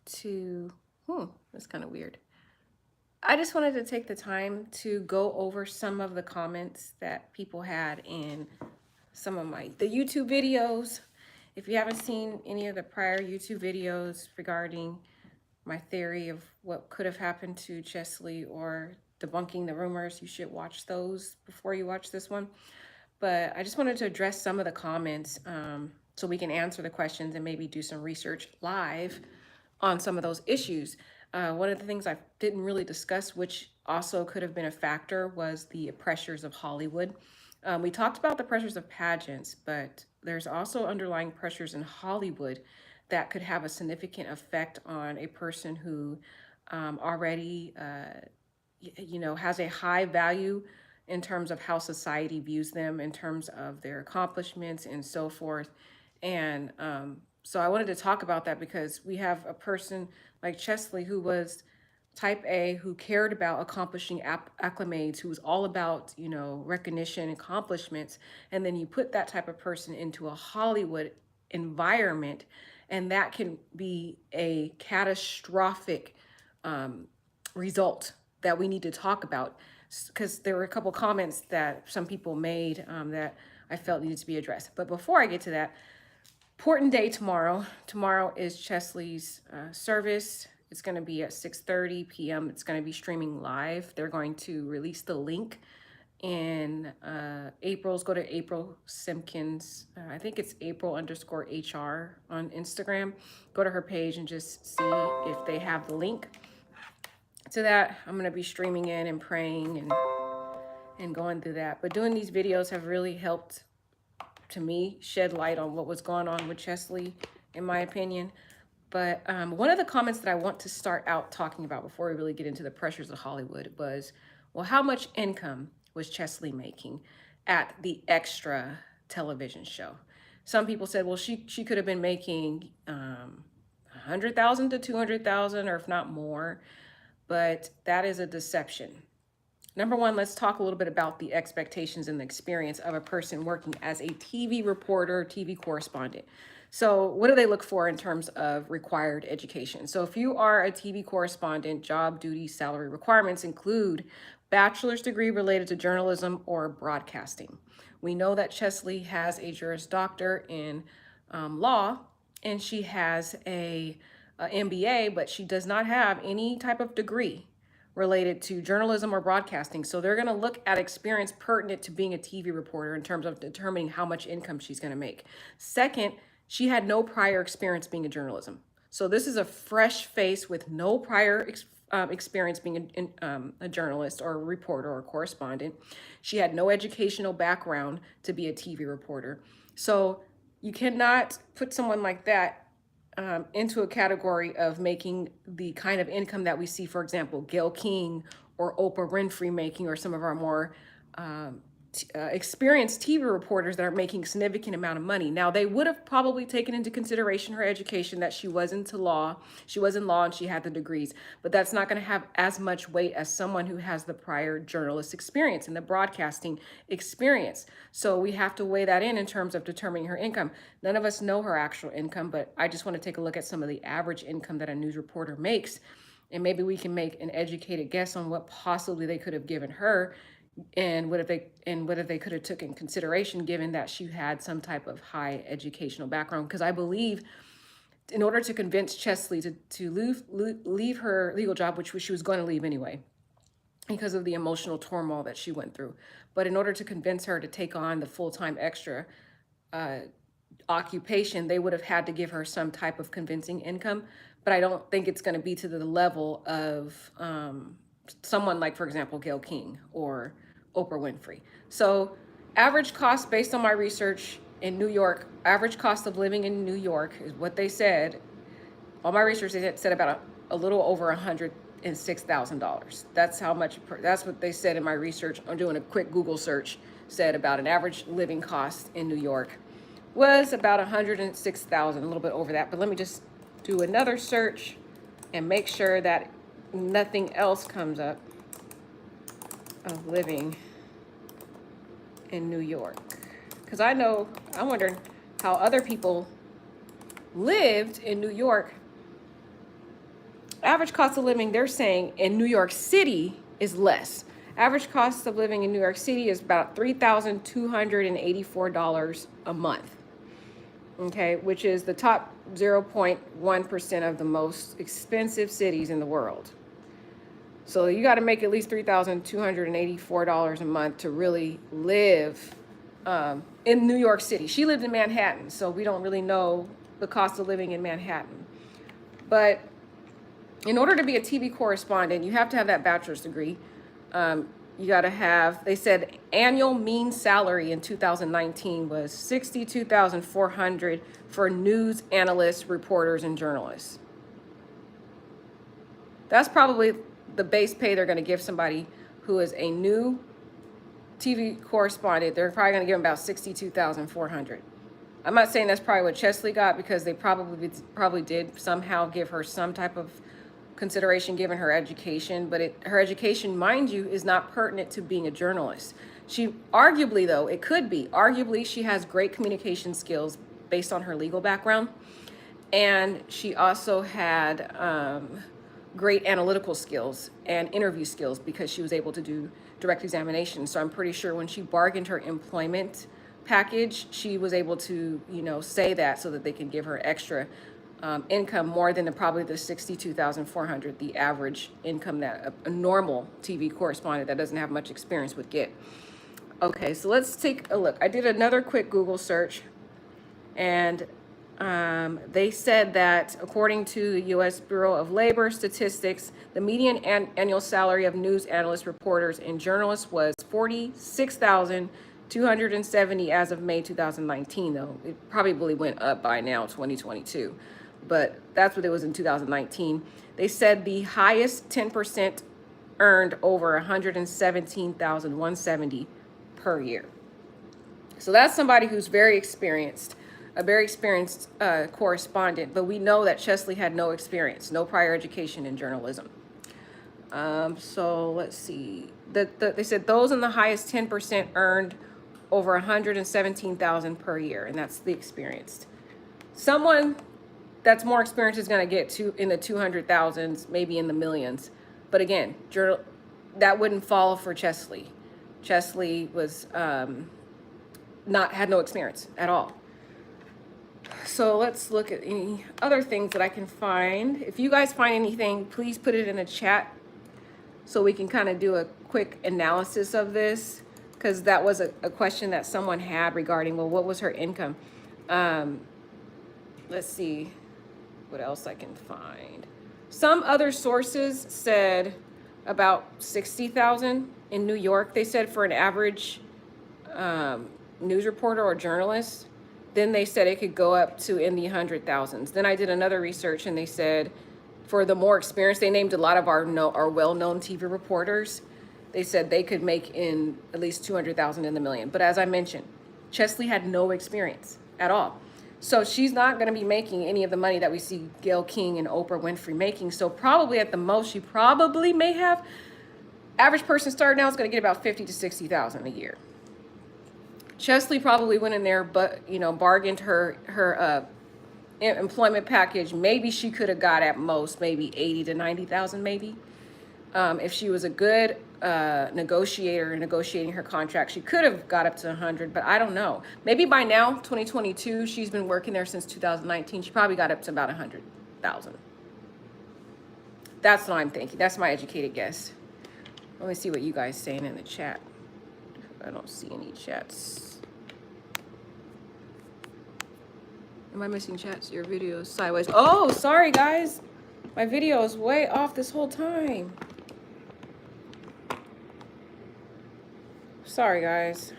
to, that's kind of weird. I just wanted to take the time to go over some of the comments that people had in some of the YouTube videos. If you haven't seen any of the prior YouTube videos regarding my theory of what could have happened to Cheslie or debunking the rumors, you should watch those before you watch this one. But I just wanted to address some of the comments so we can answer the questions and maybe do some research live on some of those issues. One of the things I didn't really discuss, which also could have been a factor, was the pressures of Hollywood. We talked about the pressures of pageants, but there's also underlying pressures in Hollywood that could have a significant effect on a person who already, has a high value in terms of how society views them, in terms of their accomplishments and so forth. And so I wanted to talk about that because we have a person like Cheslie who was type A, who cared about accomplishing acclimates, who was all about, recognition, accomplishments. And then you put that type of person into a Hollywood environment, and that can be a catastrophic result that we need to talk about, because there were a couple comments that some people made that I felt needed to be addressed. But before I get to that, important day tomorrow. Tomorrow is Cheslie's service. It's going to be at 6:30 p.m. It's going to be streaming live. They're going to release the link in April's. Go to April Simpkins. I think it's April_HR on Instagram. Go to her page and just see if they have the link to that. I'm going to be streaming in and praying and going through that. But doing these videos have really helped to me shed light on what was going on with Cheslie, in my opinion. But one of the comments that I want to start out talking about before we really get into the pressures of Hollywood was, well, how much income was Cheslie making at the Extra television show? Some people said, well, she could have been making $100,000 to $200,000, or if not more. But that is a deception. Number one, let's talk a little bit about the expectations and the experience of a person working as a TV reporter, TV correspondent. So what do they look for in terms of required education? So if you are a TV correspondent, job duties, salary requirements include bachelor's degree related to journalism or broadcasting. We know that Cheslie has a Juris Doctor in law, and she has a MBA, but she does not have any type of degree related to journalism or broadcasting. So they're going to look at experience pertinent to being a TV reporter in terms of determining how much income she's going to make. Second, she had no prior experience being a journalism. So this is a fresh face with no prior experience being a journalist or a reporter or a correspondent. She had no educational background to be a TV reporter. So you cannot put someone like that into a category of making the kind of income that we see, for example, Gayle King or Oprah Winfrey making, or some of our more experienced TV reporters that are making a significant amount of money. Now, they would have probably taken into consideration her education, that she was into law. She was in law and she had the degrees, but that's not going to have as much weight as someone who has the prior journalist experience and the broadcasting experience. So we have to weigh that in terms of determining her income. None of us know her actual income, but I just want to take a look at some of the average income that a news reporter makes, and maybe we can make an educated guess on what possibly they could have given her, and whether they could have taken consideration, given that she had some type of high educational background. Because I believe in order to convince Cheslie to leave her legal job, which she was going to leave anyway, because of the emotional turmoil that she went through, but in order to convince her to take on the full-time Extra occupation, they would have had to give her some type of convincing income. But I don't think it's going to be to the level of someone like, for example, Gayle King or Oprah Winfrey. So average cost, based on my research in New York, average cost of living in New York is what they said. All my research said about a little over $106,000. That's how much, that's what they said in my research. I'm doing a quick Google search, said about an average living cost in New York was about $106,000, a little bit over that. But let me just do another search and make sure that nothing else comes up of living in New York. Because I'm wondering how other people lived in New York Average cost of living, they're saying in New York City is less. Average cost of living in New York City is about $3,284 a month. Okay, which is the top 0.1% of the most expensive cities in the world. So you got to make at least $3,284 a month to really live in New York City. She lived in Manhattan, so we don't really know the cost of living in Manhattan. But in order to be a TV correspondent, you have to have that bachelor's degree. You got to have, they said annual mean salary in 2019 was $62,400 for news analysts, reporters, and journalists. That's probably the base pay they're going to give somebody who is a new TV correspondent. They're probably going to give them about $62,400. I'm not saying that's probably what Cheslie got, because they probably did somehow give her some type of consideration given her education, but her education, mind you, is not pertinent to being a journalist. She arguably, though, it could be, arguably she has great communication skills based on her legal background, and she also had great analytical skills and interview skills because she was able to do direct examination. So I'm pretty sure when she bargained her employment package, she was able to, say that so that they can give her extra income, more than probably the $62,400, the average income that a normal TV correspondent that doesn't have much experience would get. Okay, so let's take a look. I did another quick Google search, and they said that according to the U.S. Bureau of Labor Statistics, the median annual salary of news analysts, reporters, and journalists was $46,270 as of May 2019, though. It probably went up by now, 2022. But that's what it was in 2019. They said the highest 10% earned over $117,170 per year. So that's somebody who's very experienced, a very experienced correspondent, but we know that Cheslie had no experience, no prior education in journalism. So let's see. They said those in the highest 10% earned over $117,000 per year, and that's the experienced. Someone that's more experienced is going to get in the 200,000s, maybe in the millions. But again, that wouldn't fall for Cheslie. Cheslie was had no experience at all. So let's look at any other things that I can find. If you guys find anything, please put it in the chat so we can kind of do a quick analysis of this, because that was a question that someone had regarding, well, what was her income? Let's see what else I can find. Some other sources said about 60,000 in New York. They said for an average news reporter or journalist. Then they said it could go up to in the 100,000s. Then I did another research, and they said for the more experienced, they named a lot of our well-known TV reporters. They said they could make in at least 200,000 in the million. But as I mentioned, Cheslie had no experience at all. So she's not going to be making any of the money that we see Gayle King and Oprah Winfrey making. So probably at the most, she probably may have, average person starting out is going to get about 50 to 60,000 a year. Cheslie probably went in there, but bargained her employment package. Maybe she could have got at most maybe 80 to 90,000, maybe. If she was a good negotiator negotiating her contract, she could have got up to 100, but I don't know. Maybe by now, 2022, she's been working there since 2019. She probably got up to about 100,000. That's what I'm thinking. That's my educated guess. Let me see what you guys saying in the chat. I don't see any chats. Am I missing chats? Your video is sideways. Oh, sorry guys. My video is way off this whole time. Sorry guys.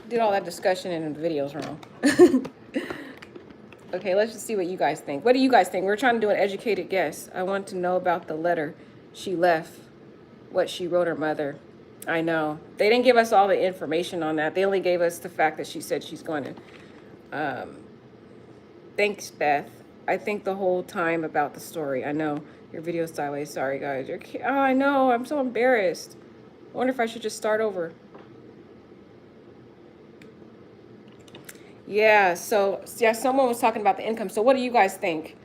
Did all that discussion and the video's wrong. Okay, let's just see what you guys think. What do you guys think? We're trying to do an educated guess. I want to know about the letter she left, what she wrote her mother. I know. They didn't give us all the information on that. They only gave us the fact that she said she's going to. Thanks, Beth. I think the whole time about the story. I know. Your video's sideways. Sorry, guys. Oh, I know. I'm so embarrassed. I wonder if I should just start over. Yeah, so, yeah, someone was talking about the income. So what do you guys think?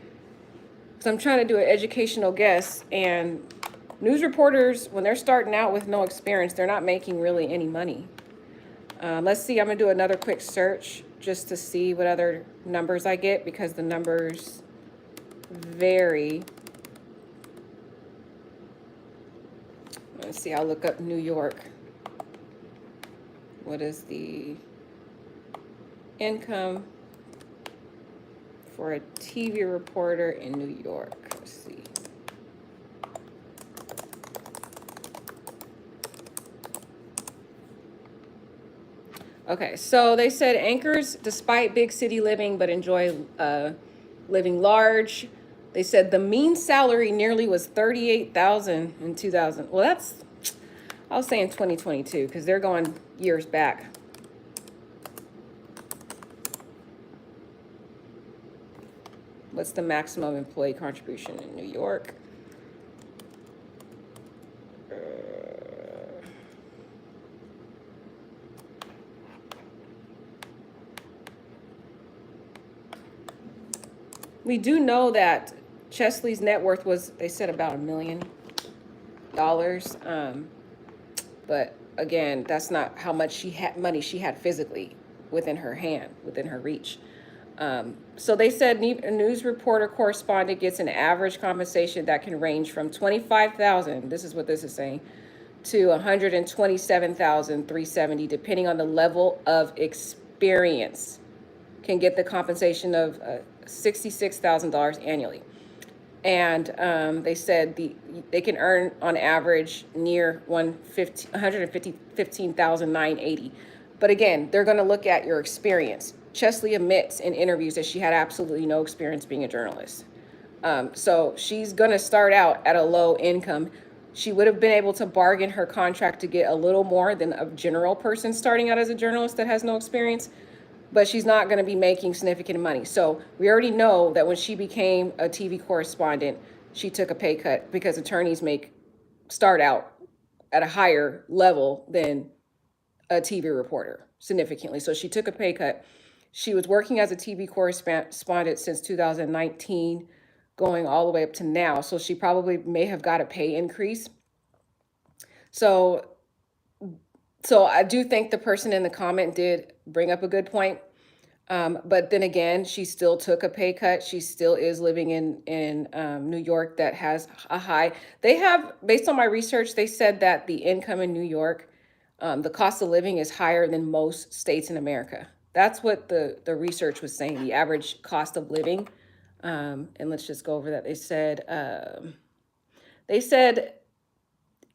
So I'm trying to do an educational guess, and news reporters, when they're starting out with no experience, they're not making really any money. Let's see, I'm gonna do another quick search just to see what other numbers I get, because the numbers vary. Let's see, I'll look up New York. What is the income for a TV reporter in New York? Let's see. Okay, so they said anchors, despite big city living, but enjoy living large. They said the mean salary nearly was $38,000 in 2000. Well, that's, I was saying 2022 because they're going years back. What's the maximum employee contribution in New York? We do know that Cheslie's net worth was, they said, about $1 million. But again, that's not how much money she had physically within her hand, within her reach. So they said a news reporter correspondent gets an average compensation that can range from $25,000, this is what this is saying, to $127,370, depending on the level of experience. Can get the compensation of $66,000 annually. And they said they can earn on average near $115,980. But again, they're going to look at your experience. Cheslie admits in interviews that she had absolutely no experience being a journalist. So she's going to start out at a low income. She would have been able to bargain her contract to get a little more than a general person starting out as a journalist that has no experience, but she's not going to be making significant money. So we already know that when she became a TV correspondent, she took a pay cut because attorneys start out at a higher level than a TV reporter significantly. So she took a pay cut. She was working as a TV correspondent since 2019, going all the way up to now. So she probably may have got a pay increase. So I do think the person in the comment did bring up a good point. But then again, she still took a pay cut. She still is living in New York that has a high. They have, based on my research, they said that the income in New York, the cost of living is higher than most states in America. That's what the research was saying, the average cost of living. And let's just go over that. They said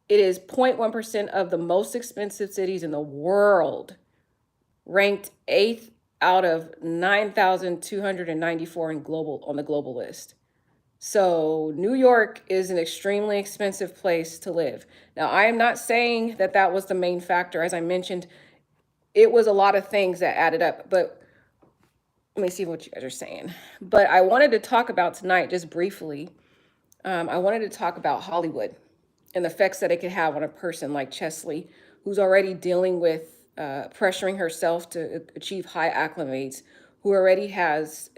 it is 0.1% of the most expensive cities in the world, ranked 8th out of 9,294 on the global list. So New York is an extremely expensive place to live. Now, I am not saying that that was the main factor. As I mentioned, it was a lot of things that added up, but let me see what you guys are saying. But I wanted to talk about tonight, just briefly, I wanted to talk about Hollywood and the effects that it could have on a person like Cheslie, who's already dealing with pressuring herself to achieve high acclimates, who already has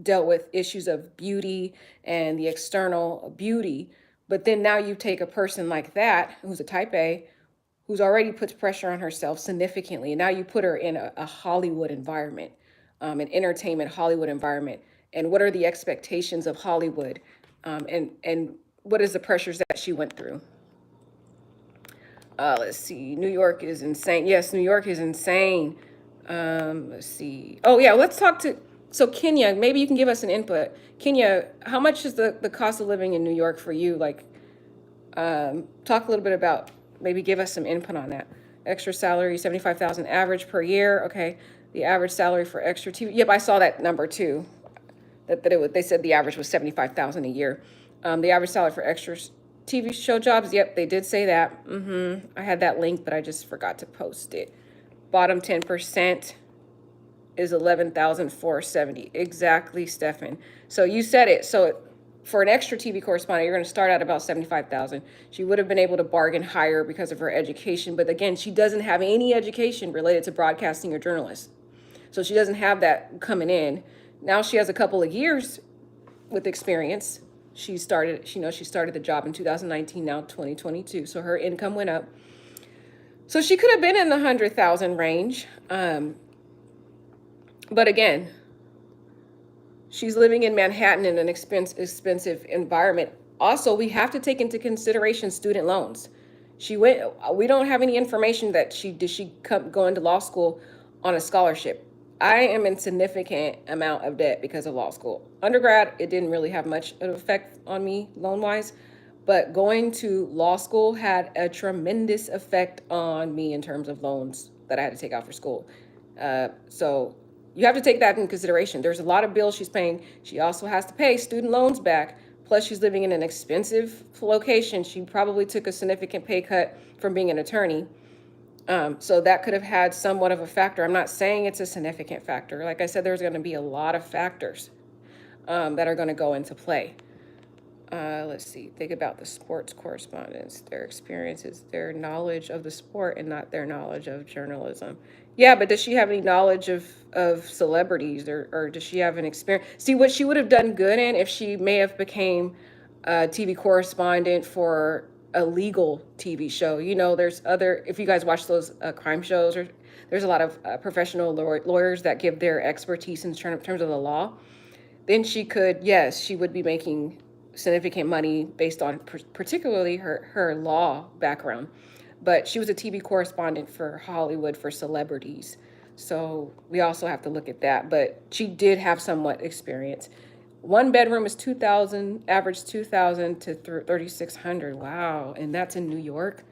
dealt with issues of beauty and the external beauty. But then now you take a person like that, who's a type A, who's already puts pressure on herself significantly, and now you put her in a Hollywood environment, an entertainment Hollywood environment. And what are the expectations of Hollywood? And what is the pressures that she went through? Let's see. New York is insane. Yes, New York is insane. Let's see. Oh, yeah, let's talk to... So Kenya, maybe you can give us an input. Kenya, how much is the cost of living in New York for you? Like, talk a little bit about, maybe give us some input on that. Extra salary, $75,000 average per year. Okay. The average salary for extra TV. Yep, I saw that number too. They said the average was $75,000 a year. The average salary for extra TV show jobs. Yep, they did say that. I had that link, but I just forgot to post it. Bottom 10% is $11,470. Exactly, Stefan. So you said it. So for an extra TV correspondent, you're going to start out about $75,000. She would have been able to bargain higher because of her education. But again, she doesn't have any education related to broadcasting or journalism. So she doesn't have that coming in. Now she has a couple of years with experience. She started, she started the job in 2019, now 2022. So her income went up. So she could have been in the 100,000 range. But again, she's living in Manhattan in an expensive environment. Also, we have to take into consideration student loans. We don't have any information that she go into law school on a scholarship. I am in significant amount of debt because of law school. Undergrad, it didn't really have much of an effect on me loan wise, but going to law school had a tremendous effect on me in terms of loans that I had to take out for school. So you have to take that in consideration. There's a lot of bills she's paying. She also has to pay student loans back. Plus, she's living in an expensive location. She probably took a significant pay cut from being an attorney. So that could have had somewhat of a factor. I'm not saying it's a significant factor. Like I said, there's going to be a lot of factors that are going to go into play. Let's see, think about the sports correspondents, their experiences, their knowledge of the sport and not their knowledge of journalism. Yeah, but does she have any knowledge of celebrities or does she have an experience? See, what she would have done good in if she may have became a TV correspondent for a legal TV show. There's other, if you guys watch those crime shows, or there's a lot of professional lawyers that give their expertise in terms of the law. Then yes, she would be making significant money based on particularly her law background. But she was a TV correspondent for Hollywood for celebrities. So we also have to look at that. But she did have somewhat experience. One bedroom is 2,000, average 2,000 to 3,600. Wow. And that's in New York.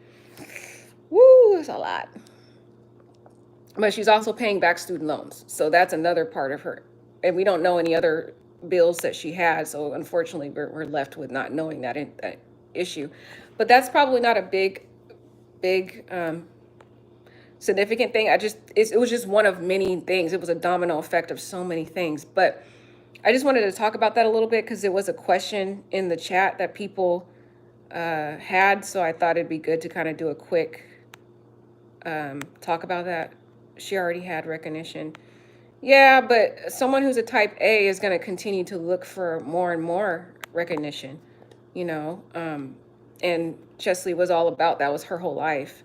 Woo, that's a lot. But she's also paying back student loans. So that's another part of her. And we don't know any other bills that she has. So unfortunately, we're left with not knowing that issue. But that's probably not a big significant thing. It was just one of many things. It was a domino effect of so many things. But I just wanted to talk about that a little bit because it was a question in the chat that people had. So I thought it'd be good to kind of do a quick talk about that. She already had recognition. Yeah, but someone who's a type A is going to continue to look for more and more recognition, and Cheslie was all about that. Was her whole life.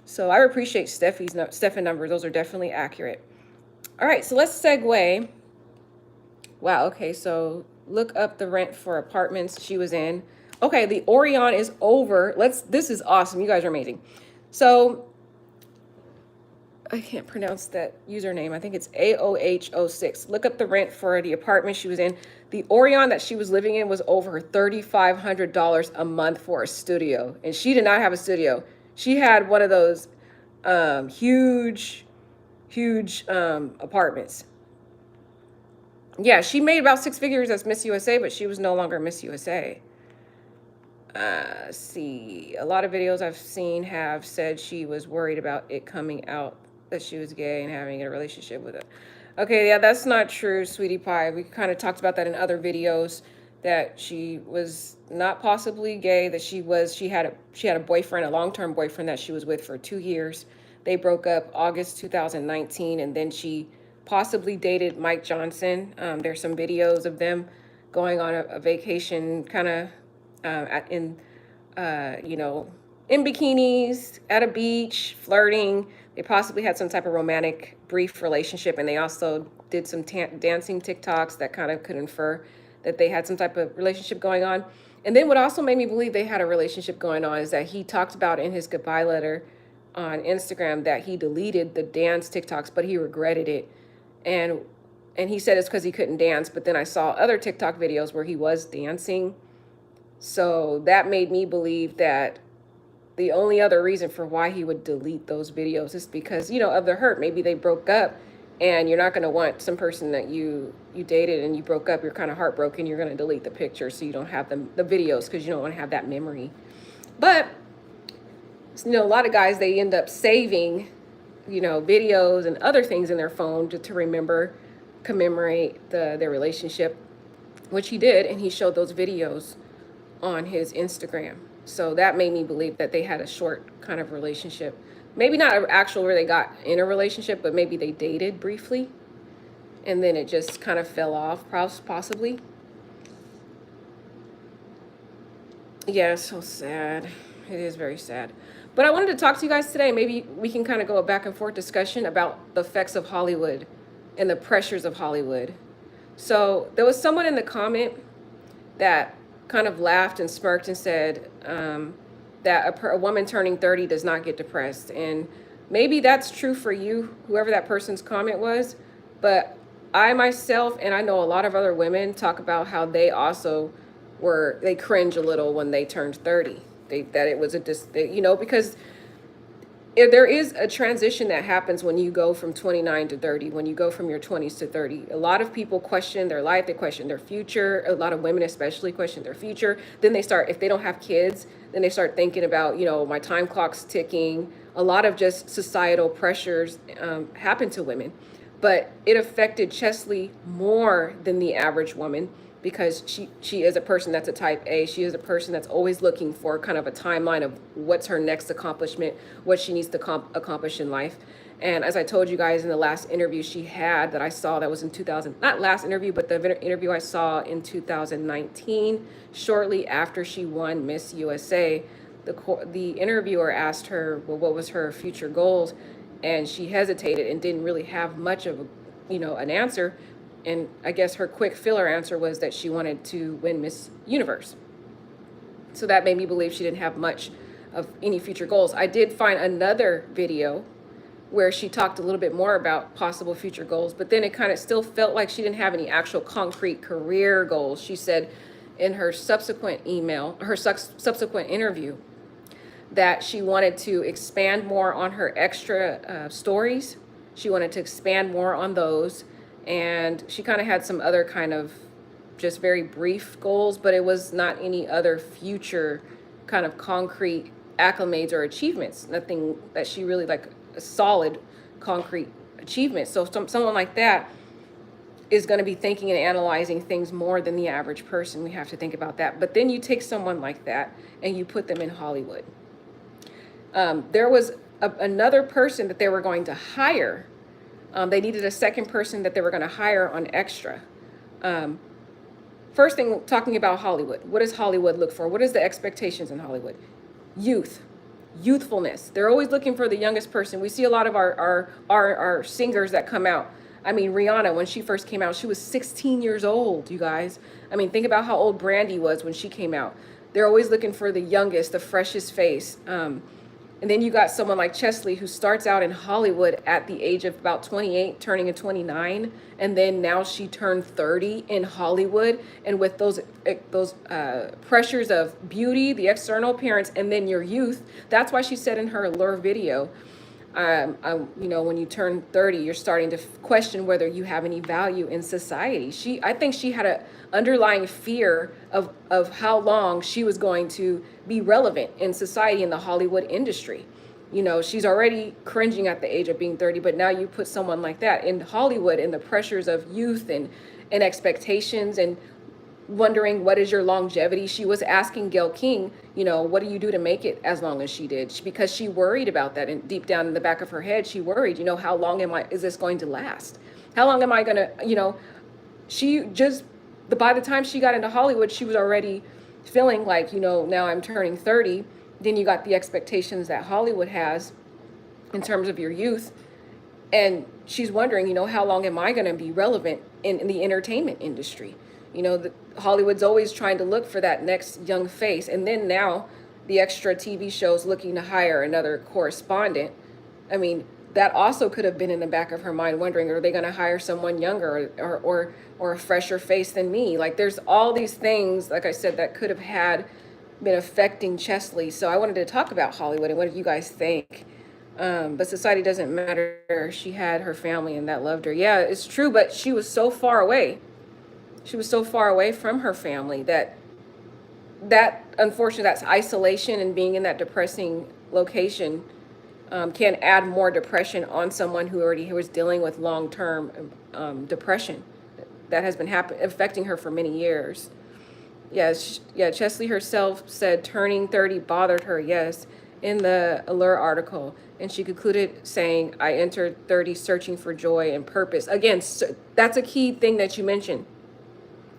So I appreciate Stefan numbers. Those are definitely accurate. All right, so let's segue. Wow, okay, so look up the rent for apartments she was in. Okay, the Orion is over. This is awesome. You guys are amazing. So I can't pronounce that username. I think it's AOH06. Look up the rent for the apartment she was in. The Orion that she was living in was over $3,500 a month for a studio. And she did not have a studio. She had one of those huge apartments. Yeah, she made about 6 figures as Miss USA, but she was no longer Miss USA. See, a lot of videos I've seen have said she was worried about it coming out that she was gay and having a relationship with it. Okay, yeah, that's not true, sweetie pie. We kind of talked about that in other videos, that she was not possibly gay, that she had a boyfriend, a long-term boyfriend that she was with for 2 years. They broke up August 2019, and then she possibly dated Mike Johnson. There's some videos of them going on a vacation, kind of in bikinis at a beach, flirting. They possibly had some type of romantic brief relationship, and they also did some dancing TikToks that kind of could infer that they had some type of relationship going on. And then what also made me believe they had a relationship going on is that he talked about in his goodbye letter on Instagram that he deleted the dance TikToks, but he regretted it. And he said it's because he couldn't dance, but then I saw other TikTok videos where he was dancing. So that made me believe that the only other reason for why he would delete those videos is because, of the hurt. Maybe they broke up, and you're not going to want some person that you dated and you broke up, you're kind of heartbroken, you're going to delete the picture so you don't have the videos because you don't want to have that memory. But, a lot of guys, they end up saving, videos and other things in their phone to commemorate their relationship, which he did, and he showed those videos on his Instagram. So that made me believe that they had a short kind of relationship. Maybe not an actual where they got in a relationship, but maybe they dated briefly and then it just kind of fell off, possibly. Yeah, it's so sad. It is very sad. But I wanted to talk to you guys today. Maybe we can kind of go a back and forth discussion about the effects of Hollywood and the pressures of Hollywood. So there was someone in the comment that kind of laughed and smirked and said that a woman turning 30 does not get depressed. And maybe that's true for you, whoever that person's comment was. But I myself, and I know a lot of other women, talk about how they also they cringe a little when they turned 30. That it was because there is a transition that happens when you go from 29 to 30, when you go from your 20s to 30. A lot of people question their life, they question their future. A lot of women especially question their future. Then they start, if they don't have kids, then they start thinking about, my time clock's ticking. A lot of just societal pressures happen to women. But it affected Cheslie more than the average woman, because she is a person that's a type A. She is a person that's always looking for kind of a timeline of what's her next accomplishment, what she needs to accomplish in life. And as I told you guys in the last interview she had that I saw, that was in 2000, not last interview, but the interview I saw in 2019, shortly after she won Miss USA, the interviewer asked her, well, what was her future goals? And she hesitated and didn't really have much of an answer. And I guess her quick filler answer was that she wanted to win Miss Universe. So that made me believe she didn't have much of any future goals. I did find another video where she talked a little bit more about possible future goals, but then it kind of still felt like she didn't have any actual concrete career goals. She said in her subsequent subsequent interview, that she wanted to expand more on her extra stories. She wanted to expand more on those. And she kind of had some other kind of just very brief goals, but it was not any other future kind of concrete acclimates or achievements. Nothing that she really like a solid concrete achievement. So someone like that is going to be thinking and analyzing things more than the average person. We have to think about that. But then you take someone like that and you put them in Hollywood. There was another person that they were going to hire. They needed a second person that they were going to hire on extra. First thing, talking about Hollywood. What does Hollywood look for? What is the expectations in Hollywood? Youthfulness. They're always looking for the youngest person. We see a lot of our singers that come out. I mean, Rihanna, when she first came out, she was 16 years old, you guys. I mean, think about how old Brandy was when she came out. They're always looking for the youngest, the freshest face. And then you got someone like Cheslie, who starts out in Hollywood at the age of about 28, turning a 29, and then now she turned 30 in Hollywood. And with those pressures of beauty, the external appearance, and then your youth, that's why she said in her Allure video, when you turn 30, you're starting to question whether you have any value in society. I think she had a underlying fear of how long she was going to be relevant in society, in the Hollywood industry. She's already cringing at the age of being 30, but now you put someone like that in Hollywood, and the pressures of youth and expectations, and wondering what is your longevity. She was asking Gayle King, what do you do to make it as long as she did? Because she worried about that, and deep down in the back of her head, she worried, how long is this going to last? How long am I going to, by the time she got into Hollywood, she was already feeling like, now I'm turning 30. Then you got the expectations that Hollywood has in terms of your youth. And she's wondering, how long am I going to be relevant in the entertainment industry? Hollywood's always trying to look for that next young face. And then now the extra TV shows looking to hire another correspondent. I mean, that also could have been in the back of her mind, wondering, are they going to hire someone younger or a fresher face than me? Like, there's all these things, like I said, that could have been affecting Cheslie. So I wanted to talk about Hollywood and what do you guys think? But society doesn't matter. She had her family and that loved her. Yeah, it's true, but she was so far away. She was so far away from her family that unfortunately, that's isolation, and being in that depressing location can add more depression on someone who was dealing with long-term depression that has been affecting her for many years. Yes, yeah, Cheslie herself said turning 30 bothered her, yes, in the Allure article. And she concluded saying, I entered 30 searching for joy and purpose. Again, that's a key thing that you mentioned.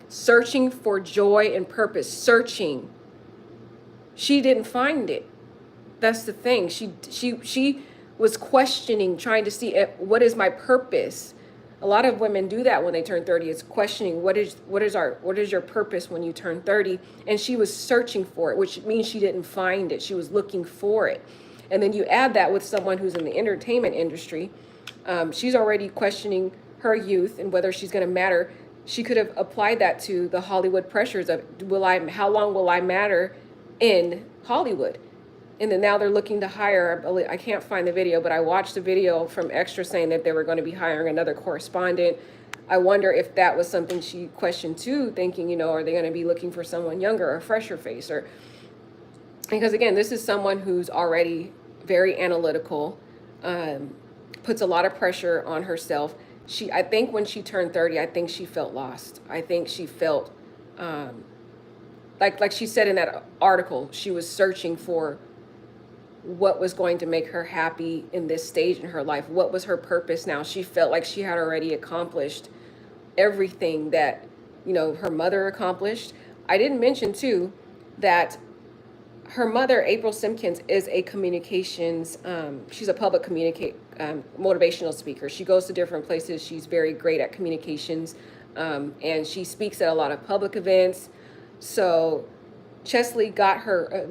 Searching for joy and purpose, searching. She didn't find it. That's the thing. She was questioning, trying to see what is my purpose. A lot of women do that when they turn 30. It's questioning what is your purpose when you turn 30? And she was searching for it, which means she didn't find it. She was looking for it. And then you add that with someone who's in the entertainment industry. She's already questioning her youth and whether she's going to matter. She could have applied that to the Hollywood pressures of how long will I matter in Hollywood? And then now they're looking to hire, I can't find the video, but I watched a video from Extra saying that they were going to be hiring another correspondent. I wonder if that was something she questioned too, thinking, are they going to be looking for someone younger or fresher face? Or because again, this is someone who's already very analytical, puts a lot of pressure on herself. I think when she turned 30, I think she felt lost. I think she felt, like she said in that article, she was searching for what was going to make her happy in this stage in her life. What was her purpose now? She felt like she had already accomplished everything that, her mother accomplished. I didn't mention too that her mother, April Simpkins, is a communications, she's a public motivational speaker. She goes to different places. She's very great at communications, and she speaks at a lot of public events. So Cheslie got her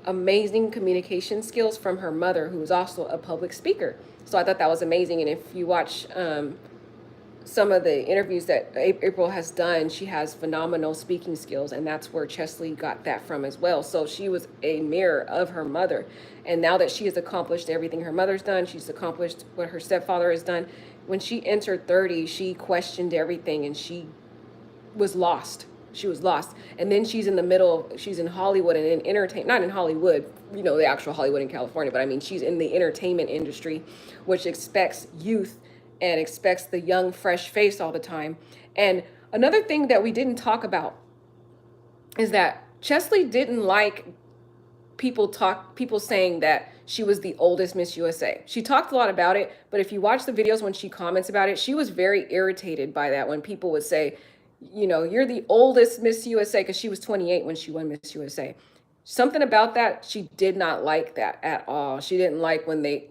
amazing communication skills from her mother, who was also a public speaker. So I thought that was amazing. And if you watch some of the interviews that April has done, she has phenomenal speaking skills, and that's where Cheslie got that from as well. So she was a mirror of her mother. And now that she has accomplished everything her mother's done, she's accomplished what her stepfather has done. When she entered 30, she questioned everything and she was lost. She was lost. And then she's in Hollywood and in entertainment, not in Hollywood, the actual Hollywood in California, but I mean, she's in the entertainment industry, which expects youth and expects the young, fresh face all the time. And another thing that we didn't talk about is that Cheslie didn't like people saying that she was the oldest Miss USA. She talked a lot about it, but if you watch the videos when she comments about it, she was very irritated by that when people would say, you're the oldest Miss USA, because she was 28 when she won Miss USA. Something about that, she did not like that at all. She didn't like when they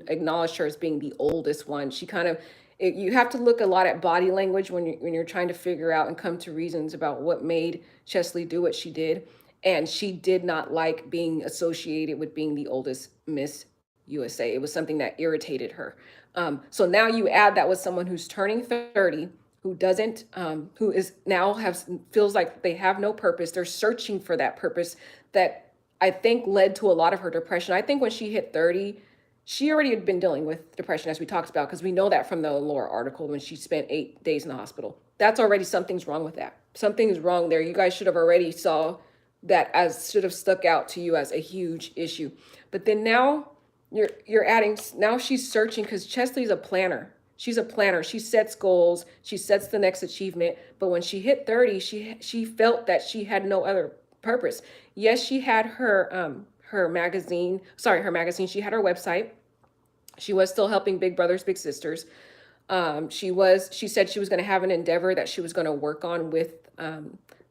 acknowledged her as being the oldest one. She kind of, you have to look a lot at body language when you're trying to figure out and come to reasons about what made Cheslie do what she did. And she did not like being associated with being the oldest Miss USA. It was something that irritated her. So now you add that with someone who's turning 30, who doesn't, who is now feels like they have no purpose. They're searching for that purpose that I think led to a lot of her depression. I think when she hit 30, she already had been dealing with depression, as we talked about, because we know that from the Laura article when she spent 8 days in the hospital. That's already, something's wrong with that. Something's wrong there. You guys should have already saw that, as should have stuck out to you as a huge issue. But then now you're adding, now she's searching, because Cheslie's a planner. She's a planner. She sets goals. She sets the next achievement. But when she hit 30, she felt that she had no other purpose. Yes, she had her magazine. Her magazine. She had her website. She was still helping Big Brothers Big Sisters. She said she was going to have an endeavor that she was going to work on with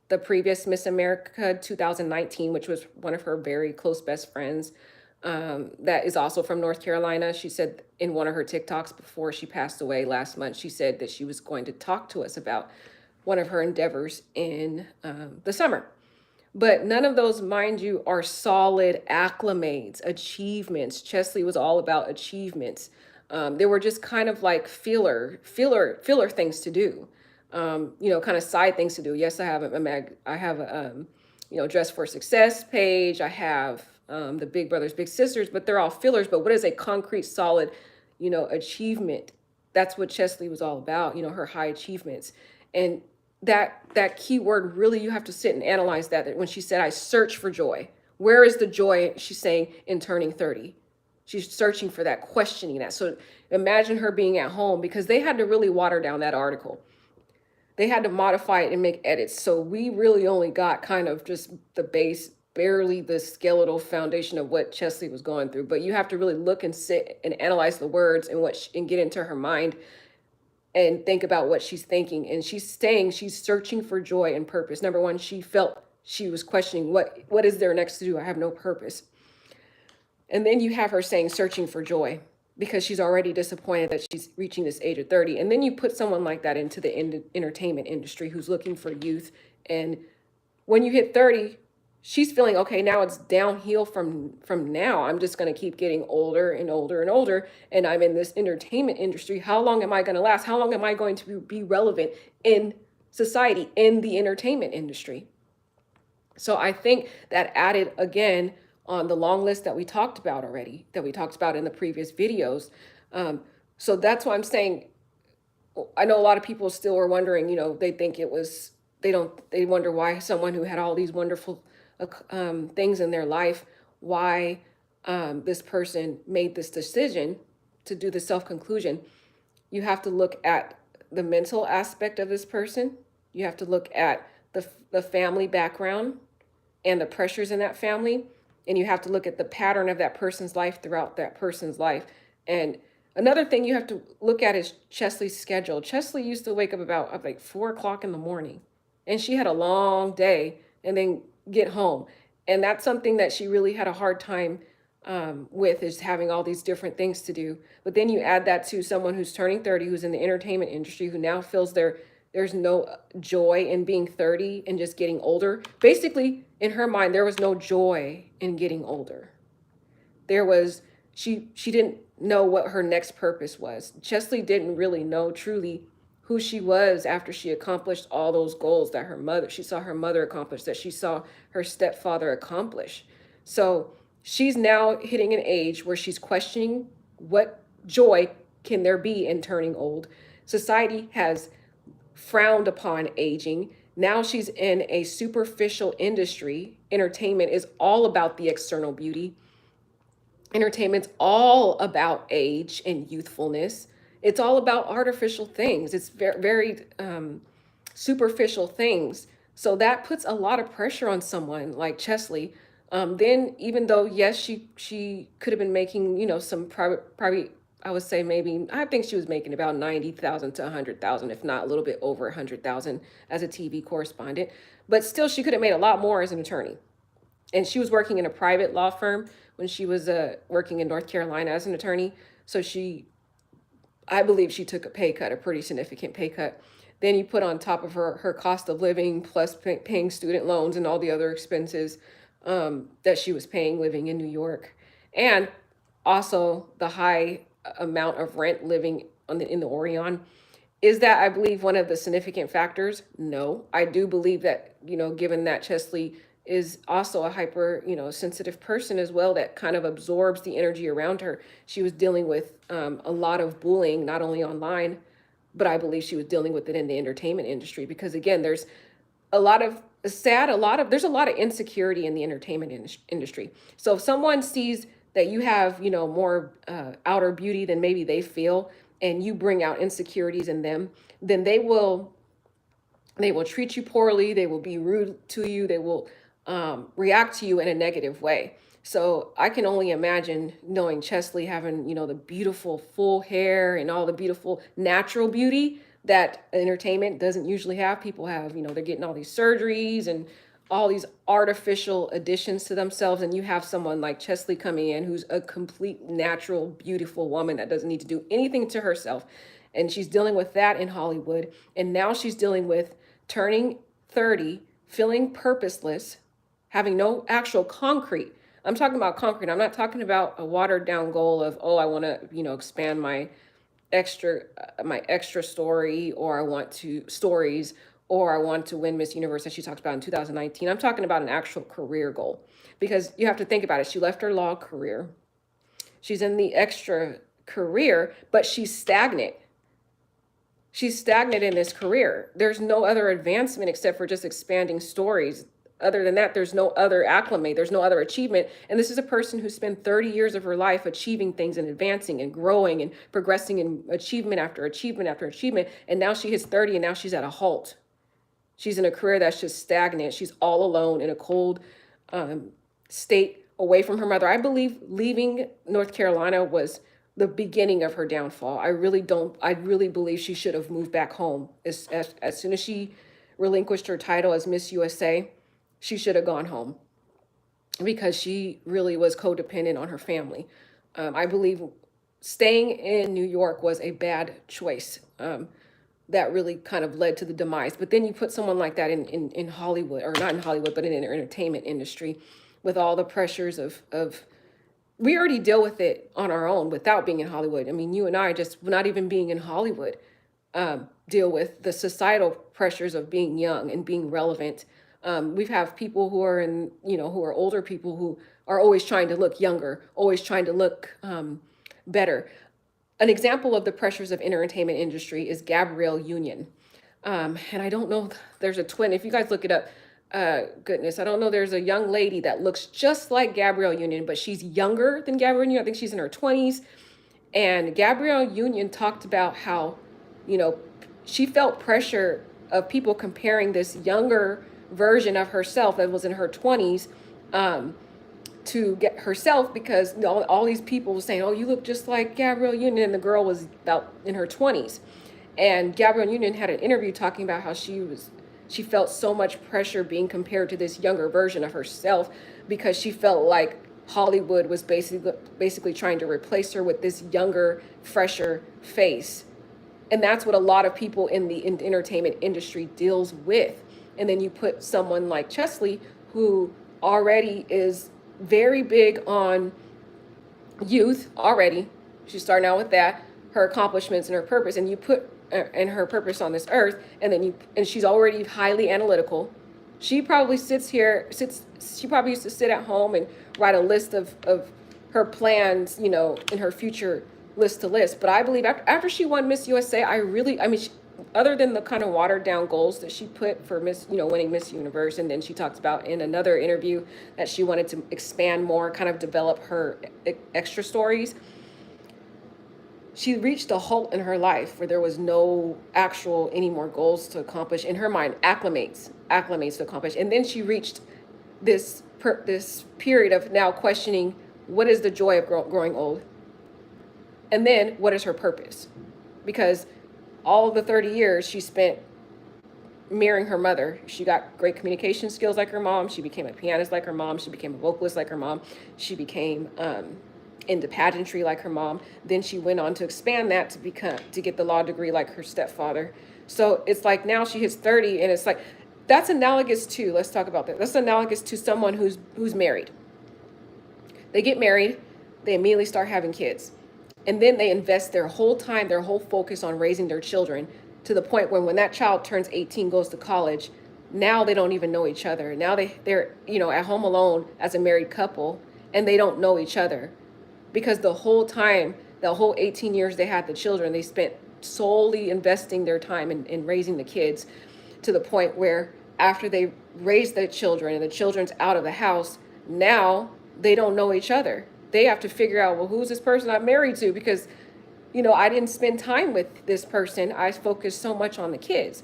the previous Miss America 2019, which was one of her very close best friends. That is also from North Carolina. She said in one of her TikToks before she passed away last month, she said that she was going to talk to us about one of her endeavors in the summer. But none of those, mind you, are solid acclimates, achievements. Cheslie was all about achievements. They were just kind of like filler things to do. Kind of side things to do. Yes, I have a Dress for Success page. I have the Big Brothers Big Sisters, but they're all fillers. But what is a concrete, solid, achievement? That's what Cheslie was all about. Her high achievements. And that key word, really, you have to sit and analyze that when she said, I search for joy. Where is the joy, she's saying, in turning 30? She's searching for that, questioning that. So imagine her being at home, because they had to really water down that article. They had to modify it and make edits. So we really only got kind of just the base, barely the skeletal foundation of what Cheslie was going through. But you have to really look and sit and analyze the words and get into her mind and think about what she's thinking. And she's saying she's searching for joy and purpose. Number one, she felt she was questioning what is there next to do? I have no purpose. And then you have her saying searching for joy because she's already disappointed that she's reaching this age of 30. And then you put someone like that into the entertainment industry who's looking for youth. And when you hit 30, she's feeling, okay, now it's downhill from now. I'm just going to keep getting older and older and older. And I'm in this entertainment industry. How long am I going to last? How long am I going to be relevant in society, in the entertainment industry? So I think that added again on the long list that we talked about already, that we talked about in the previous videos. So that's why I'm saying, I know a lot of people still are wondering, they think it was, they wonder why someone who had all these wonderful things in their life, why this person made this decision to do the self-conclusion. You have to look at the mental aspect of this person. You have to look at the family background and the pressures in that family. And you have to look at the pattern of that person's life throughout that person's life. And another thing you have to look at is Cheslie's schedule. Cheslie used to wake up about like 4 o'clock in the morning, and she had a long day and then get home. And that's something that she really had a hard time with, is having all these different things to do. But then you add that to someone who's turning 30, who's in the entertainment industry, who now feels there's no joy in being 30 and just getting older. Basically, in her mind, there was no joy in getting older. There was, she didn't know what her next purpose was. Cheslie didn't really know truly who she was after she accomplished all those goals that she saw her mother accomplish, that she saw her stepfather accomplish. So she's now hitting an age where she's questioning what joy can there be in turning old. Society has frowned upon aging. Now she's in a superficial industry. Entertainment is all about the external beauty. Entertainment's all about age and youthfulness. It's all about artificial things. It's very, very superficial things. So that puts a lot of pressure on someone like Cheslie. Then, even though, yes, she could have been making, some probably, I would say maybe, I think she was making about 90,000 to 100,000, if not a little bit over 100,000 as a TV correspondent. But still, she could have made a lot more as an attorney. And she was working in a private law firm when she was working in North Carolina as an attorney. So I believe she took a pay cut, a pretty significant pay cut. Then you put on top of her cost of living, plus paying student loans and all the other expenses that she was paying living in New York. And also the high amount of rent living in the Orion. Is that, I believe, one of the significant factors? No. I do believe that, given that Cheslie is also a hyper, sensitive person as well, that kind of absorbs the energy around her. She was dealing with a lot of bullying, not only online, but I believe she was dealing with it in the entertainment industry, because again, there's a lot of insecurity in the entertainment industry. So if someone sees that you have, more outer beauty than maybe they feel, and you bring out insecurities in them, then they will treat you poorly. They will be rude to you. They will react to you in a negative way. So I can only imagine knowing Cheslie having, the beautiful full hair and all the beautiful natural beauty that entertainment doesn't usually have. People have, they're getting all these surgeries and all these artificial additions to themselves. And you have someone like Cheslie coming in who's a complete natural, beautiful woman that doesn't need to do anything to herself. And she's dealing with that in Hollywood. And now she's dealing with turning 30, feeling purposeless, having no actual concrete. I'm talking about concrete. I'm not talking about a watered down goal of, I want to, expand my extra story, or I want to stories, or I want to win Miss Universe, as she talked about in 2019. I'm talking about an actual career goal, because you have to think about it. She left her law career. She's in the extra career, but she's stagnant. She's stagnant in this career. There's no other advancement except for just expanding stories. Other than that, there's no other acclimate. There's no other achievement. And this is a person who spent 30 years of her life achieving things and advancing and growing and progressing in achievement after achievement after achievement. And now she hits 30 and now she's at a halt. She's in a career that's just stagnant. She's all alone in a cold state away from her mother. I believe leaving North Carolina was the beginning of her downfall. I really believe she should have moved back home as soon as she relinquished her title as Miss USA. she should have gone home because she really was codependent on her family. I believe staying in New York was a bad choice. That really kind of led to the demise. But then you put someone like that in Hollywood, or not in Hollywood, but in the entertainment industry, with all the pressures of we already deal with it on our own without being in Hollywood. I mean, you and I just not even being in Hollywood deal with the societal pressures of being young and being relevant. We have people who are in, who are older people who are always trying to look younger, always trying to look better. An example of the pressures of entertainment industry is Gabrielle Union. And I don't know, there's a twin. If you guys look it up, goodness, I don't know. There's a young lady that looks just like Gabrielle Union, but she's younger than Gabrielle Union. I think she's in her 20s. And Gabrielle Union talked about how, you know, she felt pressure of people comparing this younger version of herself that was in her 20s to get herself, because all these people were saying, oh, you look just like Gabrielle Union. And the girl was about in her 20s. And Gabrielle Union had an interview talking about how she felt so much pressure being compared to this younger version of herself because she felt like Hollywood was basically trying to replace her with this younger, fresher face. And that's what a lot of people in the entertainment industry deals with. And then you put someone like Cheslie, who already is very big on youth already. She's starting out with that, her accomplishments and her purpose, and you put and her purpose on this earth, and she's already highly analytical. She probably she probably used to sit at home and write a list of her plans, in her future list to list. But I believe after she won Miss USA, other than the kind of watered down goals that she put for winning Miss Universe, and then she talked about in another interview that she wanted to expand more, kind of develop her extra stories. She reached a halt in her life where there was no actual any more goals to accomplish in her mind, acclimates to accomplish. And then she reached this period of now questioning, what is the joy of growing old? And then what is her purpose? Because all the 30 years she spent mirroring her mother. She got great communication skills like her mom. She became a pianist like her mom. She became a vocalist like her mom. She became into pageantry like her mom. Then she went on to expand that to get the law degree like her stepfather. So it's like now she hits 30, and it's like that's analogous to, let's talk about that. That's analogous to someone who's married. They get married, they immediately start having kids. And then they invest their whole time, their whole focus on raising their children to the point where when that child turns 18, goes to college, now they don't even know each other. Now they're at home alone as a married couple, and they don't know each other. Because the whole time, the whole 18 years they had the children, they spent solely investing their time in raising the kids, to the point where after they raise the children and the children's out of the house, now they don't know each other. They have to figure out, well, who's this person I'm married to? Because, I didn't spend time with this person. I focused so much on the kids.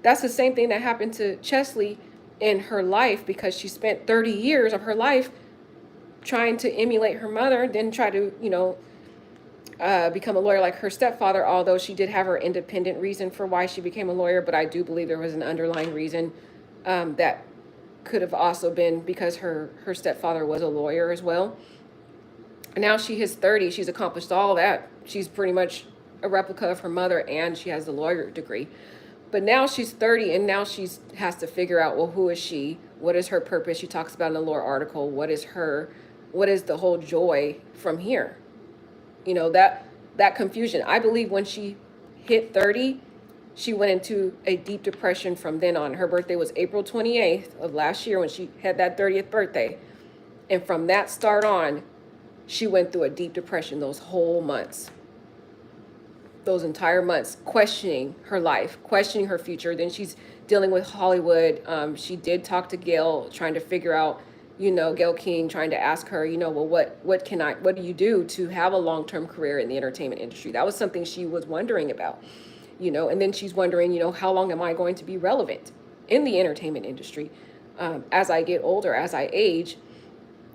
That's the same thing that happened to Cheslie in her life, because she spent 30 years of her life trying to emulate her mother, then try to, become a lawyer like her stepfather, although she did have her independent reason for why she became a lawyer. But I do believe there was an underlying reason that could have also been because her stepfather was a lawyer as well. And now she hits 30. She's accomplished all that. She's pretty much a replica of her mother, and she has the lawyer degree. But now she's 30, and now she has to figure out, well, who is she? What is her purpose? She talks about in the lore article, what is the whole joy from here? That confusion. I believe when she hit 30, she went into a deep depression from then on. Her birthday was April 28th of last year when she had that 30th birthday. And from that start on, she went through a deep depression those whole months. Those entire months, questioning her life, questioning her future. Then she's dealing with Hollywood. She did talk to Gail, trying to figure out, Gail King, trying to ask her, well, what do you do to have a long-term career in the entertainment industry? That was something she was wondering about, and then she's wondering, how long am I going to be relevant in the entertainment industry as I get older, as I age?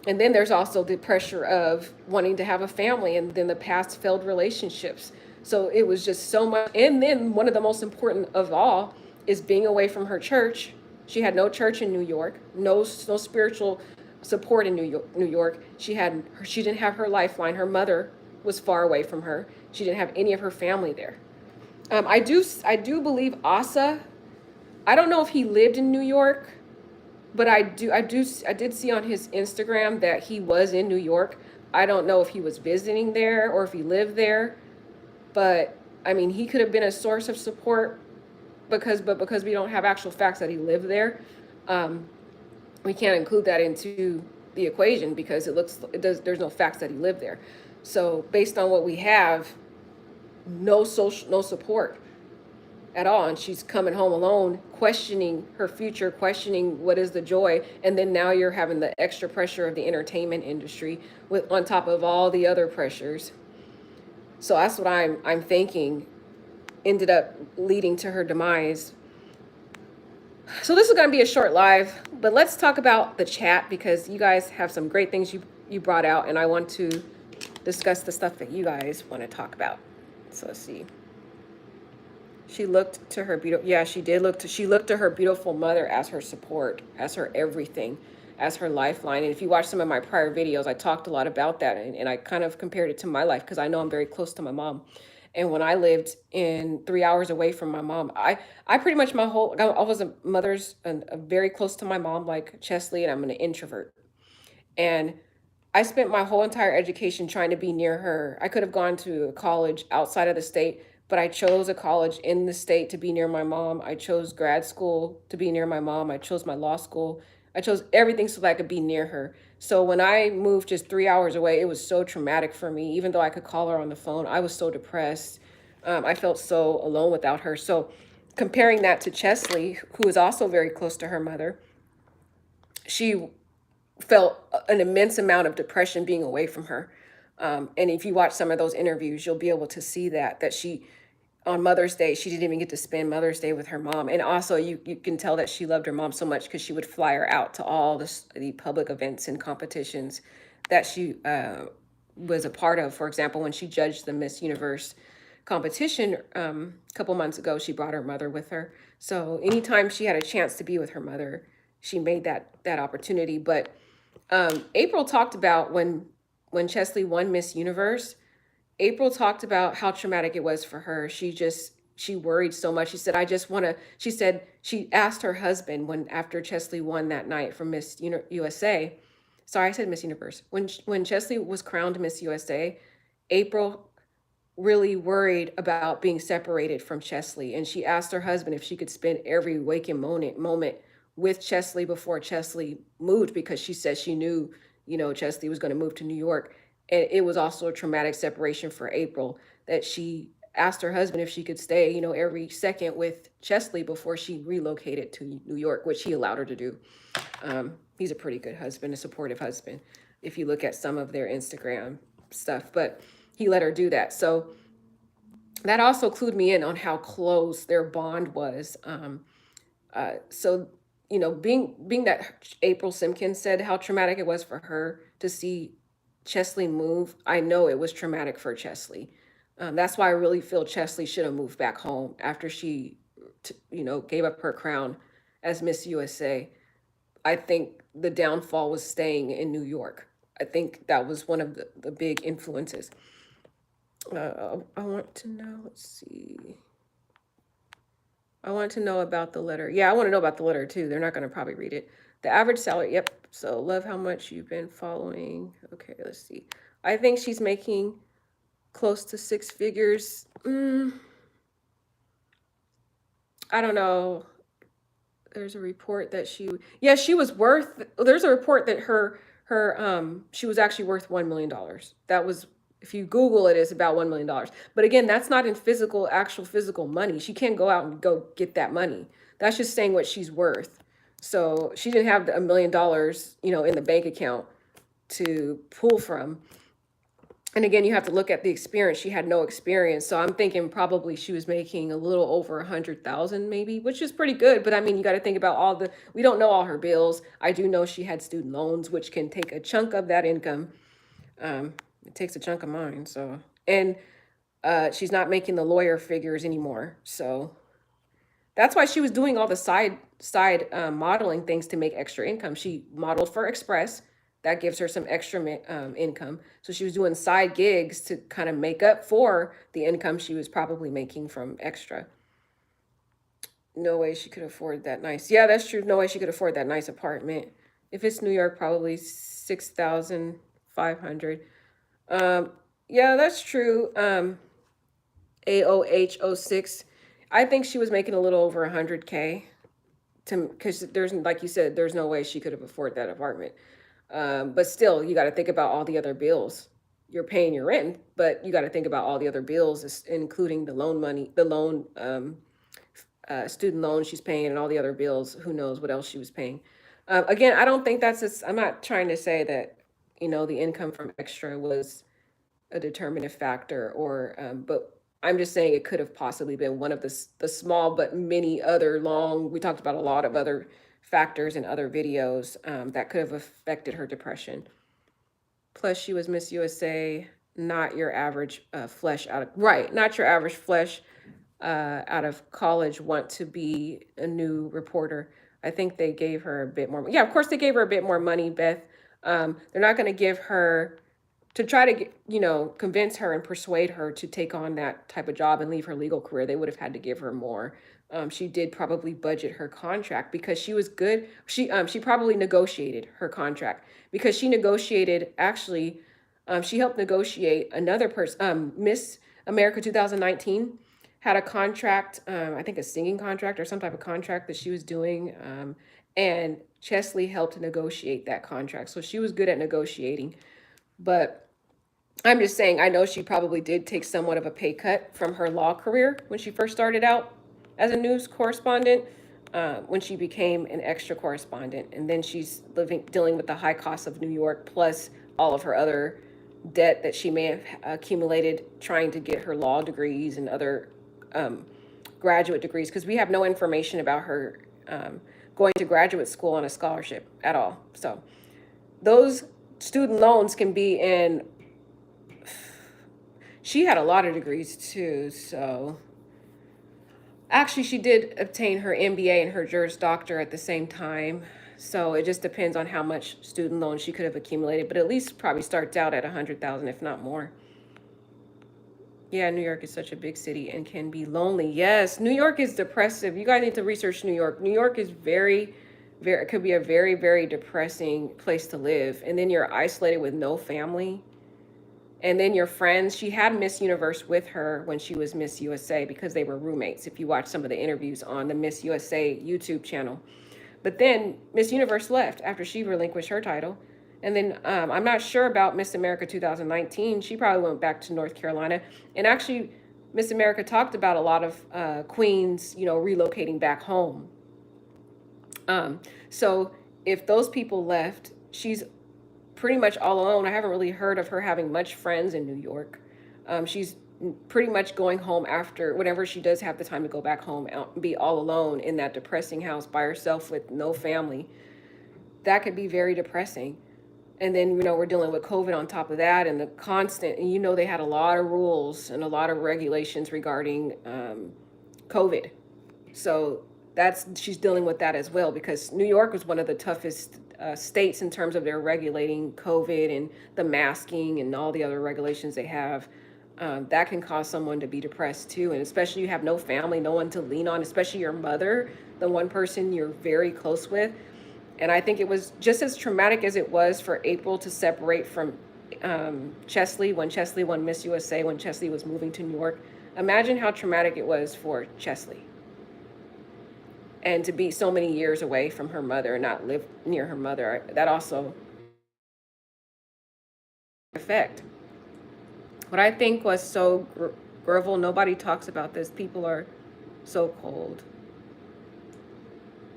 And then there's also the pressure of wanting to have a family, and then the past failed relationships. So it was just so much. And then one of the most important of all is being away from her church, She had no church in New York, no spiritual support in New York. She didn't have her lifeline. Her mother was far away from her. She didn't have any of her family there. I do believe Asa. I don't know if he lived in New York, but I did see on his Instagram that he was in New York. I don't know if he was visiting there or if he lived there, but I mean, he could have been a source of support because we don't have actual facts that he lived there. Um, we can't include that into the equation because there's no facts that he lived there. So based on what we have, no support at all, and she's coming home alone, questioning her future, questioning what is the joy, and then now you're having the extra pressure of the entertainment industry with on top of all the other pressures. So that's what I'm thinking ended up leading to her demise. So this is going to be a short live, but let's talk about the chat because you guys have some great things you brought out, and I want to discuss the stuff that you guys want to talk about. So let's see. She looked to her beautiful, yeah, she looked to her beautiful mother as her support, as her everything, as her lifeline. And if you watch some of my prior videos, I talked a lot about that, and I kind of compared it to my life because I know I'm very close to my mom. And when I lived in 3 hours away from my mom, I pretty much I was very close to my mom, like Cheslie, and I'm an introvert. And I spent my whole entire education trying to be near her. I could have gone to a college outside of the state, but I chose a college in the state to be near my mom. I chose grad school to be near my mom. I chose my law school. I chose everything so that I could be near her. So when I moved just 3 hours away, it was so traumatic for me. Even though I could call her on the phone, I was so depressed. I felt so alone without her. So comparing that to Cheslie, who is also very close to her mother, she felt an immense amount of depression being away from her. And if you watch some of those interviews, you'll be able to see that she, on Mother's Day, she didn't even get to spend Mother's Day with her mom. And also you can tell that she loved her mom so much because she would fly her out to all the public events and competitions that she was a part of. For example, when she judged the Miss Universe competition a couple months ago, she brought her mother with her. So anytime she had a chance to be with her mother, she made that opportunity. But April talked about when Cheslie won Miss Universe. April talked about how traumatic it was for her. She worried so much. She said, I just want to, she said, she asked her husband after Cheslie won that night from Miss USA. Sorry, I said Miss Universe. When Cheslie was crowned Miss USA, April really worried about being separated from Cheslie. And she asked her husband if she could spend every waking moment with Cheslie before Cheslie moved, because she said she knew, Cheslie was going to move to New York. And it was also a traumatic separation for April that she asked her husband if she could stay, every second with Cheslie before she relocated to New York, which he allowed her to do. He's a pretty good husband, a supportive husband, if you look at some of their Instagram stuff, but he let her do that. So that also clued me in on how close their bond was. So, being that April Simpkins said how traumatic it was for her to see Cheslie move, I know it was traumatic for Cheslie. That's why I really feel Cheslie should have moved back home after she, gave up her crown as Miss USA. I think the downfall was staying in New York. I think that was one of the big influences. I want to know, let's see. I want to know about the letter. Yeah, I want to know about the letter too. They're not going to probably read it. The average salary. Yep. So love how much you've been following. Okay, let's see. I think she's making close to 6 figures. I don't know. There's a report that she was worth, there's a report that she was actually worth $1 million. That was, if you Google it, it's about $1 million. But again, that's not in actual physical money. She can't go out and go get that money. That's just saying what she's worth. So she didn't have $1 million, in the bank account to pull from. And again, you have to look at the experience. She had no experience. So I'm thinking probably she was making a little over 100,000 maybe, which is pretty good. But I mean, you got to think about we don't know all her bills. I do know she had student loans, which can take a chunk of that income. It takes a chunk of mine. So, and she's not making the lawyer figures anymore. So that's why she was doing all the side modeling things to make extra income. She modeled for Express. That gives her some extra income. So she was doing side gigs to kind of make up for the income she was probably making from extra. No way she could afford that nice. Yeah, that's true. No way she could afford that nice apartment. If it's New York, probably 6,500. Um, yeah, that's true. AOH06. I think she was making a little over 100K to, because there's, like you said, there's no way she could have afforded that apartment. But still, you got to think about all the other bills. You're paying your rent, but you got to think about all the other bills, including the loan money, the loan, student loan she's paying, and all the other bills. Who knows what else she was paying? Again, I don't think I'm not trying to say that, the income from extra was a determinative factor, or but I'm just saying it could have possibly been one of the small but many other long. We talked about a lot of other factors in other videos that could have affected her depression. Plus, she was Miss USA, not your average flesh out of right, not your average flesh out of college want to be a new reporter. I think they gave her a bit more. Yeah, of course they gave her a bit more money, Beth. They're not going to give her to try to get, convince her and persuade her to take on that type of job and leave her legal career. They would have had to give her more. She did probably budget her contract because she was good. She probably negotiated her contract because she negotiated actually. She helped negotiate another person. Miss America 2019 had a contract. I think a singing contract or some type of contract that she was doing. And Cheslie helped negotiate that contract. So she was good at negotiating. But I'm just saying, I know she probably did take somewhat of a pay cut from her law career when she first started out as a news correspondent, when she became an extra correspondent. And then she's dealing with the high cost of New York, plus all of her other debt that she may have accumulated trying to get her law degrees and other graduate degrees, because we have no information about her going to graduate school on a scholarship at all. So those student loans can be in, she had a lot of degrees too. So actually she did obtain her MBA and her Juris Doctor at the same time. So it just depends on how much student loan she could have accumulated, but at least probably starts out at 100,000, if not more. Yeah, New York is such a big city and can be lonely. Yes, New York is depressive. You guys need to research New York. New York is very, very, it could be a very, very depressing place to live. And then you're isolated with no family. And then your friends, she had Miss Universe with her when she was Miss USA because they were roommates, if you watch some of the interviews on the Miss USA YouTube channel. But then Miss Universe left after she relinquished her title. And then I'm not sure about Miss America 2019. She probably went back to North Carolina. And actually, Miss America talked about a lot of queens, relocating back home. So if those people left, she's pretty much all alone. I haven't really heard of her having much friends in New York. She's pretty much going home after, whenever she does have the time to go back home, be all alone in that depressing house by herself with no family. That could be very depressing. And then, we're dealing with COVID on top of that, and the constant, and they had a lot of rules and a lot of regulations regarding COVID. So she's dealing with that as well, because New York was one of the toughest states in terms of their regulating COVID and the masking and all the other regulations they have. That can cause someone to be depressed too. And especially you have no family, no one to lean on, especially your mother, the one person you're very close with. And I think it was just as traumatic as it was for April to separate from Cheslie when Cheslie won Miss USA, when Cheslie was moving to New York. Imagine how traumatic it was for Cheslie. And to be so many years away from her mother and not live near her mother, that also effect. What I think was so Grovel, nobody talks about this. People are so cold.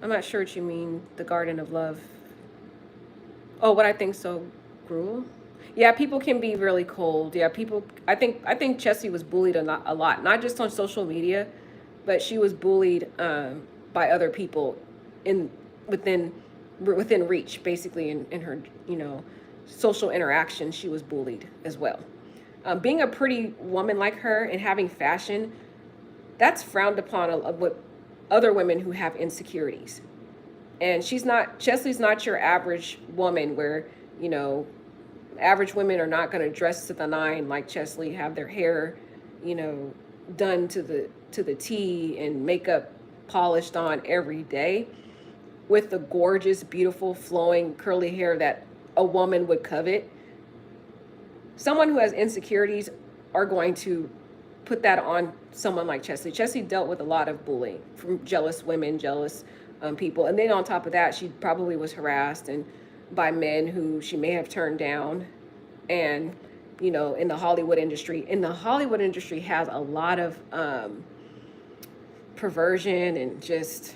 I'm not sure what you mean, the Garden of Love. Oh, what I think so cruel? Yeah, people can be really cold. Yeah, I think Cheslie was bullied a lot, not just on social media, but she was bullied by other people within reach, basically in her, social interaction. She was bullied as well. Being a pretty woman like her and having fashion, that's frowned upon with other women who have insecurities. And Cheslie's not your average woman where, you know, average women are not going to dress to the nine like Cheslie, have their hair, you know, done to the T and makeup polished on every day with the gorgeous, beautiful, flowing, curly hair that a woman would covet. Someone who has insecurities are going to put that on someone like Cheslie. Cheslie dealt with a lot of bullying from jealous women, jealous people. And then on top of that, she probably was harassed and by men who she may have turned down. And, you know, in the Hollywood industry has a lot of perversion and just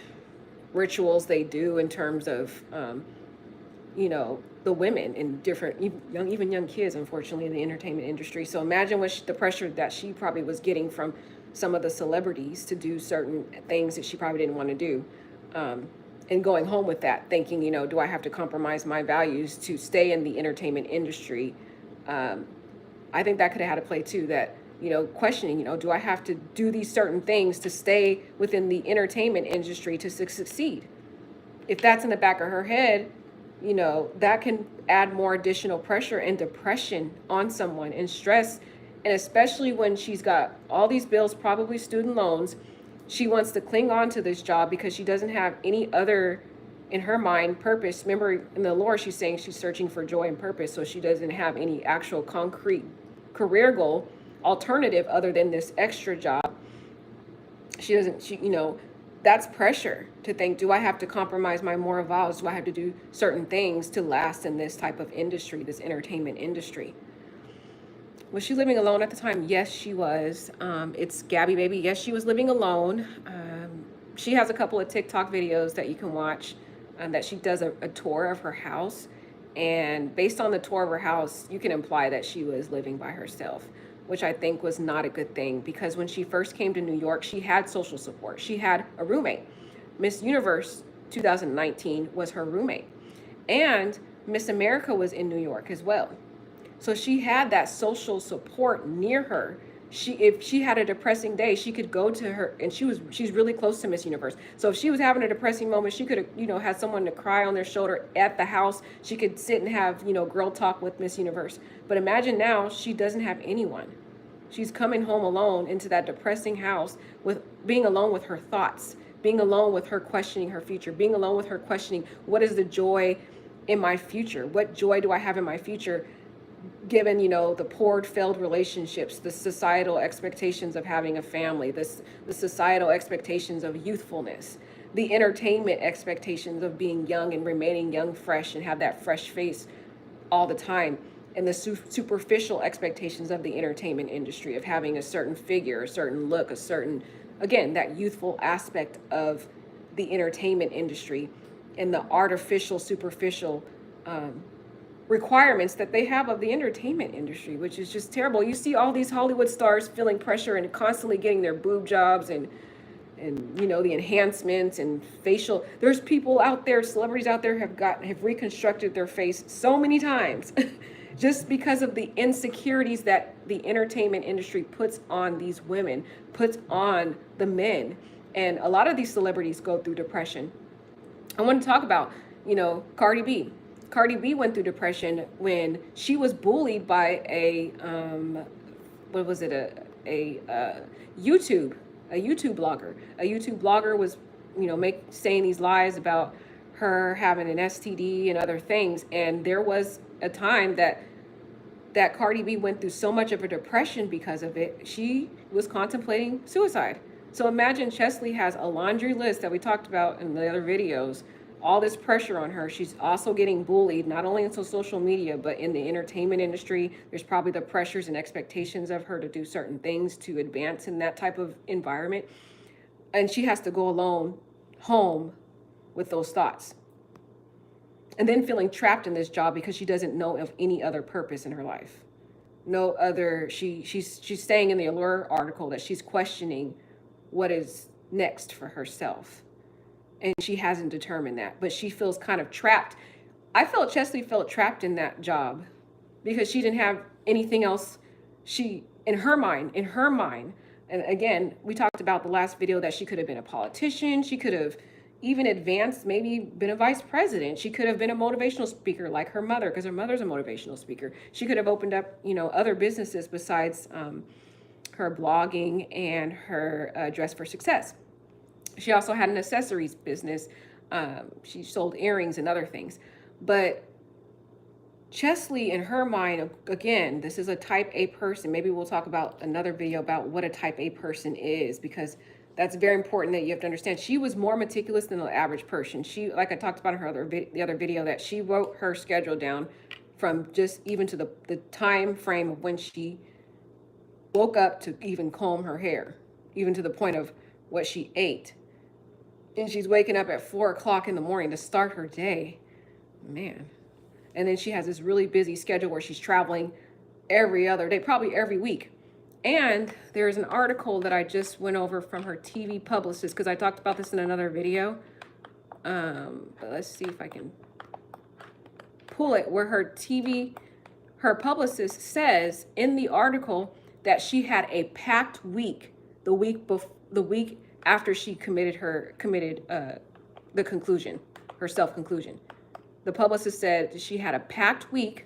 rituals they do in terms of, you know, the women in different, even young kids, unfortunately, in the entertainment industry. So imagine the pressure that she probably was getting from some of the celebrities to do certain things that she probably didn't want to do. And going home with that, thinking, you know, do I have to compromise my values to stay in the entertainment industry? I think that could have had a play too, that, you know, questioning, you know, do I have to do these certain things to stay within the entertainment industry to succeed? If that's in the back of her head, you know, that can add more additional pressure and depression on someone and stress. And especially when she's got all these bills, probably student loans, she wants to cling on to this job because she doesn't have any other, in her mind, purpose. Remember, in the lore, she's saying she's searching for joy and purpose. So she doesn't have any actual concrete career goal alternative other than this extra job. You know, that's pressure to think, do I have to compromise my moral vows? Do I have to do certain things to last in this type of industry, this entertainment industry? Was she living alone at the time? Yes, she was. It's Gabby Baby. Yes, she was living alone. She has a couple of TikTok videos that you can watch that she does a tour of her house. And based on the tour of her house, you can imply that she was living by herself, which I think was not a good thing, because when she first came to New York, she had social support. She had a roommate. Miss Universe 2019 was her roommate. And Miss America was in New York as well. So she had that social support near her. If she had a depressing day, she could go to her, and she's really close to Miss Universe. So if she was having a depressing moment, she could have, you know, had someone to cry on their shoulder at the house. She could sit and have, you know, girl talk with Miss Universe. But imagine now she doesn't have anyone. She's coming home alone into that depressing house, with being alone with her thoughts, being alone with her questioning her future, being alone with her questioning, what is the joy in my future? What joy do I have in my future? Given, you know, the poor, failed relationships, the societal expectations of having a family, the societal expectations of youthfulness, the entertainment expectations of being young and remaining young, fresh, and have that fresh face all the time, and the superficial expectations of the entertainment industry of having a certain figure, a certain look, a certain, again, that youthful aspect of the entertainment industry, and the artificial, superficial requirements that they have of the entertainment industry, which is just terrible. You see all these Hollywood stars feeling pressure and constantly getting their boob jobs and you know, the enhancements and facial. There's people out there, celebrities out there have reconstructed their face so many times just because of the insecurities that the entertainment industry puts on these women, puts on the men. And a lot of these celebrities go through depression. I want to talk about, you know, Cardi B. Cardi B went through depression when she was bullied by a YouTube blogger. A YouTube blogger was, you know, saying these lies about her having an STD and other things. And there was a time that Cardi B went through so much of a depression because of it, she was contemplating suicide. So imagine Cheslie has a laundry list that we talked about in the other videos, all this pressure on her. She's also getting bullied, not only in social media, but in the entertainment industry. There's probably the pressures and expectations of her to do certain things to advance in that type of environment. And she has to go alone home with those thoughts. And then feeling trapped in this job because she doesn't know of any other purpose in her life. No other, she's saying in the Allure article that she's questioning what is next for herself. And she hasn't determined that, but she feels kind of trapped. I felt Cheslie felt trapped in that job because she didn't have anything else. In her mind, and again, we talked about the last video that she could have been a politician. She could have, even advanced, maybe been a vice president. She could have been a motivational speaker like her mother, because her mother's a motivational speaker. She could have opened up, other businesses besides her blogging and her Dress for Success. She also had an accessories business. She sold earrings and other things. But Cheslie, in her mind, again, this is a type A person. Maybe we'll talk about another video about what a type A person is, because that's very important that you have to understand. She was more meticulous than the average person. She, like I talked about in her the other video, that she wrote her schedule down from just even to the time frame of when she woke up to even comb her hair, even to the point of what she ate. And she's waking up at 4 o'clock in the morning to start her day. Man. And then she has this really busy schedule where she's traveling every other day, probably every week. And there's an article that I just went over from her TV publicist, because I talked about this in another video. But let's see if I can pull it, where her publicist says in the article that she had a packed week the week after she committed the conclusion, her self-conclusion. The publicist said she had a packed week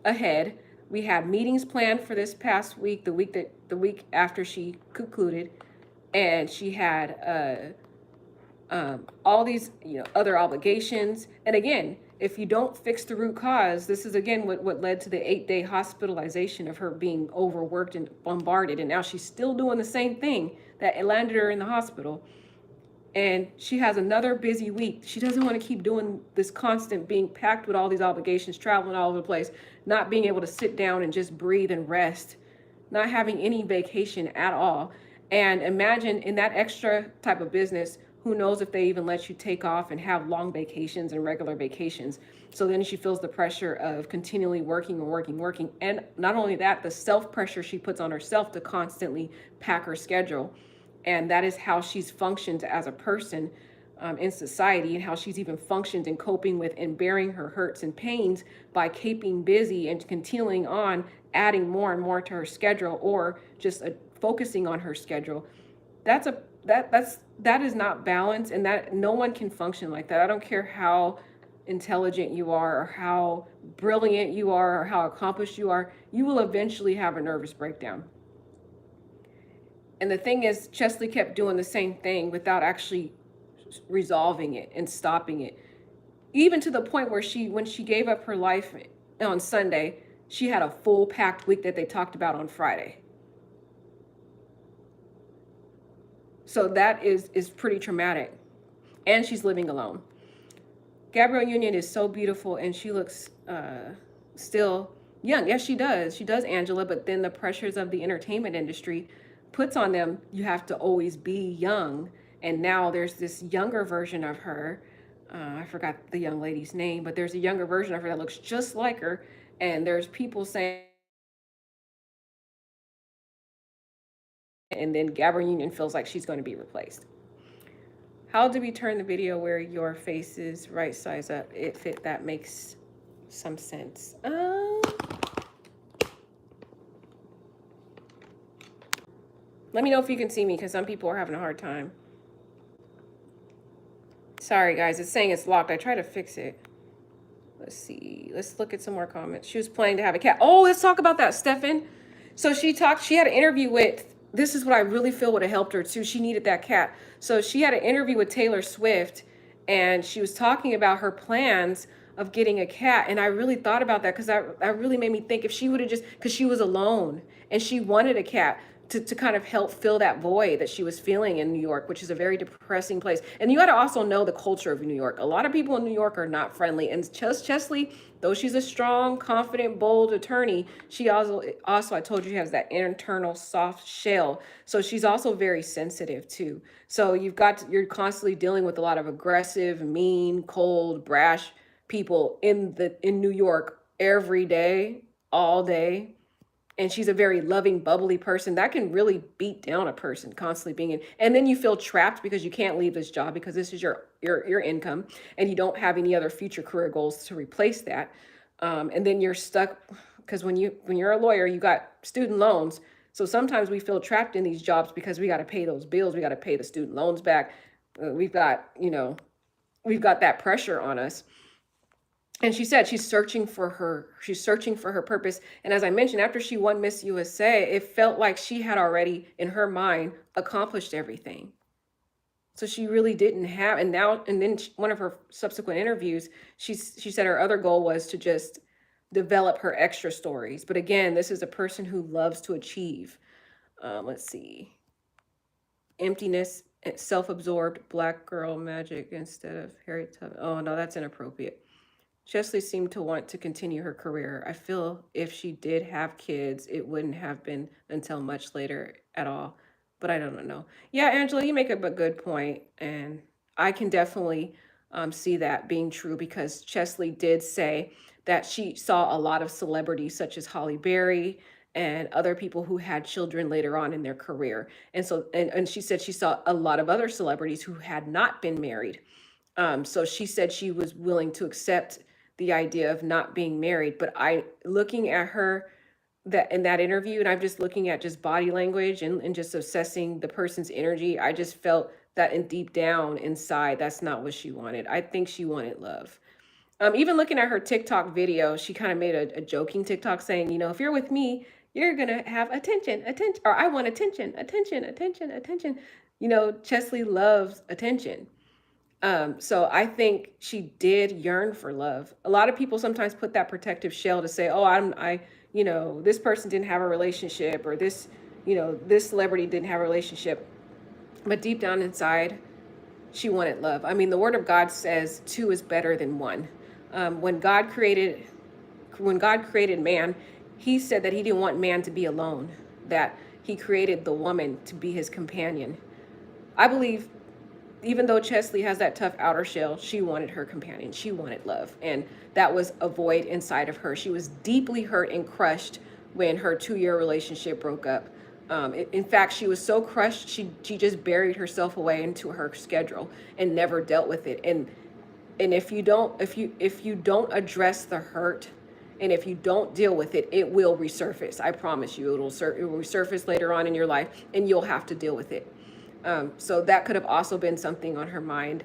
ahead. We had meetings planned for this past week, the week after she concluded, and she had all these other obligations. And again, if you don't fix the root cause, this is again what led to the 8-day hospitalization of her being overworked and bombarded, and now she's still doing the same thing that landed her in the hospital. And she has another busy week. She doesn't want to keep doing this constant being packed with all these obligations, traveling all over the place, not being able to sit down and just breathe and rest, not having any vacation at all. And imagine in that extra type of business, who knows if they even let you take off and have long vacations and regular vacations. So then she feels the pressure of continually working and working. And not only that, the self-pressure she puts on herself to constantly pack her schedule. And that is how she's functioned as a person in society, and how she's even functioned in coping with and bearing her hurts and pains by keeping busy and continuing on adding more and more to her schedule, or just focusing on her schedule. That is not balance, and that no one can function like that. I don't care how intelligent you are or how brilliant you are or how accomplished you are, you will eventually have a nervous breakdown. And the thing is, Cheslie kept doing the same thing without actually resolving it and stopping it. Even to the point where when she gave up her life on Sunday, she had a full packed week that they talked about on Friday. So that is pretty traumatic. And she's living alone. Gabrielle Union is so beautiful, and she looks still young. Yes, she does. She does, Angela, but then the pressures of the entertainment industry puts on them, you have to always be young. And now there's this younger version of her. I forgot the young lady's name, but there's a younger version of her that looks just like her. And there's people saying, and then Gabrielle Union feels like she's going to be replaced. How do we turn the video where your face is right size up? That makes some sense. Let me know if you can see me, because some people are having a hard time. Sorry, guys. It's saying it's locked. I try to fix it. Let's see. Let's look at some more comments. She was planning to have a cat. Oh, let's talk about that, Stefan. So she had an interview with, this is what I really feel would have helped her too. She needed that cat. So she had an interview with Taylor Swift, and she was talking about her plans of getting a cat. And I really thought about that, because that really made me think, if she would have because she was alone and she wanted a cat to kind of help fill that void that she was feeling in New York, which is a very depressing place. And you got to also know the culture of New York. A lot of people in New York are not friendly. And Cheslie, though she's a strong, confident, bold attorney, she also I told you, has that internal soft shell. So she's also very sensitive too. So you're constantly dealing with a lot of aggressive, mean, cold, brash people in New York every day, all day. And she's a very loving, bubbly person that can really beat down a person constantly being in. And then you feel trapped because you can't leave this job, because this is your income, and you don't have any other future career goals to replace that. And then you're stuck, because when you're a lawyer, you got student loans. So sometimes we feel trapped in these jobs because we got to pay those bills. We got to pay the student loans back. We've got, we've got that pressure on us. And she said she's searching for her purpose. And as I mentioned, after she won Miss USA, it felt like she had already in her mind accomplished everything. So she really didn't have, and now, and then one of her subsequent interviews, she said her other goal was to just develop her extra stories. But again, this is a person who loves to achieve. Let's see, emptiness, self-absorbed, black girl magic instead of Harriet Tubman. Oh no, that's inappropriate. Cheslie seemed to want to continue her career. I feel if she did have kids, it wouldn't have been until much later at all. But I don't know. Yeah, Angela, you make up a good point, and I can definitely see that being true because Cheslie did say that she saw a lot of celebrities such as Holly Berry and other people who had children later on in their career. And so, and she said she saw a lot of other celebrities who had not been married. So she said she was willing to accept the idea of not being married. But I, looking at her that in that interview, and I'm just looking at just body language and just assessing the person's energy, I just felt that in deep down inside, that's not what she wanted. I think she wanted love. Even looking at her TikTok video, she kind of made a joking TikTok saying, you know, if you're with me, you're gonna have attention, attention, or I want attention, attention, attention, attention. You know, Chesley loves attention. So I think she did yearn for love. A lot of people sometimes put that protective shell to say, oh, you know, this person didn't have a relationship, or this, you know, this celebrity didn't have a relationship. But deep down inside, she wanted love. I mean, the word of God says two is better than one. When God created man, he said that he didn't want man to be alone, that he created the woman to be his companion. I believe even though Cheslie has that tough outer shell, she wanted her companion. She wanted love. And that was a void inside of her. She was deeply hurt and crushed when her 2-year relationship broke up. In fact, she was so crushed, she just buried herself away into her schedule and never dealt with it. And if you don't address the hurt, and if you don't deal with it, it will resurface. I promise you, it will resurface later on in your life, and you'll have to deal with it. So that could have also been something on her mind.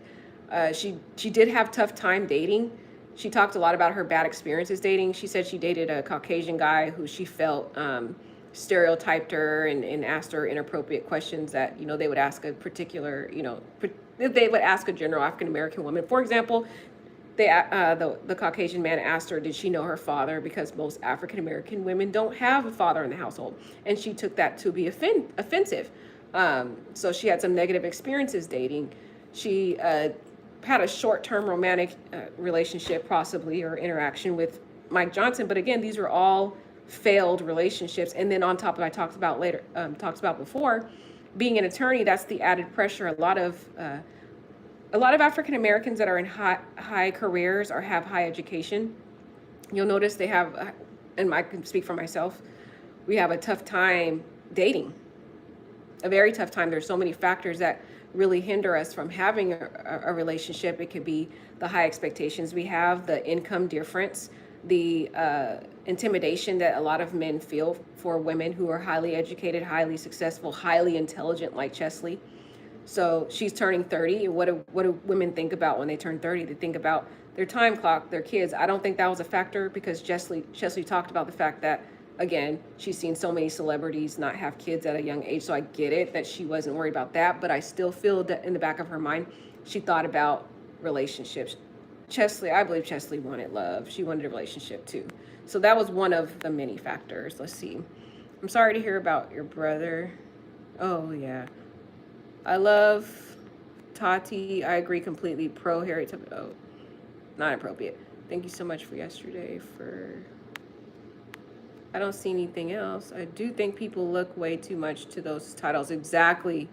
She did have tough time dating. She talked a lot about her bad experiences dating. She said she dated a Caucasian guy who she felt stereotyped her and asked her inappropriate questions that, you know, they would ask a particular, you know, they would ask a general African-American woman. For example, the Caucasian man asked her, did she know her father? Because most African-American women don't have a father in the household. And she took that to be offensive. So she had some negative experiences dating. She had a short-term romantic relationship, possibly, or interaction with Mike Johnson. But again, these were all failed relationships. And then on top of, I talked about before, being an attorney, that's the added pressure. A lot of African Americans that are in high careers or have high education, you'll notice they have, and I can speak for myself, we have a tough time dating. A very tough time. There's so many factors that really hinder us from having a relationship. It could be the high expectations we have, the income difference, the intimidation that a lot of men feel for women who are highly educated, highly successful, highly intelligent, like Cheslie. So she's turning 30. What do women think about when they turn 30? They think about their time clock, their kids. I don't think that was a factor because Cheslie talked about the fact that, again, she's seen so many celebrities not have kids at a young age. So I get it that she wasn't worried about that, but I still feel that in the back of her mind, she thought about relationships. I believe Cheslie wanted love. She wanted a relationship too. So that was one of the many factors. Let's see. I'm sorry to hear about your brother. Oh yeah. I love Tati. I agree completely. Pro Harriet Tubman. Oh, not appropriate. Thank you so much for yesterday. I don't see anything else. I do think people look way too much to those titles. Exactly.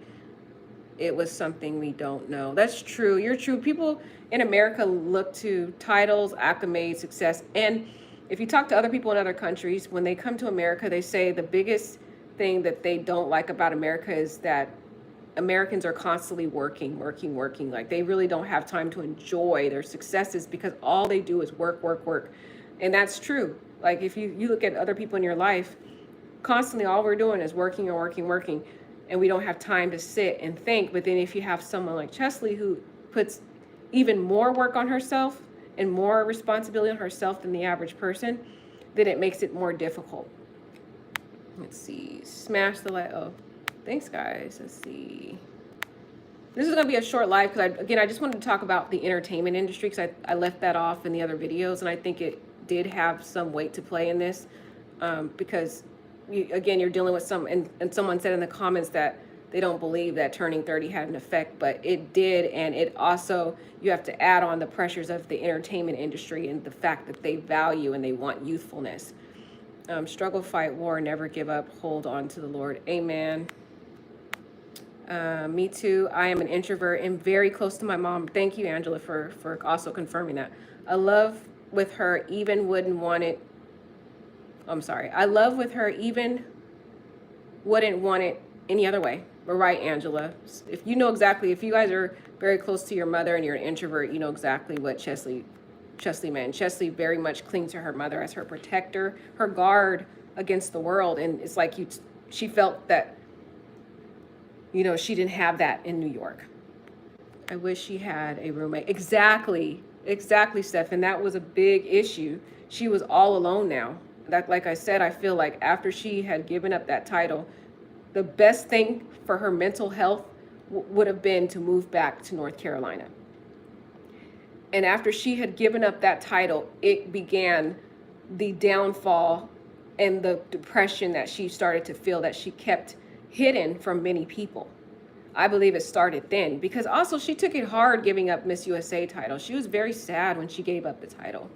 It was something we don't know. That's true. You're true. People in America look to titles, accolades, success. And if you talk to other people in other countries, when they come to America, they say the biggest thing that they don't like about America is that Americans are constantly working. Like they really don't have time to enjoy their successes because all they do is work. And that's true. Like if you look at other people in your life, constantly all we're doing is working, and we don't have time to sit and think. But then if you have someone like Cheslie who puts even more work on herself and more responsibility on herself than the average person, then it makes it more difficult. Let's see, smash the light. Oh, thanks guys. Let's see. This is going to be a short live because I just wanted to talk about the entertainment industry because I left that off in the other videos, and I think it did have some weight to play in this because you're dealing with and someone said in the comments that they don't believe that turning 30 had an effect, but it did. And it also, you have to add on the pressures of the entertainment industry and the fact that they value and they want youthfulness. Struggle, fight, war, never give up, hold on to the Lord. Amen. Me too. I am an introvert and very close to my mom. Thank you, Angela, for also confirming that. I love with her, even wouldn't want it. I'm sorry. I love with her, even wouldn't want it any other way. We're right, Angela. If you know exactly, if you guys are very close to your mother and you're an introvert, you know exactly what Cheslie meant. Cheslie very much clings to her mother as her protector, her guard against the world. And it's like she felt that, you know, she didn't have that in New York. I wish she had a roommate. Exactly, Steph. And that was a big issue. She was all alone now. That, like I said, I feel like after she had given up that title, the best thing for her mental health would have been to move back to North Carolina. And after she had given up that title, it began the downfall and the depression that she started to feel that she kept hidden from many people. I believe it started then because also she took it hard giving up Miss USA title. She was very sad when she gave up the title.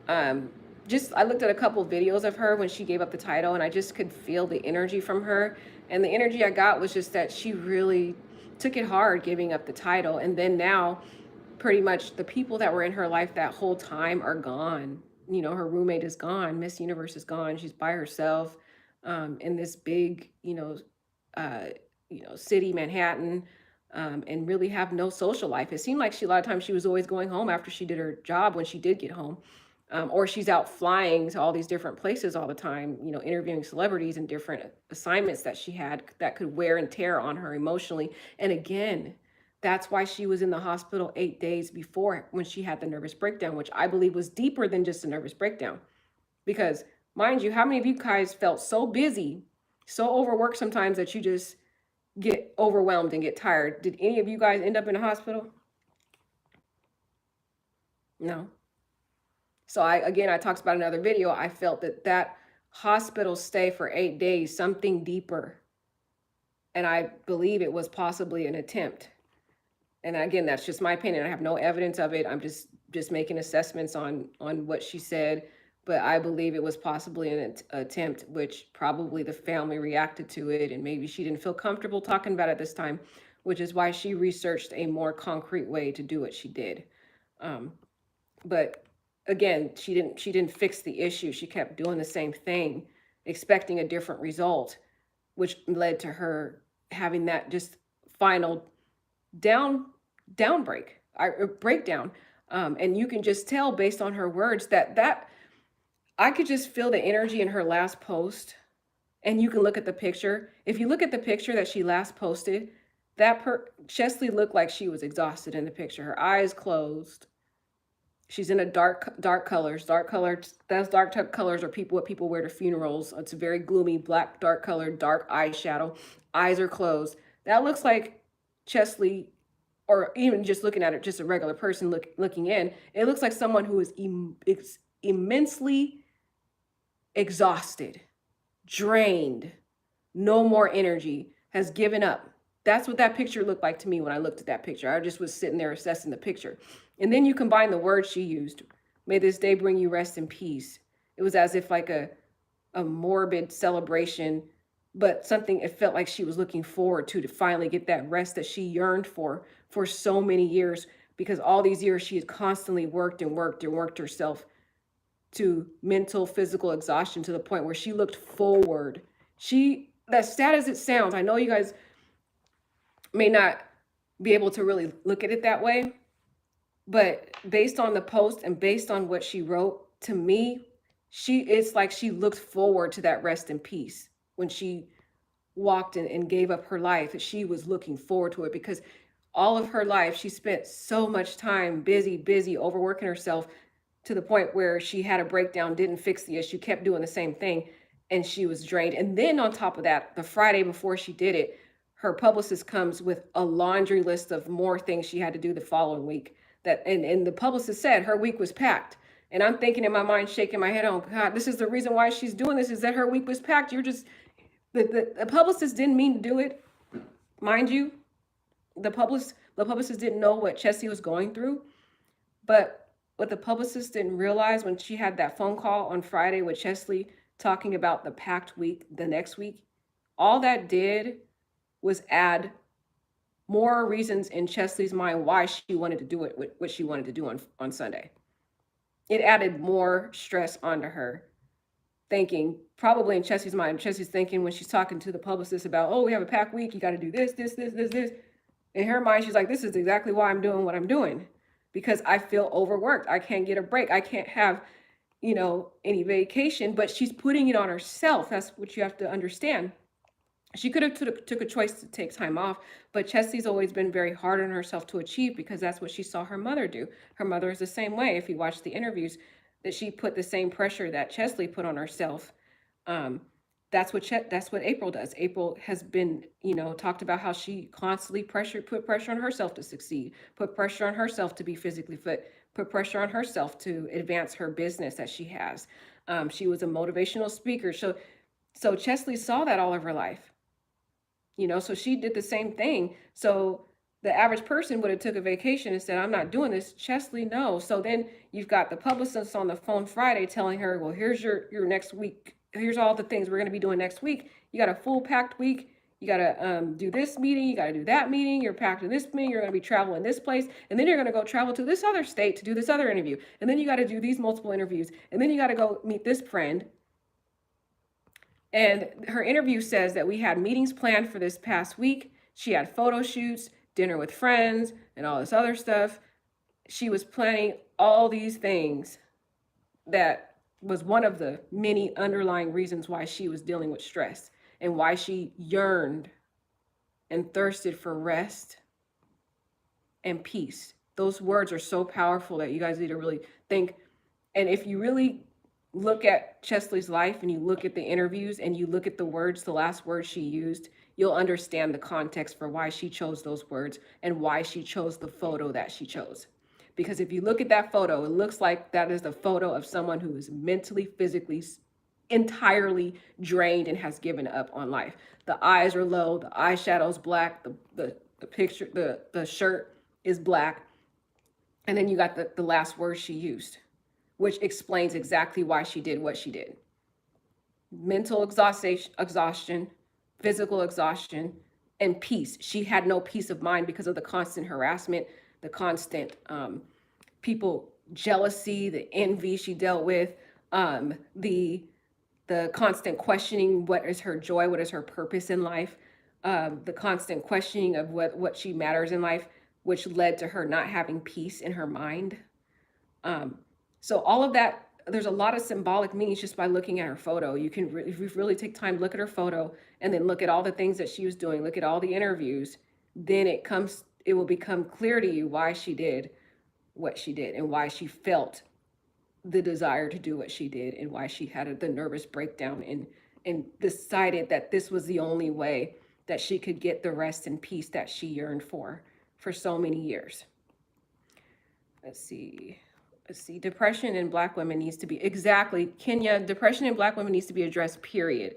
I looked at a couple of videos of her when she gave up the title and I just could feel the energy from her. And the energy I got was just that she really took it hard giving up the title. And then now pretty much the people that were in her life that whole time are gone. You know, her roommate is gone. Miss Universe is gone. She's by herself in this big, city, Manhattan, and really have no social life. It seemed like a lot of times she was always going home after she did her job when she did get home. Or she's out flying to all these different places all the time, you know, interviewing celebrities and different assignments that she had that could wear and tear on her emotionally. And again, that's why she was in the hospital 8 days before when she had the nervous breakdown, which I believe was deeper than just a nervous breakdown. Because mind you, how many of you guys felt so busy, so overworked sometimes that you just get overwhelmed and get tired? Did any of you guys end up in a hospital? No. So I talked about in another video, I felt that hospital stay for 8 days, something deeper. And I believe it was possibly an attempt. And again, that's just my opinion. I have no evidence of it. I'm just making assessments on what she said. But I believe it was possibly an attempt, which probably the family reacted to it. And maybe she didn't feel comfortable talking about it this time, which is why she researched a more concrete way to do what she did. But again, she didn't fix the issue. She kept doing the same thing, expecting a different result, which led to her having that just final breakdown. And you can just tell based on her words that I could just feel the energy in her last post. And you can look at the picture. If you look at the picture that she last posted, Cheslie looked like she was exhausted in the picture. Her eyes closed. She's in a dark colors. Dark colors are what people wear to funerals. It's a very gloomy, black, dark color, dark eyeshadow. Eyes are closed. That looks like Cheslie, or even just looking at it, just a regular person looking in. It looks like someone who is immensely exhausted, drained, no more energy, has given up. That's what that picture looked like to me when I looked at that picture. I just was sitting there assessing the picture. And then you combine the words she used. May this day bring you rest and peace. It was as if like a morbid celebration, but something it felt like she was looking forward to finally get that rest that she yearned for so many years, because all these years she had constantly worked herself to mental, physical exhaustion to the point where she looked forward. As sad as it sounds, I know you guys may not be able to really look at it that way, but based on the post and based on what she wrote, to me, it's like she looked forward to that rest and peace when she walked and gave up her life. She was looking forward to it because all of her life, she spent so much time busy, overworking herself to the point where she had a breakdown, didn't fix the issue, kept doing the same thing, and she was drained. And then on top of that, the Friday before she did it, her publicist comes with a laundry list of more things she had to do the following week. And the publicist said her week was packed. And I'm thinking in my mind, shaking my head, oh God, this is the reason why she's doing this, is that her week was packed. You're just, the publicist didn't mean to do it, mind you. The publicist didn't know what Cheslie was going through, but what the publicist didn't realize when she had that phone call on Friday with Cheslie talking about the packed week the next week, all that did was add more reasons in Cheslie's mind why she wanted to do it, what she wanted to do on Sunday. It added more stress onto her, thinking, probably in Cheslie's mind, Cheslie's thinking when she's talking to the publicist about, oh, we have a packed week, you got to do this. In her mind, she's like, this is exactly why I'm doing what I'm doing, because I feel overworked. I can't get a break. I can't have, any vacation, but she's putting it on herself. That's what you have to understand. She could have took a choice to take time off, but Cheslie's always been very hard on herself to achieve, because that's what she saw her mother do. Her mother is the same way. If you watch the interviews, that she put the same pressure that Cheslie put on herself. That's what April does. April has been, talked about how she constantly put pressure on herself to succeed, put pressure on herself to be physically fit, put pressure on herself to advance her business that she has. She was a motivational speaker. So Cheslie saw that all of her life. So she did the same thing. So the average person would have took a vacation and said, I'm not doing this. Cheslie, no. So then you've got the publicist on the phone Friday telling her, well, here's your next week. Here's all the things we're going to be doing next week. You got a full packed week. You got to do this meeting. You got to do that meeting. You're packed in this meeting. You're going to be traveling this place. And then you're going to go travel to this other state to do this other interview. And then you got to do these multiple interviews. And then you got to go meet this friend. And her interview says that we had meetings planned for this past week. She had photo shoots, dinner with friends, and all this other stuff. She was planning all these things. That was one of the many underlying reasons why she was dealing with stress and why she yearned and thirsted for rest and peace. Those words are so powerful that you guys need to really think. And if you really look at Cheslie's life and you look at the interviews and you look at the words, the last words she used, you'll understand the context for why she chose those words and why she chose the photo that she chose. Because if you look at that photo, it looks like that is the photo of someone who is mentally, physically, entirely drained and has given up on life. The eyes are low, the eyeshadow's black, the picture, the shirt is black. And then you got the last word she used, which explains exactly why she did what she did. Mental exhaustion, physical exhaustion, and peace. She had no peace of mind because of the constant harassment, the constant people jealousy, the envy she dealt with, the constant questioning, what is her joy, what is her purpose in life, the constant questioning of what she matters in life, which led to her not having peace in her mind. So all of that, there's a lot of symbolic meanings just by looking at her photo. You can, if you really take time, look at her photo and then look at all the things that she was doing, look at all the interviews, then it will become clear to you why she did what she did and why she felt the desire to do what she did and why she had the nervous breakdown and decided that this was the only way that she could get the rest and peace that she yearned for so many years. Let's see. Depression in Black women needs to be, exactly, Kenya, depression in Black women needs to be addressed, period.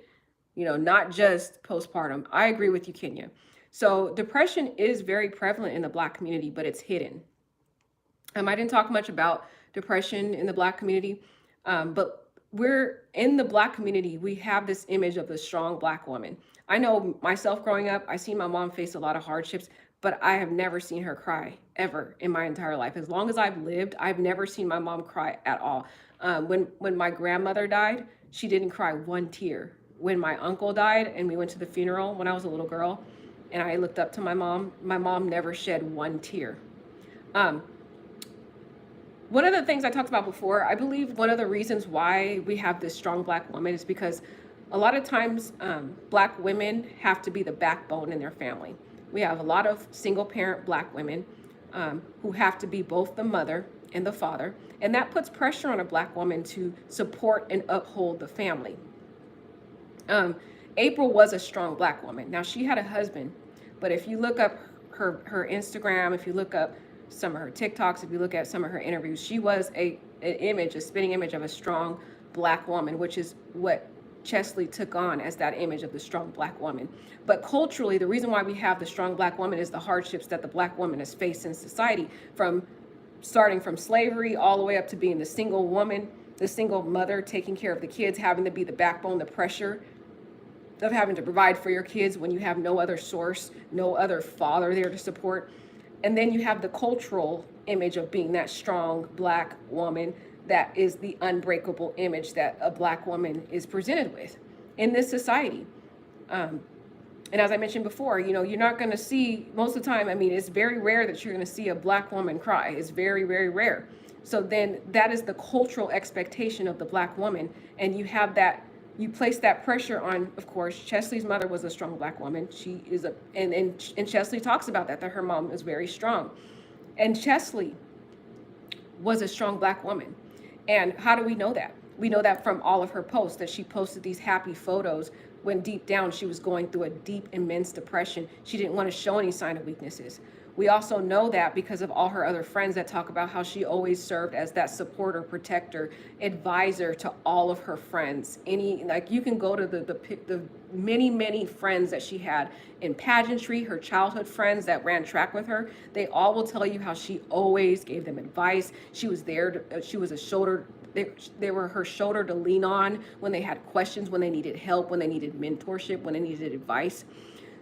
Not just postpartum. I agree with you, Kenya. So depression is very prevalent in the Black community, but it's hidden. I didn't talk much about depression in the Black community, but we're in the Black community, we have this image of the strong Black woman. I know myself growing up, I seen my mom face a lot of hardships, but I have never seen her cry ever in my entire life. As long as I've lived, I've never seen my mom cry at all. When my grandmother died, she didn't cry one tear. When my uncle died and we went to the funeral when I was a little girl and I looked up to my mom never shed one tear. One of the things I talked about before, I believe one of the reasons why we have this strong Black woman is because a lot of times Black women have to be the backbone in their family. We have a lot of single parent Black women who have to be both the mother and the father. And that puts pressure on a Black woman to support and uphold the family. April was a strong Black woman. Now, she had a husband, but if you look up her Instagram, if you look up some of her TikToks, if you look at some of her interviews, she was an image, a spitting image of a strong Black woman, which is what Cheslie took on as that image of the strong Black woman. But culturally, the reason why we have the strong Black woman is the hardships that the Black woman has faced in society, from starting from slavery all the way up to being the single woman, the single mother, taking care of the kids, having to be the backbone, the pressure of having to provide for your kids when you have no other source, no other father there to support. And then you have the cultural image of being that strong Black woman that is the unbreakable image that a Black woman is presented with in this society. And as I mentioned before, you're not going to see, most of the time, I mean, it's very rare that you're going to see a Black woman cry. It's very, very rare. So then that is the cultural expectation of the Black woman. And you have that, you place that pressure on, of course, Cheslie's mother was a strong Black woman. She is and Cheslie talks about that her mom is very strong. And Cheslie was a strong Black woman. And how do we know that? We know that from all of her posts, that she posted these happy photos when deep down she was going through a deep, immense depression. She didn't want to show any sign of weaknesses. We also know that because of all her other friends that talk about how she always served as that supporter, protector, advisor to all of her friends. You can go to the many, many friends that she had in pageantry, her childhood friends that ran track with her. They all will tell you how she always gave them advice. She was there. She was a shoulder. They were her shoulder to lean on when they had questions, when they needed help, when they needed mentorship, when they needed advice.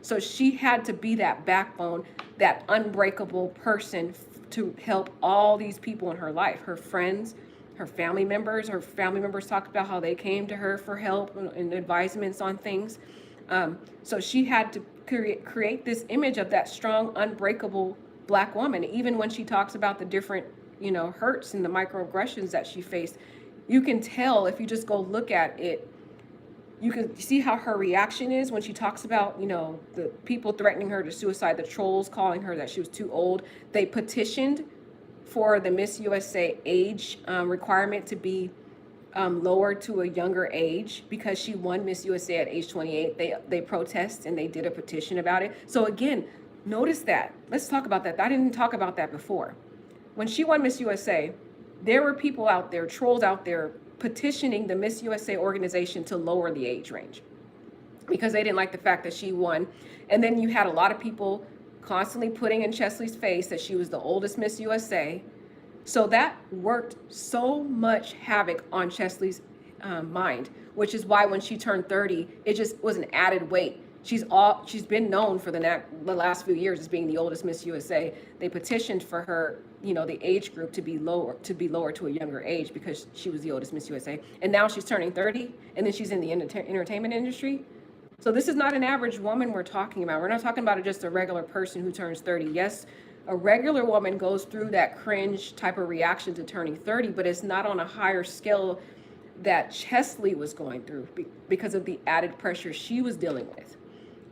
So she had to be that backbone, that unbreakable person to help all these people in her life, her friends, her family members. Her family members talked about how they came to her for help and advisements on things. So she had to create this image of that strong, unbreakable Black woman. Even when she talks about the different hurts and the microaggressions that she faced, you can tell if you just go look at it. You can see how her reaction is when she talks about, the people threatening her to suicide, the trolls calling her that she was too old. They petitioned for the Miss USA age requirement to be lowered to a younger age because she won Miss USA at age 28. They protest and they did a petition about it. So again, notice that. Let's talk about that. I didn't talk about that before. When she won Miss USA, there were people out there, trolls out there, petitioning the Miss USA organization to lower the age range because they didn't like the fact that she won. And then you had a lot of people constantly putting in Cheslie's face that she was the oldest Miss USA. So that worked so much havoc on Cheslie's mind, which is why when she turned 30, it just was an added weight. She's been known for the last few years as being the oldest Miss USA. They petitioned for her, the age group to be lower to a younger age because she was the oldest Miss USA. And now she's turning 30, and then she's in the entertainment industry. So this is not an average woman we're talking about. We're not talking about just a regular person who turns 30. Yes, a regular woman goes through that cringe type of reaction to turning 30, but it's not on a higher scale that Cheslie was going through because of the added pressure she was dealing with.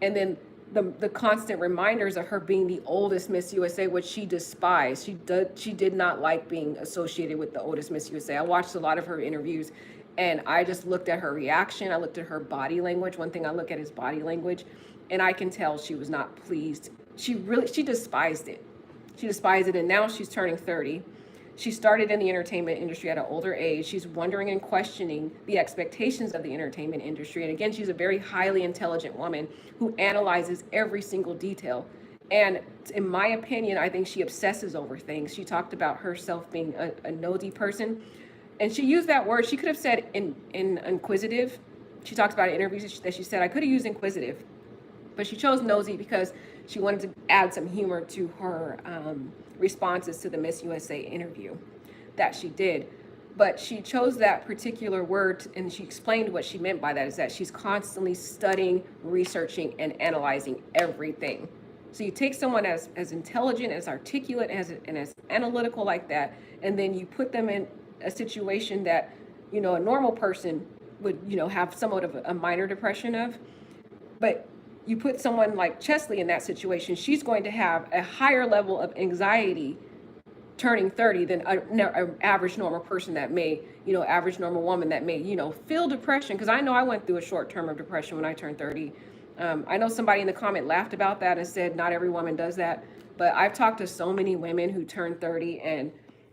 And then the constant reminders of her being the oldest Miss USA, which she despised. She did not like being associated with the oldest Miss USA. I watched a lot of her interviews, and I just looked at her reaction. I looked at her body language. One thing I look at is body language, and I can tell she was not pleased. She despised it. She despised it, and now she's turning 30. She started in the entertainment industry at an older age. She's wondering and questioning the expectations of the entertainment industry. And again, she's a very highly intelligent woman who analyzes every single detail. And in my opinion, I think she obsesses over things. She talked about herself being a nosy person. And she used that word. She could have said in inquisitive. She talks about in interviews that she said, I could have used inquisitive. But she chose nosy because she wanted to add some humor to her responses to the Miss USA interview that she did. But she chose that particular word, and she explained what she meant by that is that she's constantly studying, researching, and analyzing everything. So you take someone as intelligent, as articulate, and as analytical like that, and then you put them in a situation that, a normal person would, have somewhat of a minor depression of. But you put someone like Cheslie in that situation, she's going to have a higher level of anxiety turning 30 than a average normal person that may, average normal woman that may, feel depression. Because I know I went through a short term of depression when I turned 30. I know somebody in the comment laughed about that and said not every woman does that. But I've talked to so many women who turn 30 and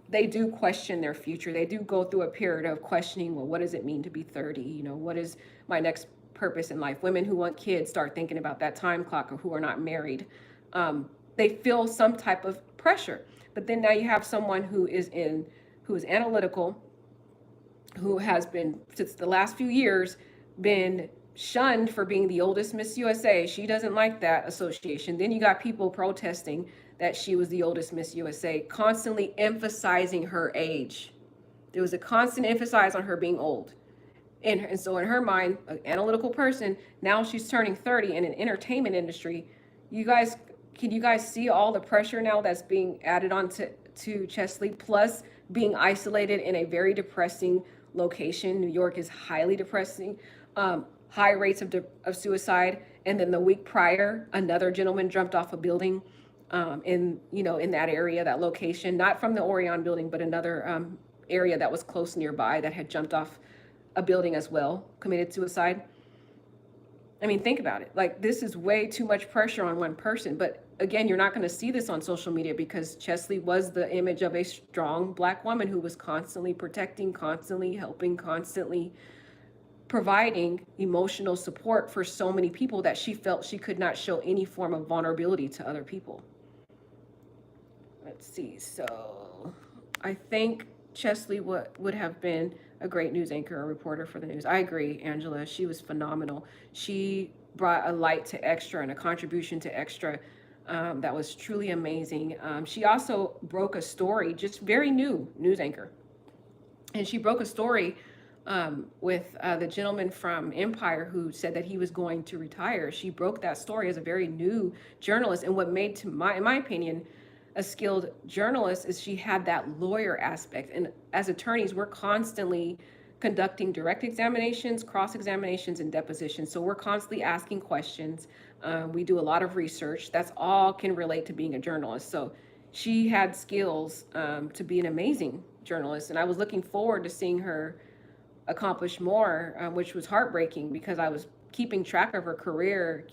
they do question their future. They do go through a period of questioning, well, what does it mean to be 30? What is my next purpose in life? Women who want kids start thinking about that time clock, or who are not married. They feel some type of pressure. But then now you have someone who is analytical, who has been, since the last few years, been shunned for being the oldest Miss USA. She doesn't like that association. Then you got people protesting that she was the oldest Miss USA, constantly emphasizing her age. There was a constant emphasis on her being old. And so in her mind, an analytical person, now she's turning 30 in an entertainment industry. Can you guys see all the pressure now that's being added on to Cheslie, plus being isolated in a very depressing location? New York is highly depressing, high rates of suicide. And then the week prior, another gentleman jumped off a building in that area, that location, not from the Orion building, but another area that was close nearby that had jumped off a building as well, committed suicide. I mean, think about it. Like, this is way too much pressure on one person. But again, you're not going to see this on social media because Cheslie was the image of a strong Black woman who was constantly protecting, constantly helping, constantly providing emotional support for so many people that she felt she could not show any form of vulnerability to other people. Let's see. So I think Cheslie would have been a great news anchor or reporter for the news. I agree, Angela. She was phenomenal. She brought a light to Extra and a contribution to Extra that was truly amazing. She also broke a story, just very new news anchor. And she broke a story with the gentleman from Empire who said that he was going to retire. She broke that story as a very new journalist. And what made, in my opinion, a skilled journalist is she had that lawyer aspect. And as attorneys, we're constantly conducting direct examinations, cross examinations, and depositions. So we're constantly asking questions. We do a lot of research. That's all can relate to being a journalist. So she had skills to be an amazing journalist. And I was looking forward to seeing her accomplish more, which was heartbreaking because I was keeping track of her career.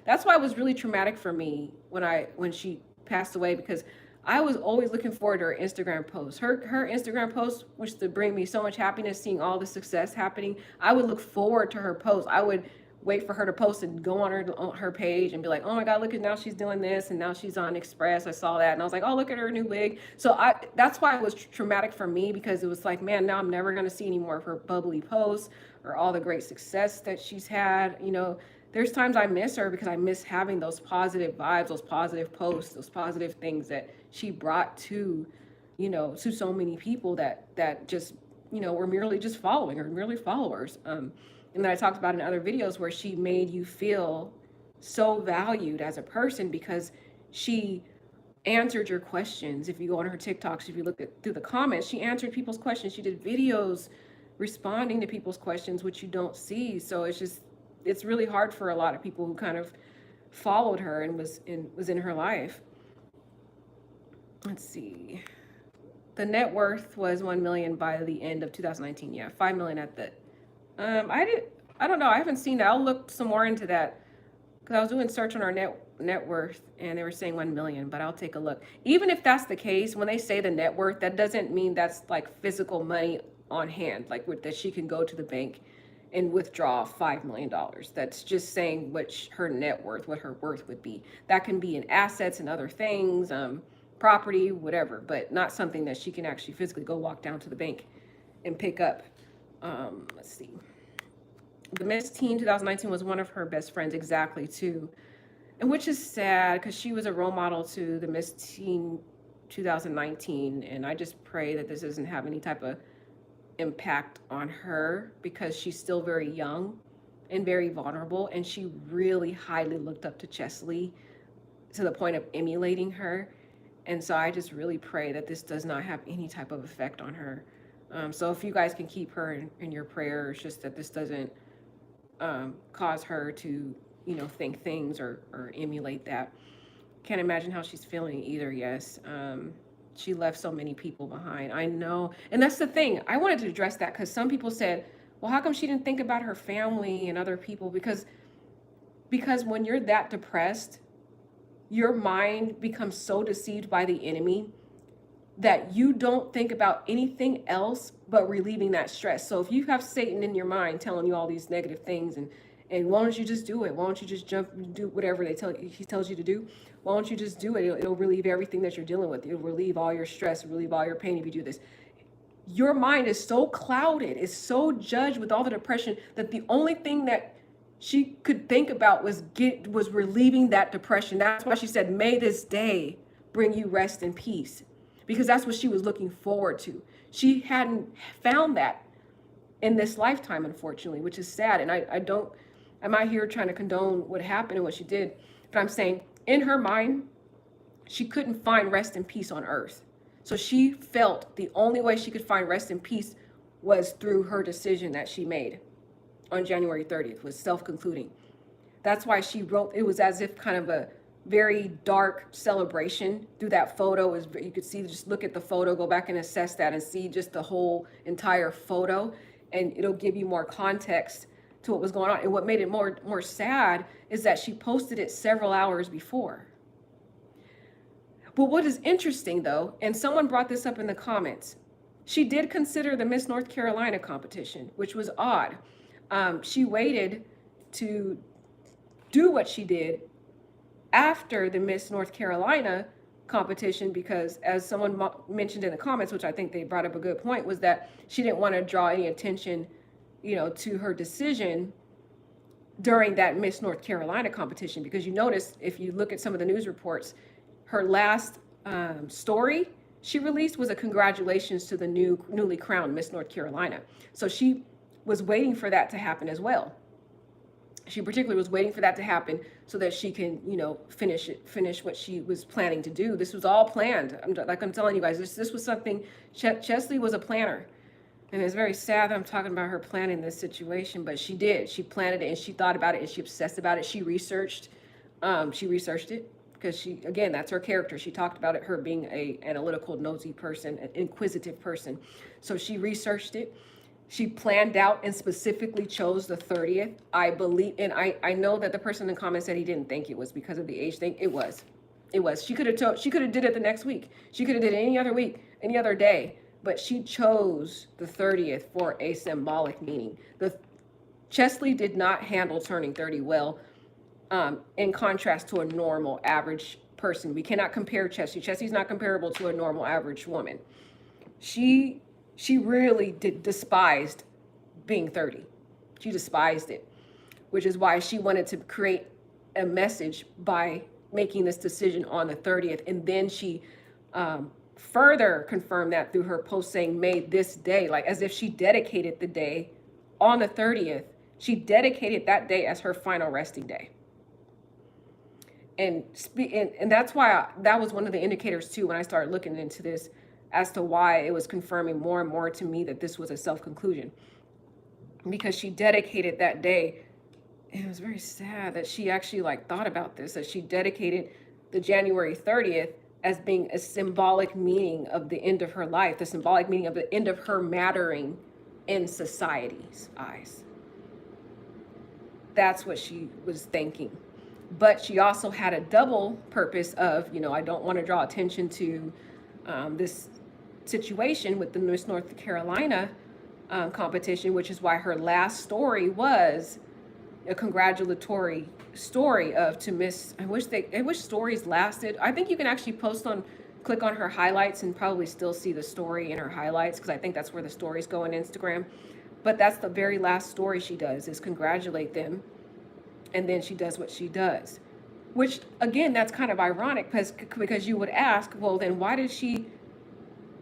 That's why it was really traumatic for me when she passed away, because I was always looking forward to her Instagram posts. Her Instagram posts used to bring me so much happiness, seeing all the success happening. I would look forward to her posts. I would wait for her to post and go on her page and be like, oh my God, look at, now she's doing this, and now she's on Express. I saw that and I was like, oh, look at her new wig. So that's why it was traumatic for me, because it was like, man, now I'm never going to see any more of her bubbly posts or all the great success that she's had. There's times I miss her because I miss having those positive vibes, those positive posts, those positive things that she brought to so many people that just, were merely just following or merely followers. And then I talked about in other videos where she made you feel so valued as a person because she answered your questions. If you go on her TikToks, if you look through the comments, she answered people's questions. She did videos responding to people's questions, which you don't see. So it's really hard for a lot of people who kind of followed her and was in her life. Let's see. The net worth was 1 million by the end of 2019. Yeah, 5 million at the. I don't know. I haven't seen that. I'll look some more into that because I was doing search on our net worth and they were saying 1 million, but I'll take a look. Even if that's the case, when they say the net worth, that doesn't mean that's like physical money on hand, like that she can go to the bank and withdraw $5 million. That's just saying what her net worth, what her worth would be. That can be in assets and other things, property, whatever, but not something that she can actually physically go walk down to the bank and pick up. Let's see. The Miss Teen 2019 was one of her best friends, exactly, too. And which is sad because she was a role model to the Miss Teen 2019. And I just pray that this doesn't have any type of impact on her because she's still very young and very vulnerable, and she really highly looked up to Cheslie to the point of emulating her. And so I just really pray that this does not have any type of effect on her. So if you guys can keep her in your prayers, just that this doesn't cause her to think things or emulate that. Can't imagine how she's feeling either. Yes. She left so many people behind. I know. And that's the thing. I wanted to address that because some people said, well, how come she didn't think about her family and other people? Because when you're that depressed, your mind becomes so deceived by the enemy that you don't think about anything else but relieving that stress. So if you have Satan in your mind telling you all these negative things and why don't you just do it? Why don't you just jump and do whatever he tells you to do? Why don't you just do it? It'll relieve everything that you're dealing with. It'll relieve all your stress, relieve all your pain if you do this. Your mind is so clouded, is so judged with all the depression that the only thing that she could think about was relieving that depression. That's why she said, may this day bring you rest and peace, because that's what she was looking forward to. She hadn't found that in this lifetime, unfortunately, which is sad. And I'm not here trying to condone what happened and what she did, but I'm saying in her mind, she couldn't find rest and peace on earth. So she felt the only way she could find rest and peace was through her decision that she made on January 30th, was self-concluding. That's why she wrote, it was as if kind of a very dark celebration through that photo. You could see, just look at the photo, go back and assess that and see just the whole entire photo, and it'll give you more context to what was going on. And what made it more sad is that she posted it several hours before. But what is interesting though, and someone brought this up in the comments, she did consider the Miss North Carolina competition, which was odd. She waited to do what she did after the Miss North Carolina competition because, as someone mentioned in the comments, which I think they brought up a good point, was that she didn't want to draw any attention, to her decision during that Miss North Carolina competition. Because you notice, if you look at some of the news reports, her last story she released was a congratulations to the newly crowned Miss North Carolina. So she was waiting for that to happen as well. She particularly was waiting for that to happen so that she can, finish what she was planning to do. This was all planned. I'm telling you guys, this was something, Cheslie was a planner. And it's very sad that I'm talking about her planning this situation, but she did. She planned it and she thought about it and she obsessed about it. She researched it because again, that's her character. She talked about it, her being a analytical, nosy person, an inquisitive person. So she researched it. She planned out and specifically chose the 30th. I believe, and I know that the person in the comments said he didn't think it was because of the age thing. It was. She could have did it the next week. She could have did it any other week, any other day, but she chose the 30th for a symbolic meaning. Cheslie did not handle turning 30 well, in contrast to a normal average person. We cannot compare Cheslie. Cheslie's not comparable to a normal average woman. She really despised being 30. She despised it, which is why she wanted to create a message by making this decision on the 30th. And then she further confirmed that through her post saying, made this day, like as if she dedicated the day on the 30th. She dedicated that day as her final resting day. And that's why that was one of the indicators too, when I started looking into this, as to why it was confirming more and more to me that this was a self-conclusion, because she dedicated that day. And it was very sad that she actually thought about this, that she dedicated the January 30th as being a symbolic meaning of the end of her life, the symbolic meaning of the end of her mattering in society's eyes. That's what she was thinking. But she also had a double purpose of, I don't want to draw attention to this situation with the Miss North Carolina competition, which is why her last story was a congratulatory story to Miss. I wish stories lasted. I think you can actually click on her highlights and probably still see the story in her highlights, because I think that's where the stories go on Instagram. But that's the very last story she does, is congratulate them. And then she does what she does, which again, that's kind of ironic because you would ask, well, then why did she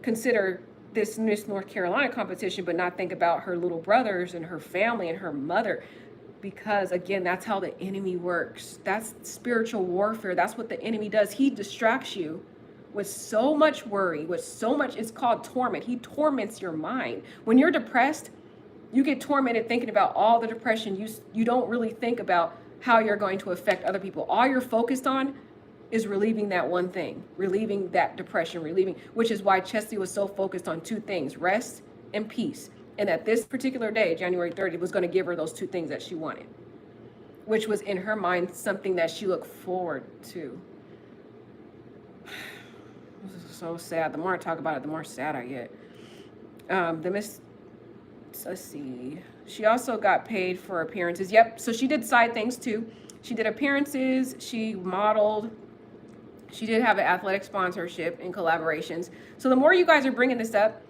consider this Miss North Carolina competition, but not think about her little brothers and her family and her mother? Because again, that's how the enemy works. That's spiritual warfare. That's what the enemy does. He distracts you with so much worry, with so much, it's called torment. He torments your mind. When you're depressed, you get tormented thinking about all the depression. You don't really think about how you're going to affect other people. All you're focused on is relieving that one thing, relieving that depression, which is why Cheslie was so focused on two things, rest and peace. And at this particular day, January 30th, was going to give her those two things that she wanted, which was in her mind something that she looked forward to. This is so sad. The more I talk about it, the more sad I get. Let's see. She also got paid for appearances. Yep. So she did side things too. She did appearances. She modeled. She did have an athletic sponsorship and collaborations. So the more you guys are bringing this up,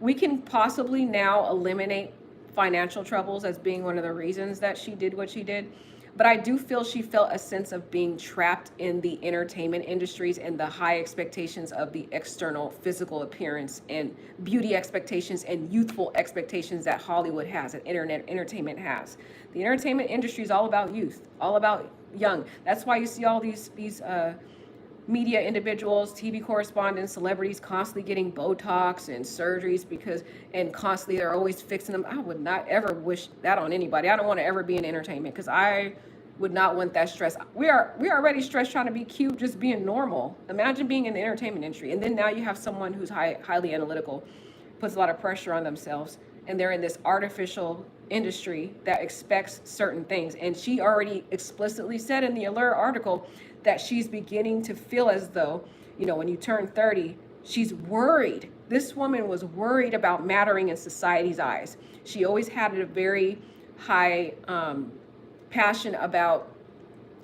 we can possibly now eliminate financial troubles as being one of the reasons that she did what she did. But I do feel she felt a sense of being trapped in the entertainment industries and the high expectations of the external physical appearance and beauty expectations and youthful expectations that Hollywood has, that internet entertainment has. The entertainment industry is all about youth, all about young. That's why you see all these media individuals, TV correspondents, celebrities constantly getting Botox and surgeries and constantly they're always fixing them. I would not ever wish that on anybody. I don't want to ever be in entertainment because I would not want that stress. We are already stressed trying to be cute, just being normal. Imagine being in the entertainment industry. And then now you have someone who's highly analytical, puts a lot of pressure on themselves, and they're in this artificial industry that expects certain things. And she already explicitly said in the Allure article that she's beginning to feel as though, when you turn 30, she's worried. This woman was worried about mattering in society's eyes. She always had a very high passion about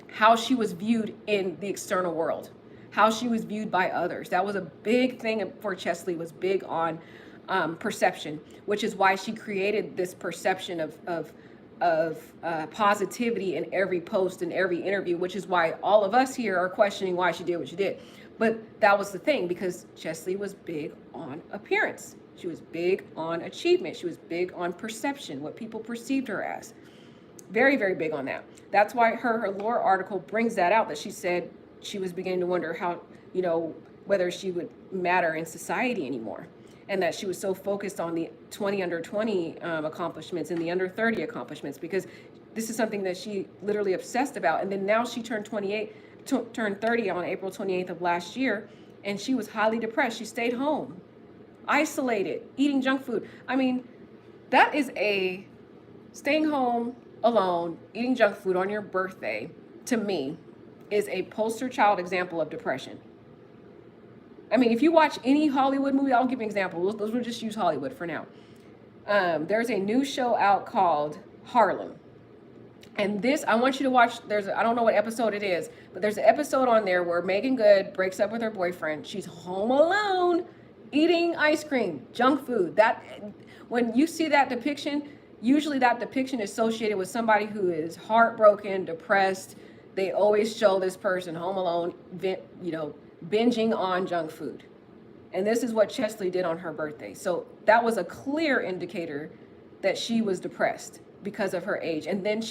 how she was viewed in the external world, how she was viewed by others. That was a big thing for Cheslie, was big on perception, which is why she created this perception of positivity in every post and every interview, which is why all of us here are questioning why she did what she did. But that was the thing, because Cheslie was big on appearance. She was big on achievement. She was big on perception, what people perceived her as. Very, very big on that. That's why her Allure article brings that out, that she said she was beginning to wonder how, whether she would matter in society anymore. And that she was so focused on the 20 under 20 accomplishments and the under 30 accomplishments, because this is something that she literally obsessed about. And then now she turned 30 on April 28th of last year, and she was highly depressed. She stayed home, isolated, eating junk food. I mean, that is staying home alone, eating junk food on your birthday, to me, is a poster child example of depression. I mean, if you watch any Hollywood movie, I'll give you an example. We'll just use Hollywood for now. There's a new show out called Harlem. And this, I want you to watch, I don't know what episode it is, but there's an episode on there where Megan Good breaks up with her boyfriend. She's home alone, eating ice cream, junk food. When you see that depiction, usually that depiction is associated with somebody who is heartbroken, depressed. They always show this person home alone, binging on junk food. And this is what Cheslie did on her birthday. So that was a clear indicator that she was depressed because of her age. And then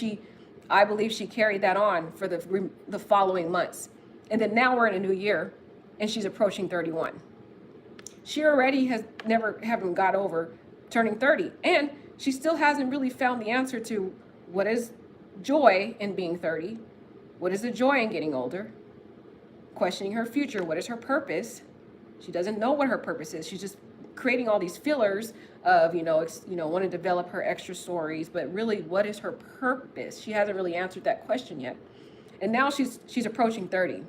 I believe she carried that on for the following months. And then now we're in a new year and she's approaching 31. She already haven't got over turning 30. And she still hasn't really found the answer to what is joy in being 30? What is the joy in getting older? Questioning her future. What is her purpose? She doesn't know what her purpose is. She's just creating all these fillers of, want to develop her extra stories, but really, what is her purpose? She hasn't really answered that question yet. And now she's approaching 30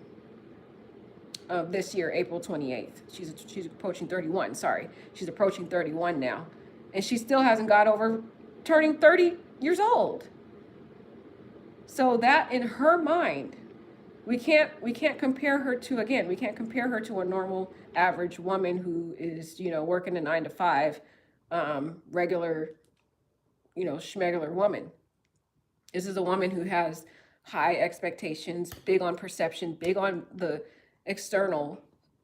this year, April 28th. She's approaching 31, sorry. She's approaching 31 now. And she still hasn't got over turning 30 years old. So that, in her mind, we can't compare her to, we can't compare her to a normal average woman who is, working a 9 to 5, regular, schmegular woman. This is a woman who has high expectations, big on perception, big on the external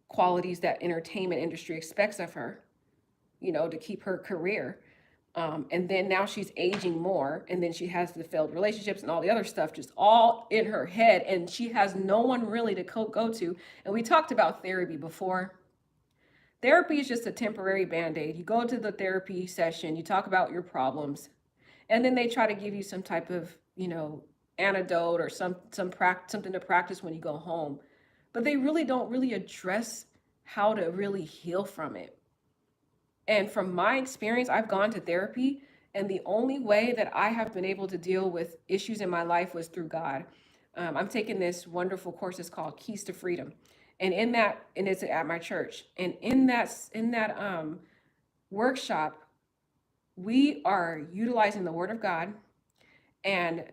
qualities that entertainment industry expects of her, to keep her career. And then now she's aging more, and then she has the failed relationships and all the other stuff just all in her head, and she has no one really to go to. And we talked about therapy before. Therapy is just a temporary band-aid. You go to the therapy session, you talk about your problems, and then they try to give you some type of, antidote or something to practice when you go home, but they really don't really address how to really heal from it. And from my experience, I've gone to therapy, and the only way that I have been able to deal with issues in my life was through God. I'm taking this wonderful course. It's called Keys to Freedom, and in that, and it's at my church. And in that workshop, we are utilizing the Word of God and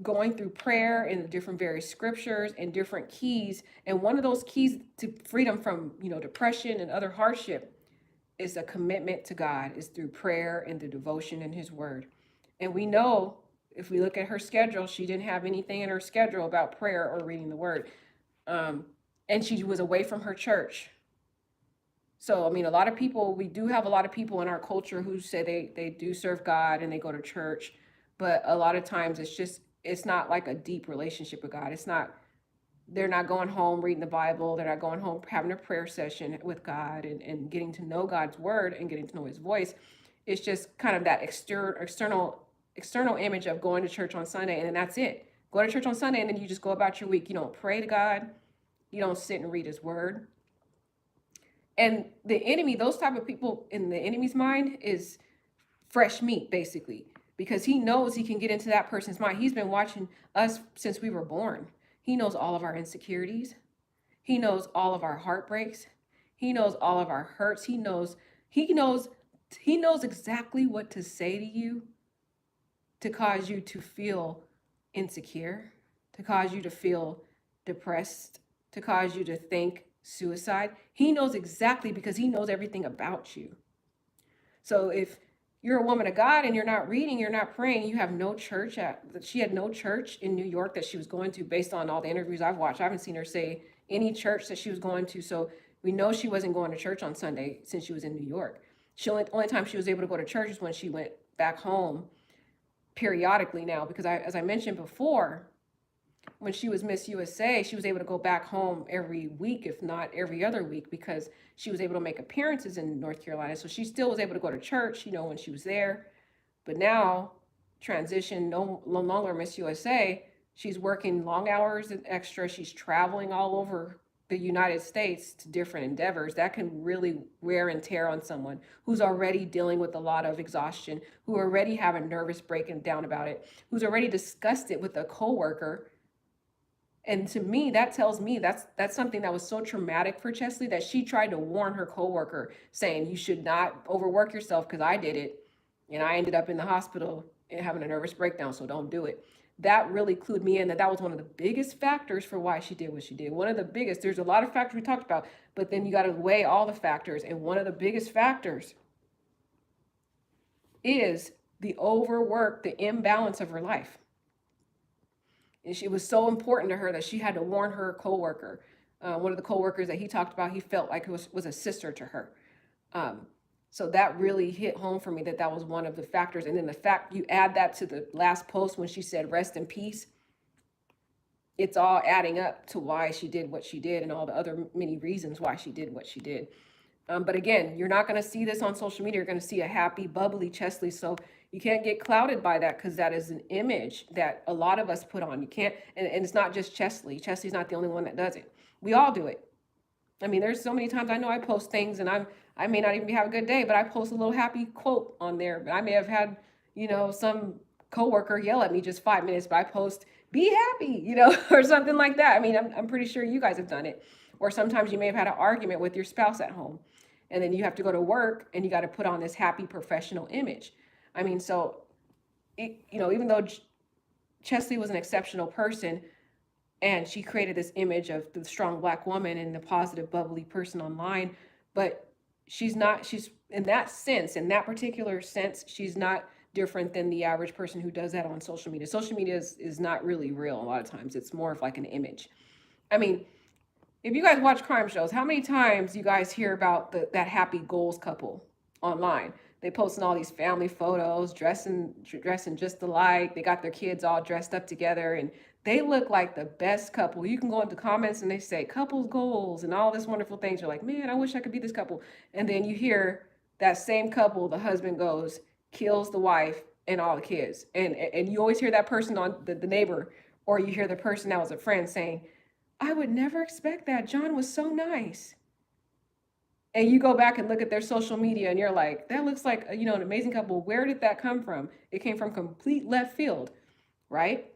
going through prayer and the different various scriptures and different keys. And one of those keys to freedom from depression and other hardship is a commitment to God, is through prayer and the devotion in his word. And we know, if we look at her schedule, she didn't have anything in her schedule about prayer or reading the word. And she was away from her church. So, I mean, we do have a lot of people in our culture who say they do serve God and they go to church, but a lot of times it's not like a deep relationship with God. They're not going home reading the Bible. They're not going home having a prayer session with God and getting to know God's word and getting to know his voice. It's just kind of that external image of going to church on Sunday, and then that's it. Go to church on Sunday and then you just go about your week. You don't pray to God. You don't sit and read his word. And the enemy, those type of people in the enemy's mind is fresh meat, basically, because he knows he can get into that person's mind. He's been watching us since we were born. He knows all of our insecurities. He knows all of our heartbreaks. He knows all of our hurts. He knows exactly what to say to you to cause you to feel insecure, to cause you to feel depressed, to cause you to think suicide. He knows exactly, because he knows everything about you. So if you're a woman of God and you're not reading, you're not praying, you have no church she had no church in New York that she was going to, based on all the interviews I've watched. I haven't seen her say any church that she was going to. So we know she wasn't going to church on Sunday since she was in New York. Only time she was able to go to church is when she went back home periodically now, because as I mentioned before, when she was Miss USA, she was able to go back home every week, if not every other week, because she was able to make appearances in North Carolina. So she still was able to go to church, when she was there. But now, transition, no longer Miss USA, she's working long hours and extra. She's traveling all over the United States to different endeavors. That can really wear and tear on someone who's already dealing with a lot of exhaustion, who already have a nervous breakdown about it, who's already discussed it with a coworker. And to me, that tells me that's something that was so traumatic for Cheslie that she tried to warn her coworker, saying, you should not overwork yourself, because I did it and I ended up in the hospital and having a nervous breakdown, so don't do it. That really clued me in that was one of the biggest factors for why she did what she did. One of the biggest. There's a lot of factors we talked about, but then you got to weigh all the factors. And one of the biggest factors is the overwork, the imbalance of her life. And it was so important to her that she had to warn her coworker. One of the coworkers that he talked about, he felt like it was a sister to her. So that really hit home for me, that was one of the factors. And then the fact you add that to the last post when she said, rest in peace, it's all adding up to why she did what she did and all the other many reasons why she did what she did. But again, you're not going to see this on social media. You're going to see a happy, bubbly Cheslie. So you can't get clouded by that, because that is an image that a lot of us put on. You can't, and it's not just Cheslie. Cheslie's not the only one that does it. We all do it. I mean, there's so many times I know I post things and I may not even have a good day, but I post a little happy quote on there. But I may have had, some coworker yell at me just 5 minutes, but I post, be happy, or something like that. I mean, I'm pretty sure you guys have done it. Or sometimes you may have had an argument with your spouse at home, and then you have to go to work and you got to put on this happy professional image. I mean, so, even though Cheslie was an exceptional person, and she created this image of the strong Black woman and the positive, bubbly person online, but she's in that particular sense, she's not different than the average person who does that on social media. Social media is not really real a lot of times. It's more of like an image. I mean, if you guys watch crime shows, how many times you guys hear about that happy goals couple online? They posting all these family photos, dressing just alike. They got their kids all dressed up together, and they look like the best couple. You can go into comments and they say couples goals and all this wonderful things. You're like, man, I wish I could be this couple. And then you hear that same couple, the husband kills the wife, and all the kids. And you always hear that person on the neighbor, or you hear the person that was a friend saying, I would never expect that. John was so nice. And you go back and look at their social media and you're like, that looks like, an amazing couple. Where did that come from? It came from complete left field, right?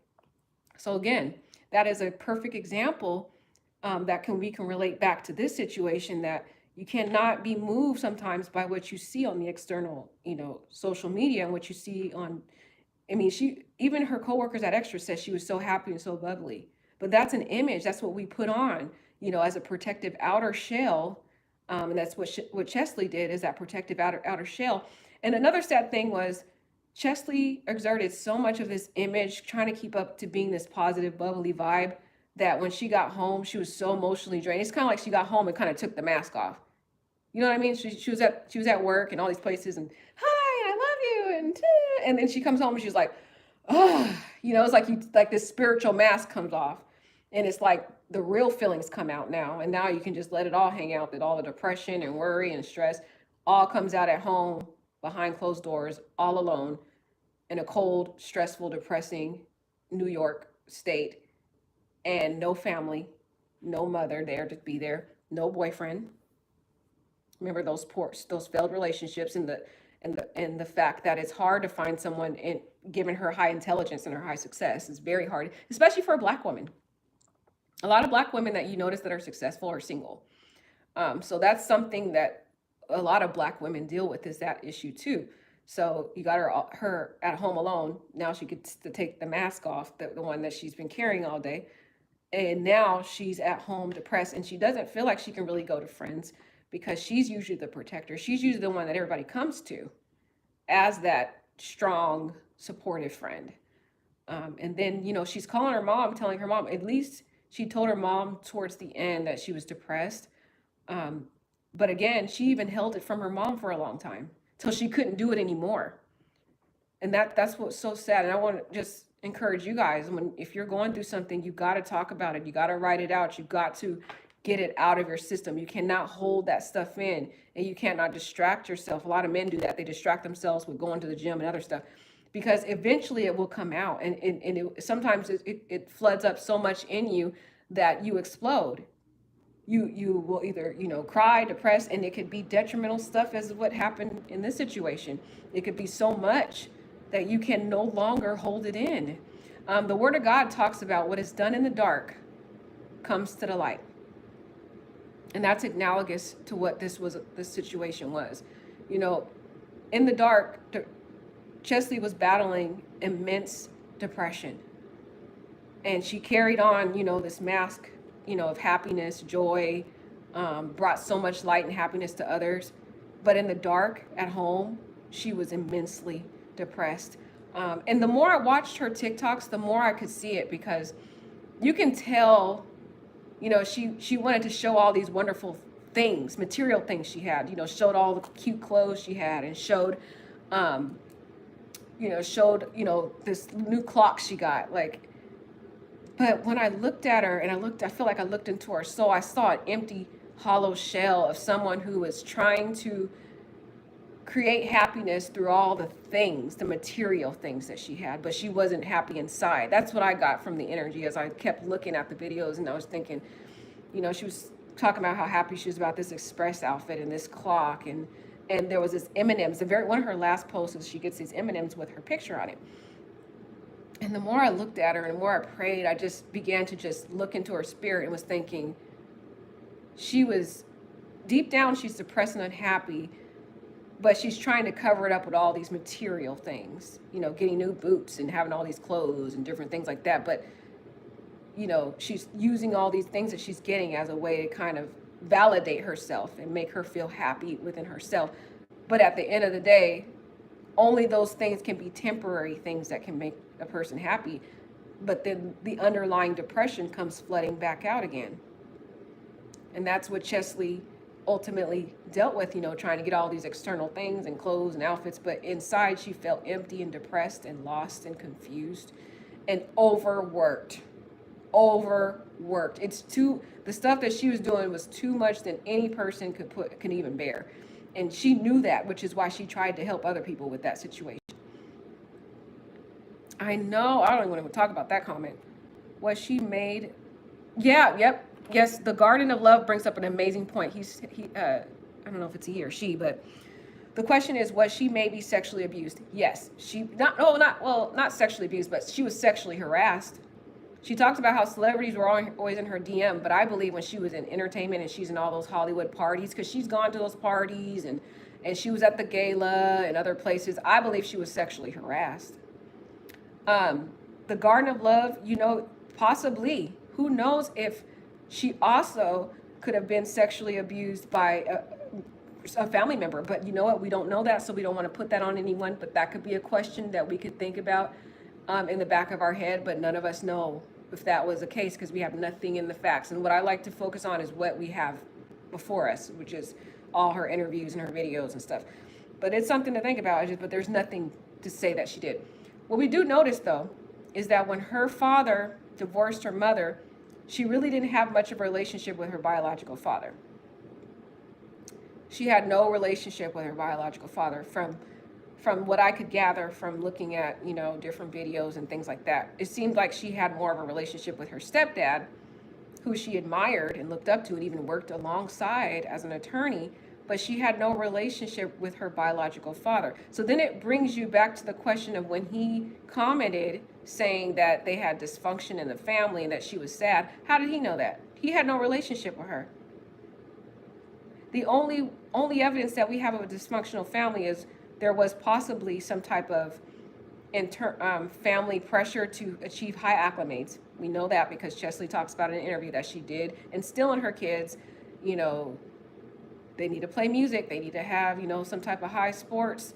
So again, that is a perfect example that we can relate back to this situation, that you cannot be moved sometimes by what you see on the external, social media, and what you see on, even her coworkers at Extra said she was so happy and so bubbly. But that's an image. That's what we put on, as a protective outer shell. And that's what Cheslie did, is that protective outer shell. And another sad thing was Cheslie exerted so much of this image, trying to keep up to being this positive, bubbly vibe, that when she got home, she was so emotionally drained. It's kind of like she got home and kind of took the mask off. You know what I mean? She was at work and all these places, and hi, I love you, and then she comes home and she's like, oh, it's like this spiritual mask comes off, and it's like the real feelings come out now, and now you can just let it all hang out. That all the depression and worry and stress all comes out at home, behind closed doors, all alone, in a cold, stressful, depressing New York state, and no family, no mother there to be there, no boyfriend. Remember those failed relationships, and the fact that it's hard to find someone, given her high intelligence and her high success. It's very hard, especially for a Black woman. A lot of Black women that you notice that are successful are single. So that's something that a lot of Black women deal with, is that issue too. So you got her at home alone. Now she gets to take the mask off, the one that she's been carrying all day. And now she's at home depressed, and she doesn't feel like she can really go to friends, because she's usually the protector. She's usually the one that everybody comes to as that strong, supportive friend. And then, she's calling her mom, telling her mom, at least she told her mom towards the end that she was depressed. But again, she even held it from her mom for a long time, till she couldn't do it anymore. And that's what's so sad. And I want to just encourage you guys, if you're going through something, you got to talk about it. You got to write it out. You got to get it out of your system. You cannot hold that stuff in, and you cannot distract yourself. A lot of men do that. They distract themselves with going to the gym and other stuff, because eventually it will come out. And sometimes it floods up so much in you that you explode. You will either, cry, depressed, and it could be detrimental stuff, as what happened in this situation. It could be so much that you can no longer hold it in. The Word of God talks about what is done in the dark comes to the light. And that's analogous to what this situation was. In the dark, Cheslie was battling immense depression. And she carried on, this mask, of happiness, joy, brought so much light and happiness to others. But in the dark at home, she was immensely depressed. And the more I watched her TikToks, the more I could see it, because you can tell, she wanted to show all these wonderful things, material things she had, showed all the cute clothes she had, and showed this new clock she got, but when I looked at her, and I feel like I looked into her soul, I saw an empty, hollow shell of someone who was trying to create happiness through all the things, the material things that she had, but she wasn't happy inside. That's what I got from the energy as I kept looking at the videos, and I was thinking, she was talking about how happy she was about this Express outfit and this clock, and there was this M&Ms. One of her last posts is she gets these M&Ms with her picture on it. And the more I looked at her and the more I prayed, I just began to just look into her spirit, and was thinking, she was, deep down, she's depressed and unhappy, but she's trying to cover it up with all these material things, getting new boots and having all these clothes and different things like that. But, she's using all these things that she's getting as a way to kind of validate herself and make her feel happy within herself. But at the end of the day, only those things can be temporary things that can make a person happy. But then the underlying depression comes flooding back out again. And that's what Cheslie ultimately dealt with, trying to get all these external things and clothes and outfits, but inside she felt empty and depressed and lost and confused and overworked. The stuff that she was doing was too much than any person can even bear. And she knew that, which is why she tried to help other people with that situation. I know. I don't even want to talk about that comment. Was she made? Yeah. Yep. Yes. The Garden of Love brings up an amazing point. I don't know if it's he or she, but the question is, was she maybe sexually abused? Yes. She not. No. Not well. Not sexually abused, but she was sexually harassed. She talks about how celebrities were always in her DM, but I believe when she was in entertainment and she's in all those Hollywood parties, because she's gone to those parties and she was at the gala and other places, I believe she was sexually harassed. Um, the Garden of Love, possibly. Who knows if she also could have been sexually abused by a family member? But you know what? We don't know that, so we don't want to put that on anyone. But that could be a question that we could think about in the back of our head. But none of us know if that was the case because we have nothing in the facts. And what I like to focus on is what we have before us, which is all her interviews and her videos and stuff. But it's something to think about. But there's nothing to say that she did. What we do notice, though, is that when her father divorced her mother, she really didn't have much of a relationship with her biological father. She had no relationship with her biological father from what I could gather from looking at, different videos and things like that. It seemed like she had more of a relationship with her stepdad, who she admired and looked up to and even worked alongside as an attorney, but she had no relationship with her biological father. So then it brings you back to the question of when he commented saying that they had dysfunction in the family and that she was sad. How did he know that? He had no relationship with her. The only evidence that we have of a dysfunctional family is there was possibly some type of family pressure to achieve high acclimates. We know that because Cheslie talks about in an interview that she did instill in her kids, they need to play music, they need to have, some type of high sports.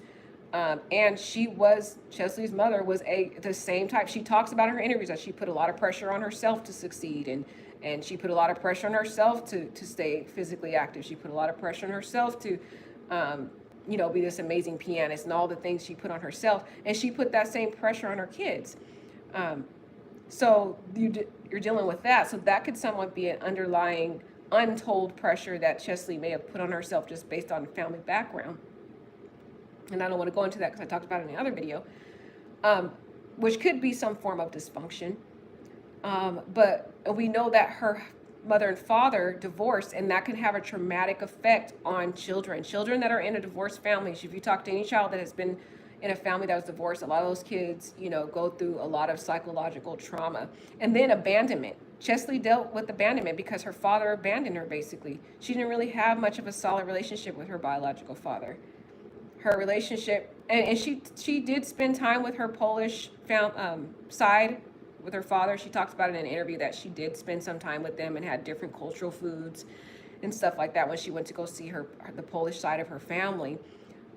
And Cheslie's mother was the same type. She talks about in her interviews that she put a lot of pressure on herself to succeed, and she put a lot of pressure on herself to stay physically active. She put a lot of pressure on herself to be this amazing pianist and all the things she put on herself. And she put that same pressure on her kids. So you're dealing with that. So that could somewhat be an underlying untold pressure that Cheslie may have put on herself just based on family background. And I don't want to go into that because I talked about it in the other video, which could be some form of dysfunction. But we know that her mother and father divorced, and that can have a traumatic effect on children that are in a divorced family. If you talk to any child that has been in a family that was divorced, a lot of those kids, go through a lot of psychological trauma. And then abandonment. Cheslie dealt with abandonment because her father abandoned her, basically. She didn't really have much of a solid relationship with her biological father. Her relationship, and she did spend time with her Polish side, with her father. She talks about it in an interview that she did spend some time with them and had different cultural foods and stuff like that when she went to go see the Polish side of her family.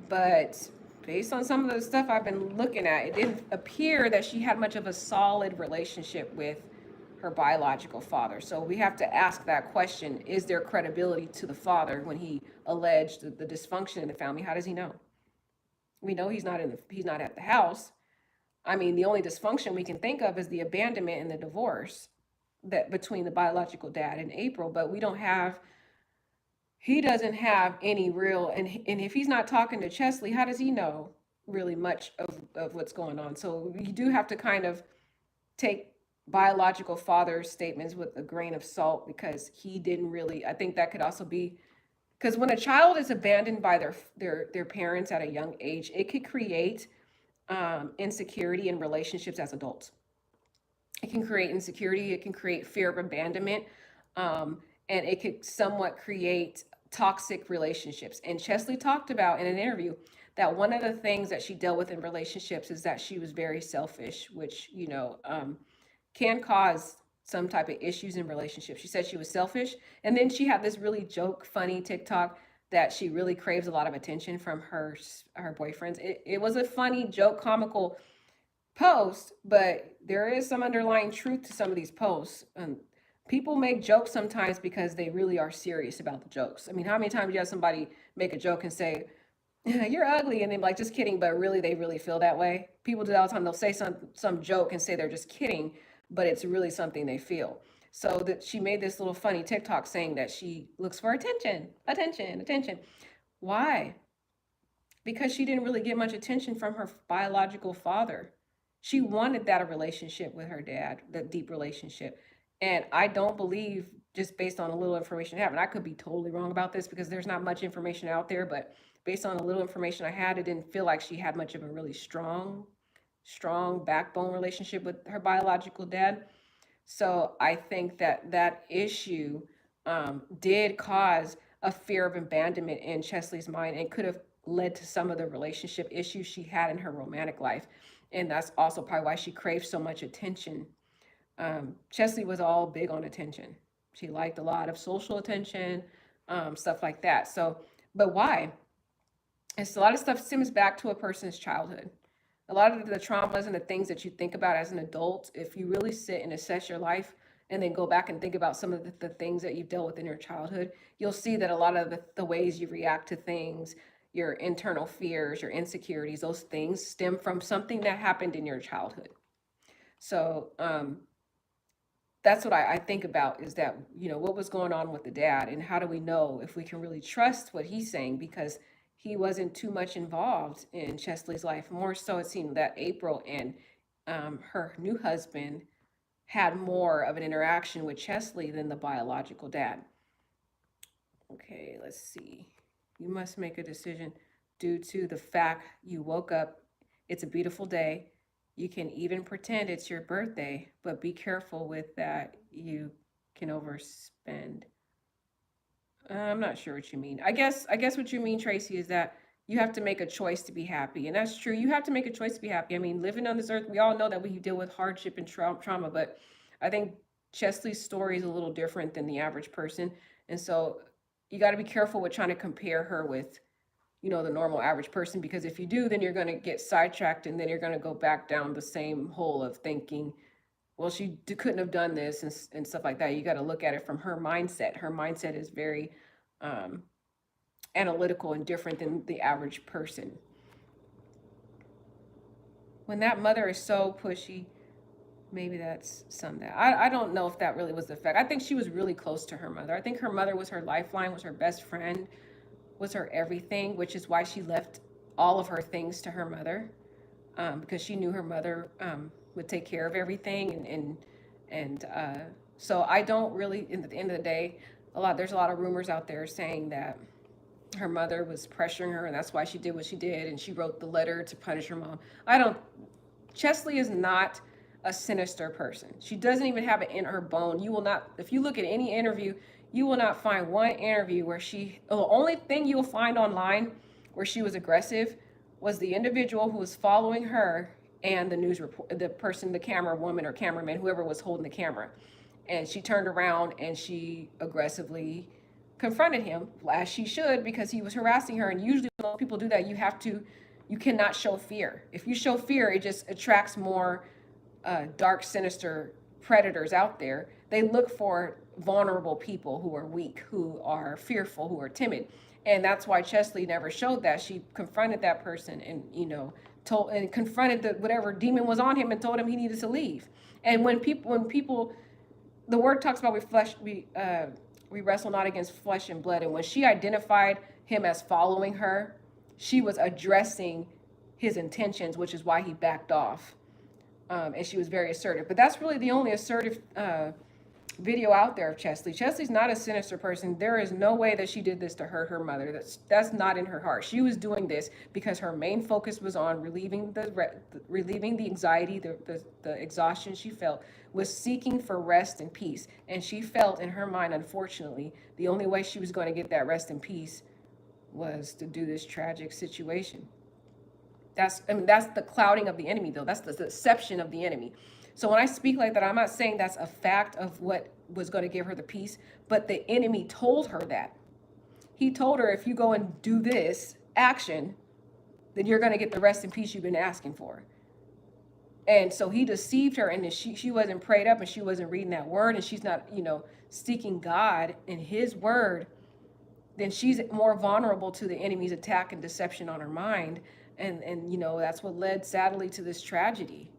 But based on some of the stuff I've been looking at, it didn't appear that she had much of a solid relationship with her biological father. So we have to ask that question: is there credibility to the father when he alleged the dysfunction in the family? How does he know? We know he's not at the house. I mean, the only dysfunction we can think of is the abandonment and the divorce that between the biological dad and April, but he doesn't have any real, and if he's not talking to Cheslie, how does he know really much of what's going on? So you do have to kind of take biological father's statements with a grain of salt, because he didn't really, I think that could also be, because when a child is abandoned by their parents at a young age, it could create insecurity in relationships as adults. It can create insecurity, it can create fear of abandonment, and it could somewhat create toxic relationships. And Cheslie talked about in an interview that one of the things that she dealt with in relationships is that she was very selfish, which, can cause some type of issues in relationships. She said she was selfish. And then she had this really funny TikTok that she really craves a lot of attention from her boyfriends. It was a funny, joke, comical post, but there is some underlying truth to some of these posts. People make jokes sometimes because they really are serious about the jokes. I mean, how many times do you have somebody make a joke and say, you're ugly, and they're like, just kidding, but really they really feel that way? People do that all the time. They'll say some joke and say they're just kidding, but it's really something they feel. So that she made this little funny TikTok saying that she looks for attention. Why? Because she didn't really get much attention from her biological father. She wanted that a relationship with her dad, that deep relationship. And I don't believe, just based on a little information I have, and I could be totally wrong about this because there's not much information out there, but based on the little information I had, it didn't feel like she had much of a really strong backbone relationship with her biological dad. So I think that that issue did cause a fear of abandonment in Cheslie's mind and could have led to some of the relationship issues she had in her romantic life. And that's also probably why she craved so much attention. Chesley was all big on attention. She liked a lot of social attention, stuff like that. So, but why? It's a lot of stuff stems back to a person's childhood. A lot of the traumas and the things that you think about as an adult, if you really sit and assess your life and then go back and think about some of the things that you've dealt with in your childhood, you'll see that a lot of the ways you react to things, your internal fears, your insecurities, those things stem from something that happened in your childhood. So that's what I think about, is that, what was going on with the dad, and how do we know if we can really trust what he's saying, because he wasn't too much involved in Chesley's life. More so, it seemed that April and her new husband had more of an interaction with Chesley than the biological dad. Okay, let's see. You must make a decision due to the fact you woke up. It's a beautiful day. You can even pretend it's your birthday, but be careful with that. You can overspend. I'm not sure what you mean. I guess what you mean, Tracy, is that you have to make a choice to be happy. And that's true. You have to make a choice to be happy. I mean, living on this earth, we all know that we deal with hardship and trauma, but I think Chesley's story is a little different than the average person. And so you got to be careful with trying to compare her with, the normal average person, because if you do, then you're going to get sidetracked, and then you're going to go back down the same hole of thinking, well, she couldn't have done this, and stuff like that. You got to look at it from her mindset. Her mindset is very analytical and different than the average person. When that mother is so pushy, maybe that's some that I don't know if that really was the fact. I think she was really close to her mother. I think her mother was her lifeline, was her best friend, was her everything, which is why she left all of her things to her mother, because she knew her mother would take care of everything. And so I don't really, at the end of the day, there's a lot of rumors out there saying that her mother was pressuring her, and that's why she did what she did, and she wrote the letter to punish her mom. Chesley is not a sinister person. She doesn't even have it in her bone. You will not, if you look at any interview, you will not find one interview where the only thing you'll find online where she was aggressive was the individual who was following her and the news report, the person, the camera woman or cameraman, whoever was holding the camera. And she turned around and she aggressively confronted him, as she should, because he was harassing her. And usually when people do that, you cannot show fear. If you show fear, it just attracts more dark, sinister predators out there. They look for vulnerable people who are weak, who are fearful, who are timid. And that's why Cheslie never showed that. She confronted that person and, confronted whatever demon was on him and told him he needed to leave. And when people, the word talks about we wrestle not against flesh and blood. And when she identified him as following her, she was addressing his intentions, which is why he backed off. And she was very assertive. But that's really the only assertive video out there of Cheslie. Cheslie's not a sinister person. There is no way that she did this to hurt her mother. That's not in her heart. She was doing this because her main focus was on relieving the anxiety, the exhaustion she felt, was seeking for rest and peace. And she felt in her mind, unfortunately, the only way she was going to get that rest and peace was to do this tragic situation. That's the clouding of the enemy, though. That's the deception of the enemy. So when I speak like that, I'm not saying that's a fact of what was going to give her the peace, but the enemy told her that. He told her, if you go and do this action, then you're going to get the rest and peace you've been asking for. And so he deceived her, and she wasn't prayed up, and she wasn't reading that word, and she's not, seeking God in his word, then she's more vulnerable to the enemy's attack and deception on her mind. And that's what led, sadly, to this tragedy.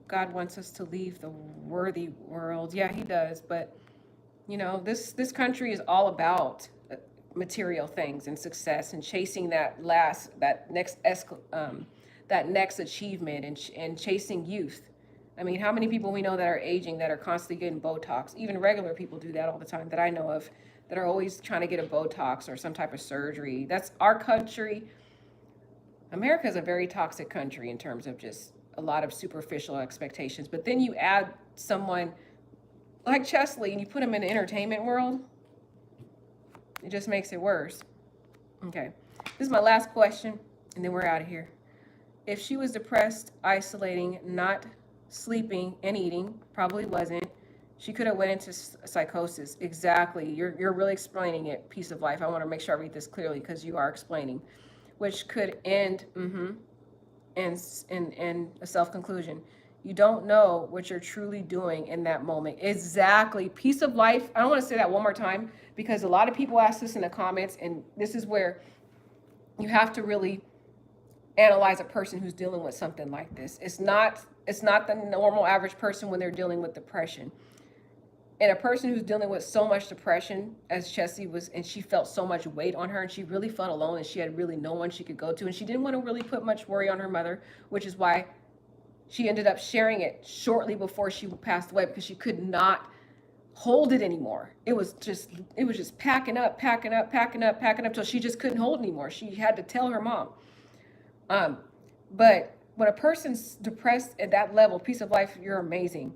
God wants us to leave the worthy world. Yeah, he does. But, this country is all about that next achievement and chasing youth. I mean, how many people we know that are aging that are constantly getting Botox? Even regular people do that all the time that I know of, that are always trying to get a Botox or some type of surgery. That's our country. America is a very toxic country in terms of just a lot of superficial expectations. But then you add someone like Cheslie and you put them in the entertainment world, it just makes it worse. Okay, this is my last question, and then we're out of here. If she was depressed, isolating, not sleeping and eating, probably wasn't, she could have went into psychosis. Exactly. You're really explaining it. Piece of life. I want to make sure I read this clearly because you are explaining, which could end in a self-conclusion. You don't know what you're truly doing in that moment. Exactly. Piece of life. I don't want to say that one more time because a lot of people ask this in the comments, and this is where you have to really analyze a person who's dealing with something like this. It's not the normal average person when they're dealing with depression. And a person who's dealing with so much depression as Cheslie was, and she felt so much weight on her, and she really felt alone, and she had really no one she could go to, and she didn't want to really put much worry on her mother, which is why she ended up sharing it shortly before she passed away, because she could not hold it anymore. It was just packing up till she just couldn't hold anymore. She had to tell her mom. But when a person's depressed at that level, piece of life, you're amazing.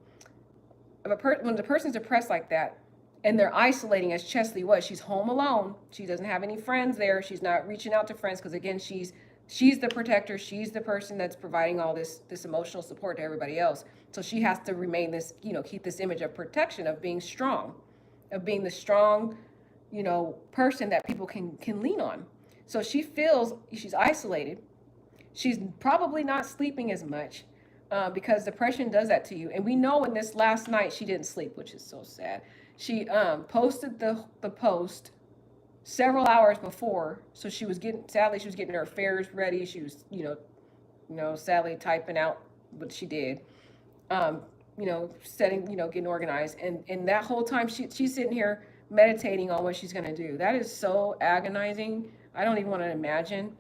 When the person's depressed like that and they're isolating, as Cheslie was, she's home alone. She doesn't have any friends there. She's not reaching out to friends because, again, she's the protector. She's the person that's providing all this emotional support to everybody else. So she has to remain this, keep this image of protection, of being strong, of being the strong, person that people can lean on. So she feels she's isolated. She's probably not sleeping as much. Because depression does that to you. And we know in this last night, she didn't sleep, which is so sad. She posted the post several hours before. So sadly, she was getting her affairs ready. She was, sadly typing out what she did, setting, getting organized. And that whole time she's sitting here meditating on what she's going to do. That is so agonizing. I don't even want to imagine.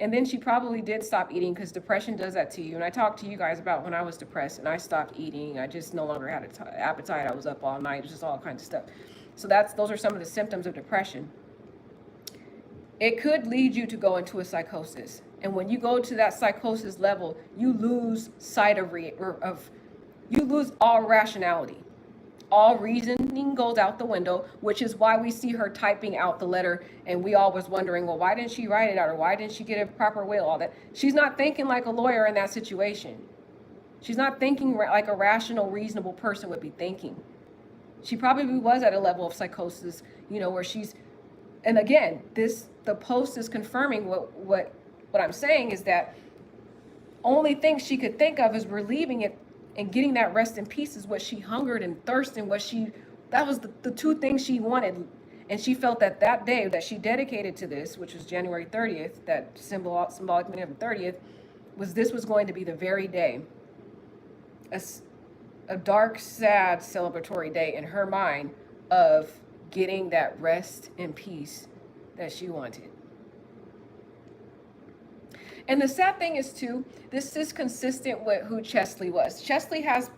And then she probably did stop eating because depression does that to you. And I talked to you guys about when I was depressed and I stopped eating. I just no longer had an appetite. I was up all night, just all kinds of stuff. So those are some of the symptoms of depression. It could lead you to go into a psychosis. And when you go to that psychosis level, you lose sight you lose all rationality. All reasoning goes out the window, which is why we see her typing out the letter, and we all was wondering, well, why didn't she write it out, or why didn't she get a proper will, all that. She's not thinking like a lawyer in that situation. She's not thinking like a rational, reasonable person would be thinking. She probably was at a level of psychosis, where she's, and again, the post is confirming what I'm saying is that only thing she could think of is relieving it. And getting that rest in peace is what she hungered and thirsted, that was the two things she wanted. And she felt that day that she dedicated to this, which was January 30th, that symbolic meaning of the 30th, this was going to be the very day, a dark, sad, celebratory day in her mind of getting that rest and peace that she wanted. And the sad thing is, too, this is consistent with who Cheslie was. Cheslie has,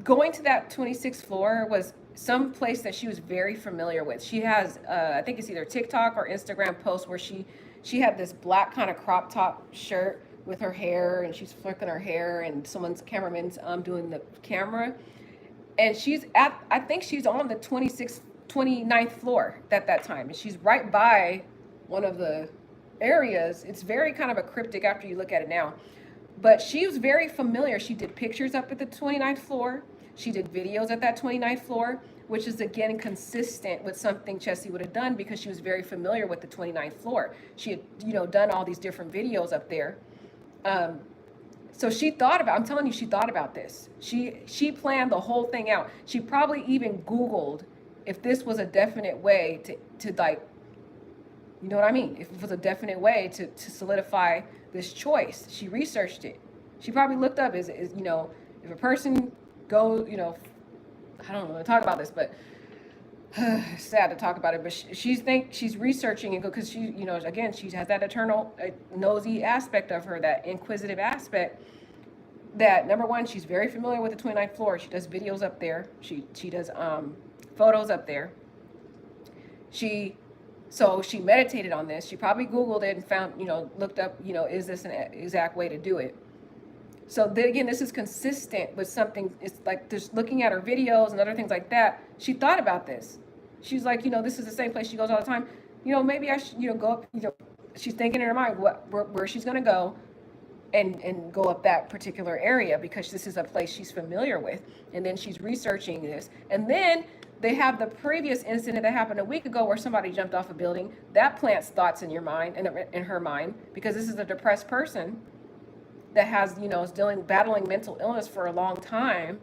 going to that 26th floor was some place that she was very familiar with. She has, I think it's either TikTok or Instagram posts where she had this black kind of crop top shirt with her hair, and she's flicking her hair, and someone's cameraman's doing the camera. And I think she's on the 29th floor at that time. And she's right by one of the areas. It's very kind of a cryptic after you look at it now, but she was very familiar. She did pictures up at the 29th floor. She did videos at that 29th floor, which is again consistent with something Cheslie would have done because she was very familiar with the 29th floor. She had, done all these different videos up there. So she I'm telling you, she thought about this. She planned the whole thing out. She probably even Googled if this was a definite way to like, you know what I mean? If it was a definite way to solidify this choice. She researched it. She probably looked up, if a person goes, I don't want to talk about this, but sad to talk about it, but she's researching and go because she, you know, again, she has that eternal nosy aspect of her, that inquisitive aspect. That number one, she's very familiar with the 29th floor. She does videos up there. She does photos up there. She meditated on this. She probably Googled it and found, you know, looked up, you know, is this an exact way to do it? So then again, this is consistent with something. It's like just looking at her videos and other things like that. She thought about this. She's like, you know, this is the same place she goes all the time. You know, maybe I should, you know, go up. You know, she's thinking in her mind where she's gonna go, and go up that particular area because this is a place she's familiar with. And then she's researching this, and then they have the previous incident that happened a week ago where somebody jumped off a building. That plants thoughts in your mind and in her mind because this is a depressed person that has, you know, is battling mental illness for a long time,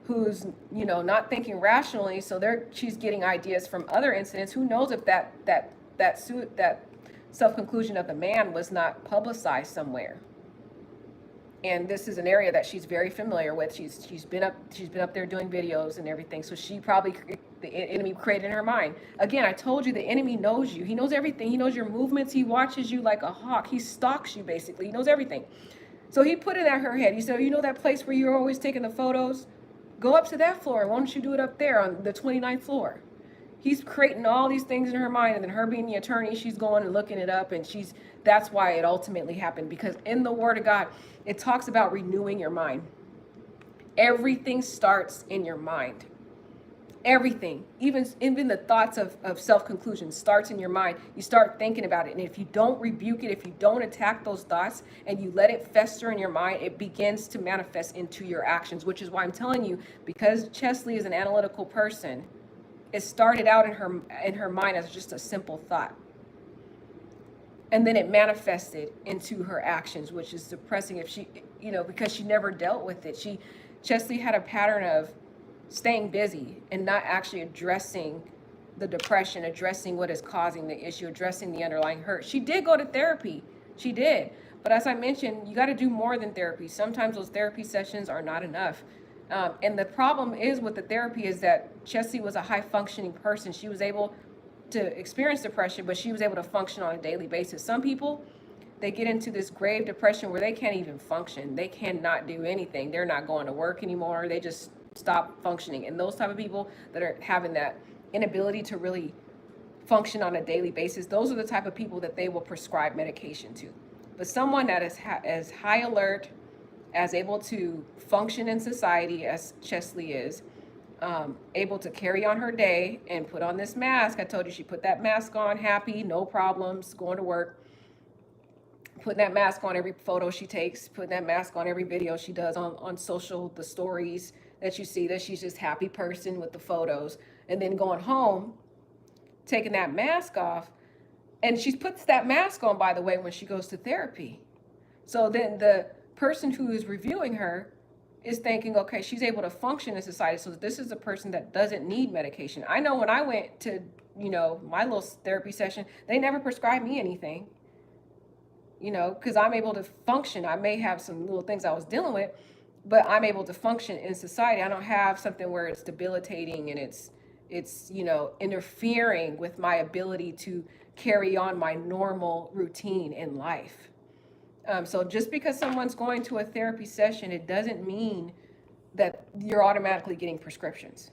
who's, you know, not thinking rationally. So she's getting ideas from other incidents. Who knows if that self-conclusion of the man was not publicized somewhere. And this is an area that she's very familiar with. She's been up there doing videos and everything. So she probably, the enemy created in her mind. Again, I told you the enemy knows you. He knows everything. He knows your movements. He watches you like a hawk. He stalks you basically. He knows everything. So he put it at her head. He said, you know that place where you're always taking the photos? Go up to that floor. Why don't you do it up there on the 29th floor? He's creating all these things in her mind, and then her being the attorney, she's going and looking it up, and that's why it ultimately happened, because in the Word of God, it talks about renewing your mind. Everything starts in your mind. Everything, even the thoughts of self-conclusion starts in your mind. You start thinking about it, and if you don't rebuke it, if you don't attack those thoughts, and you let it fester in your mind, it begins to manifest into your actions, which is why I'm telling you, because Cheslie is an analytical person, it started out in her mind as just a simple thought. And then it manifested into her actions, which is depressing if she, you know, because she never dealt with it. Cheslie had a pattern of staying busy and not actually addressing the depression, addressing what is causing the issue, addressing the underlying hurt. She did go to therapy. She did. But as I mentioned, you got to do more than therapy. Sometimes those therapy sessions are not enough. And the problem is with the therapy is that Cheslie was a high functioning person. She was able to experience depression, but she was able to function on a daily basis. Some people, they get into this grave depression where they can't even function. They cannot do anything. They're not going to work anymore. They just stop functioning. And those type of people that are having that inability to really function on a daily basis, those are the type of people that they will prescribe medication to. But someone that is as high alert, as able to function in society as Cheslie is, able to carry on her day and put on this mask. I told you she put that mask on, happy, no problems, going to work, putting that mask on every photo she takes, putting that mask on every video she does on social, the stories that you see, that she's just happy person with the photos, and then going home, taking that mask off. And she puts that mask on, by the way, when she goes to therapy. So then the person who is reviewing her is thinking, okay, she's able to function in society. So this is a person that doesn't need medication. I know when I went to, you know, my little therapy session, they never prescribed me anything, you know, because I'm able to function. I may have some little things I was dealing with, but I'm able to function in society. I don't have something where it's debilitating and it's, you know, interfering with my ability to carry on my normal routine in life. So just because someone's going to a therapy session, it doesn't mean that you're automatically getting prescriptions.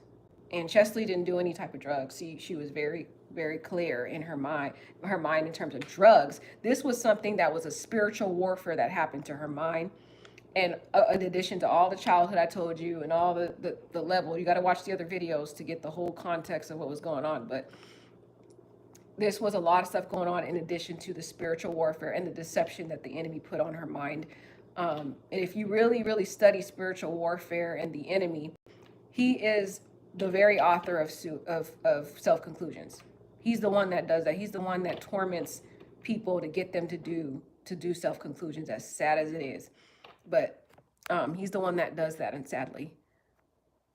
And Cheslie didn't do any type of drugs. She was very, very clear in her mind in terms of drugs. This was something that was a spiritual warfare that happened to her mind. And in addition to all the childhood I told you and all the level, you got to watch the other videos to get the whole context of what was going on. But this was a lot of stuff going on in addition to the spiritual warfare and the deception that the enemy put on her mind. And if you really, really study spiritual warfare and the enemy, he is the very author of self-conclusions. He's the one that does that. He's the one that torments people to get them to do self-conclusions, as sad as it is. But he's the one that does that, and sadly.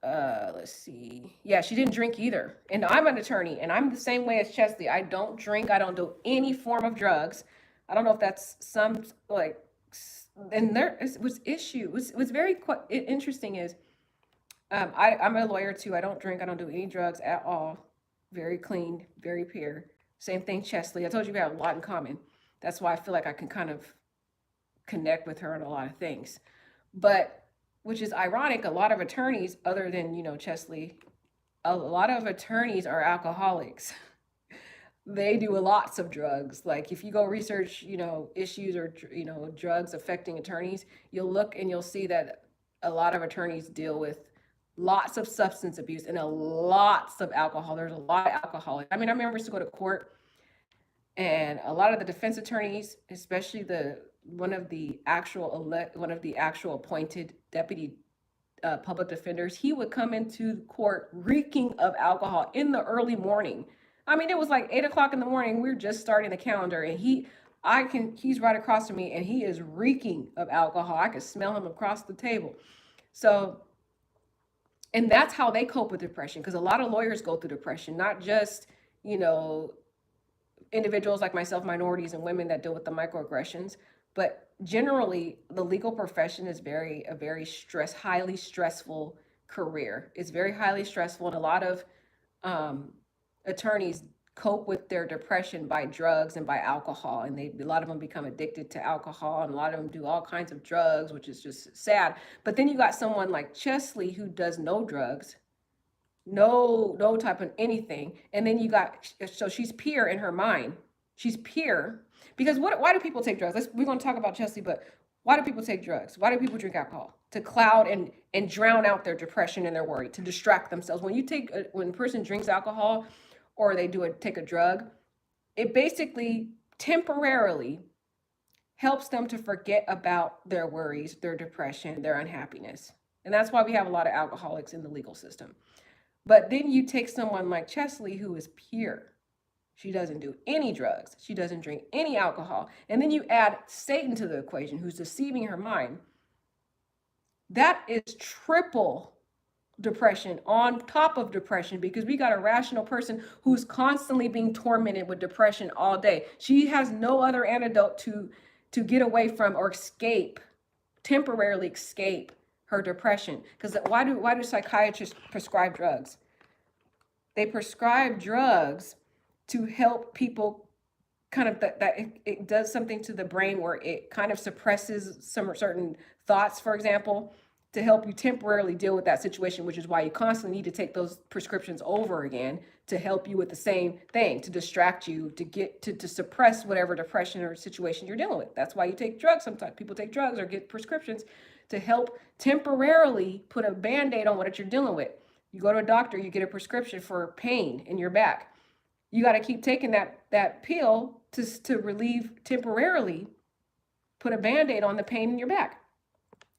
Let's see. Yeah, she didn't drink either. And I'm an attorney, and I'm the same way as Cheslie. I don't drink. I don't do any form of drugs. I don't know if that's some, like, and there was issue. What's very interesting is I'm a lawyer too. I don't drink. I don't do any drugs at all. Very clean, very pure. Same thing, Chesley. I told you we have a lot in common. That's why I feel like I can kind of connect with her on a lot of things. But which is ironic, a lot of attorneys, other than, Chesley, a lot of attorneys are alcoholics. They do lots of drugs. Like if you go research, issues or, drugs affecting attorneys, you'll look and you'll see that a lot of attorneys deal with lots of substance abuse and a lots of alcohol. There's a lot of alcohol. I mean, I remember to go to court and a lot of the defense attorneys, especially one of the actual appointed deputy public defenders, he would come into court reeking of alcohol in the early morning. I mean, it was like 8 o'clock in the morning. We are just starting the calendar, and he's right across from me, and he is reeking of alcohol. I could smell him across the table. So, and that's how they cope with depression, because a lot of lawyers go through depression, not just, you know, individuals like myself, minorities, and women that deal with the microaggressions, but generally the legal profession is a very highly stressful career. It's very highly stressful, and a lot of attorneys cope with their depression by drugs and by alcohol, and a lot of them become addicted to alcohol, and a lot of them do all kinds of drugs, which is just sad. But then you got someone like Cheslie who does no drugs, no type of anything, and then you got, so she's pure in her mind. She's pure because why do people take drugs? We're going to talk about Cheslie, but why do people take drugs? Why do people drink alcohol? To cloud and drown out their depression and their worry, to distract themselves. When a person drinks alcohol or they take a drug, it basically temporarily helps them to forget about their worries, their depression, their unhappiness. And that's why we have a lot of alcoholics in the legal system. But then you take someone like Cheslie, who is pure. She doesn't do any drugs. She doesn't drink any alcohol. And then you add Satan to the equation, who's deceiving her mind. That is triple depression on top of depression, because we got a rational person who's constantly being tormented with depression all day. She has no other antidote to get away from or temporarily escape her depression. Because why do psychiatrists prescribe drugs? They prescribe drugs to help people kind of it does something to the brain where it kind of suppresses some certain thoughts, for example, to help you temporarily deal with that situation, which is why you constantly need to take those prescriptions over again to help you with the same thing, to distract you, to get to suppress whatever depression or situation you're dealing with. That's why you take drugs. Sometimes people take drugs or get prescriptions to help temporarily put a Band-Aid on what you're dealing with. You go to a doctor, you get a prescription for pain in your back. You got to keep taking that pill to relieve temporarily, put a Band-Aid on the pain in your back.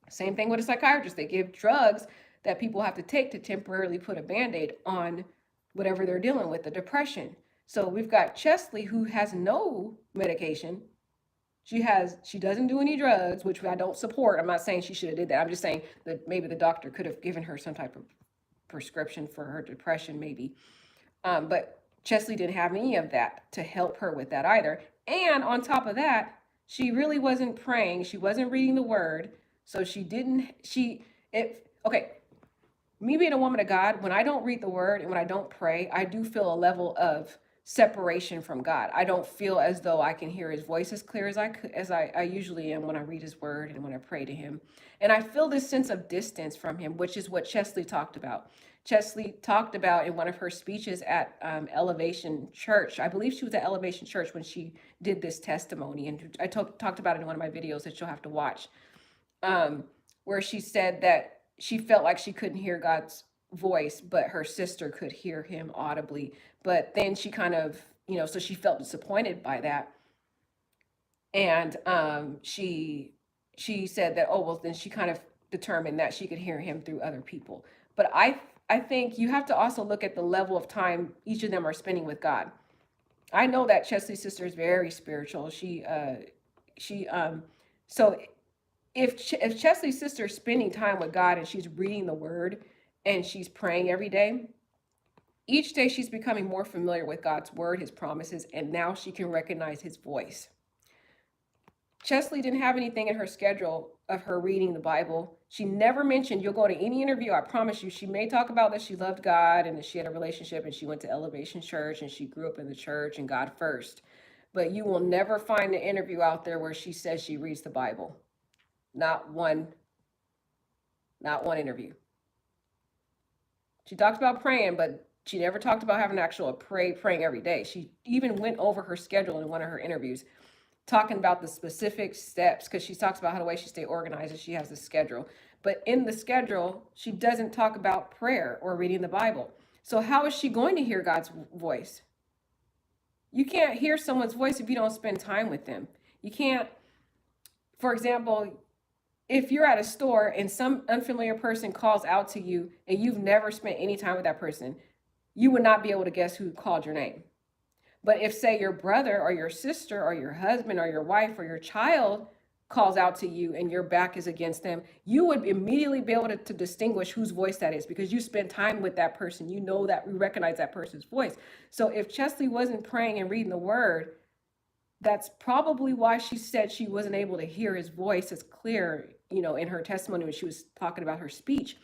Same thing with a psychiatrist. They give drugs that people have to take to temporarily put a Band-Aid on whatever they're dealing with, the depression. So we've got Cheslie, who has no medication. She doesn't do any drugs, which I don't support. I'm not saying she should have did that. I'm just saying that maybe the doctor could have given her some type of prescription for her depression, maybe. But Cheslie didn't have any of that to help her with that either. And on top of that, she really wasn't praying. She wasn't reading the word. So me being a woman of God, when I don't read the word and when I don't pray, I do feel a level of separation from God. I don't feel as though I can hear his voice as clear as I usually am when I read his word and when I pray to him. And I feel this sense of distance from him, which is what Cheslie talked about. Cheslie talked about in one of her speeches at Elevation Church. I believe she was at Elevation Church when she did this testimony. And I talked about it in one of my videos that you'll have to watch. Where she said that she felt like she couldn't hear God's voice, but her sister could hear him audibly. But then she kind of, so she felt disappointed by that. And she said that, oh, well, then she kind of determined that she could hear him through other people. But I think you have to also look at the level of time each of them are spending with God. I know that Cheslie's sister is very spiritual. So if Cheslie's sister is spending time with God and she's reading the word and she's praying every day, each day she's becoming more familiar with God's word, his promises, and now she can recognize his voice. Cheslie didn't have anything in her schedule of her reading the Bible. She never mentioned, you'll go to any interview, I promise you, she may talk about that she loved God and that she had a relationship and she went to Elevation Church and she grew up in the church and God first. But you will never find an interview out there where she says she reads the Bible. Not one, not one interview. She talked about praying, but she never talked about having actual praying every day. She even went over her schedule in one of her interviews, talking about the specific steps, because she talks about how the way she stay organized and she has a schedule. But in the schedule, she doesn't talk about prayer or reading the Bible. So how is she going to hear God's voice? You can't hear someone's voice if you don't spend time with them. You can't, for example, if you're at a store and some unfamiliar person calls out to you and you've never spent any time with that person, you would not be able to guess who called your name. But if, say, your brother or your sister or your husband or your wife or your child calls out to you and your back is against them, you would immediately be able to distinguish whose voice that is because you spend time with that person. You know that, you recognize that person's voice. So if Cheslie wasn't praying and reading the word, that's probably why she said she wasn't able to hear his voice as clear, in her testimony when she was talking about her speech,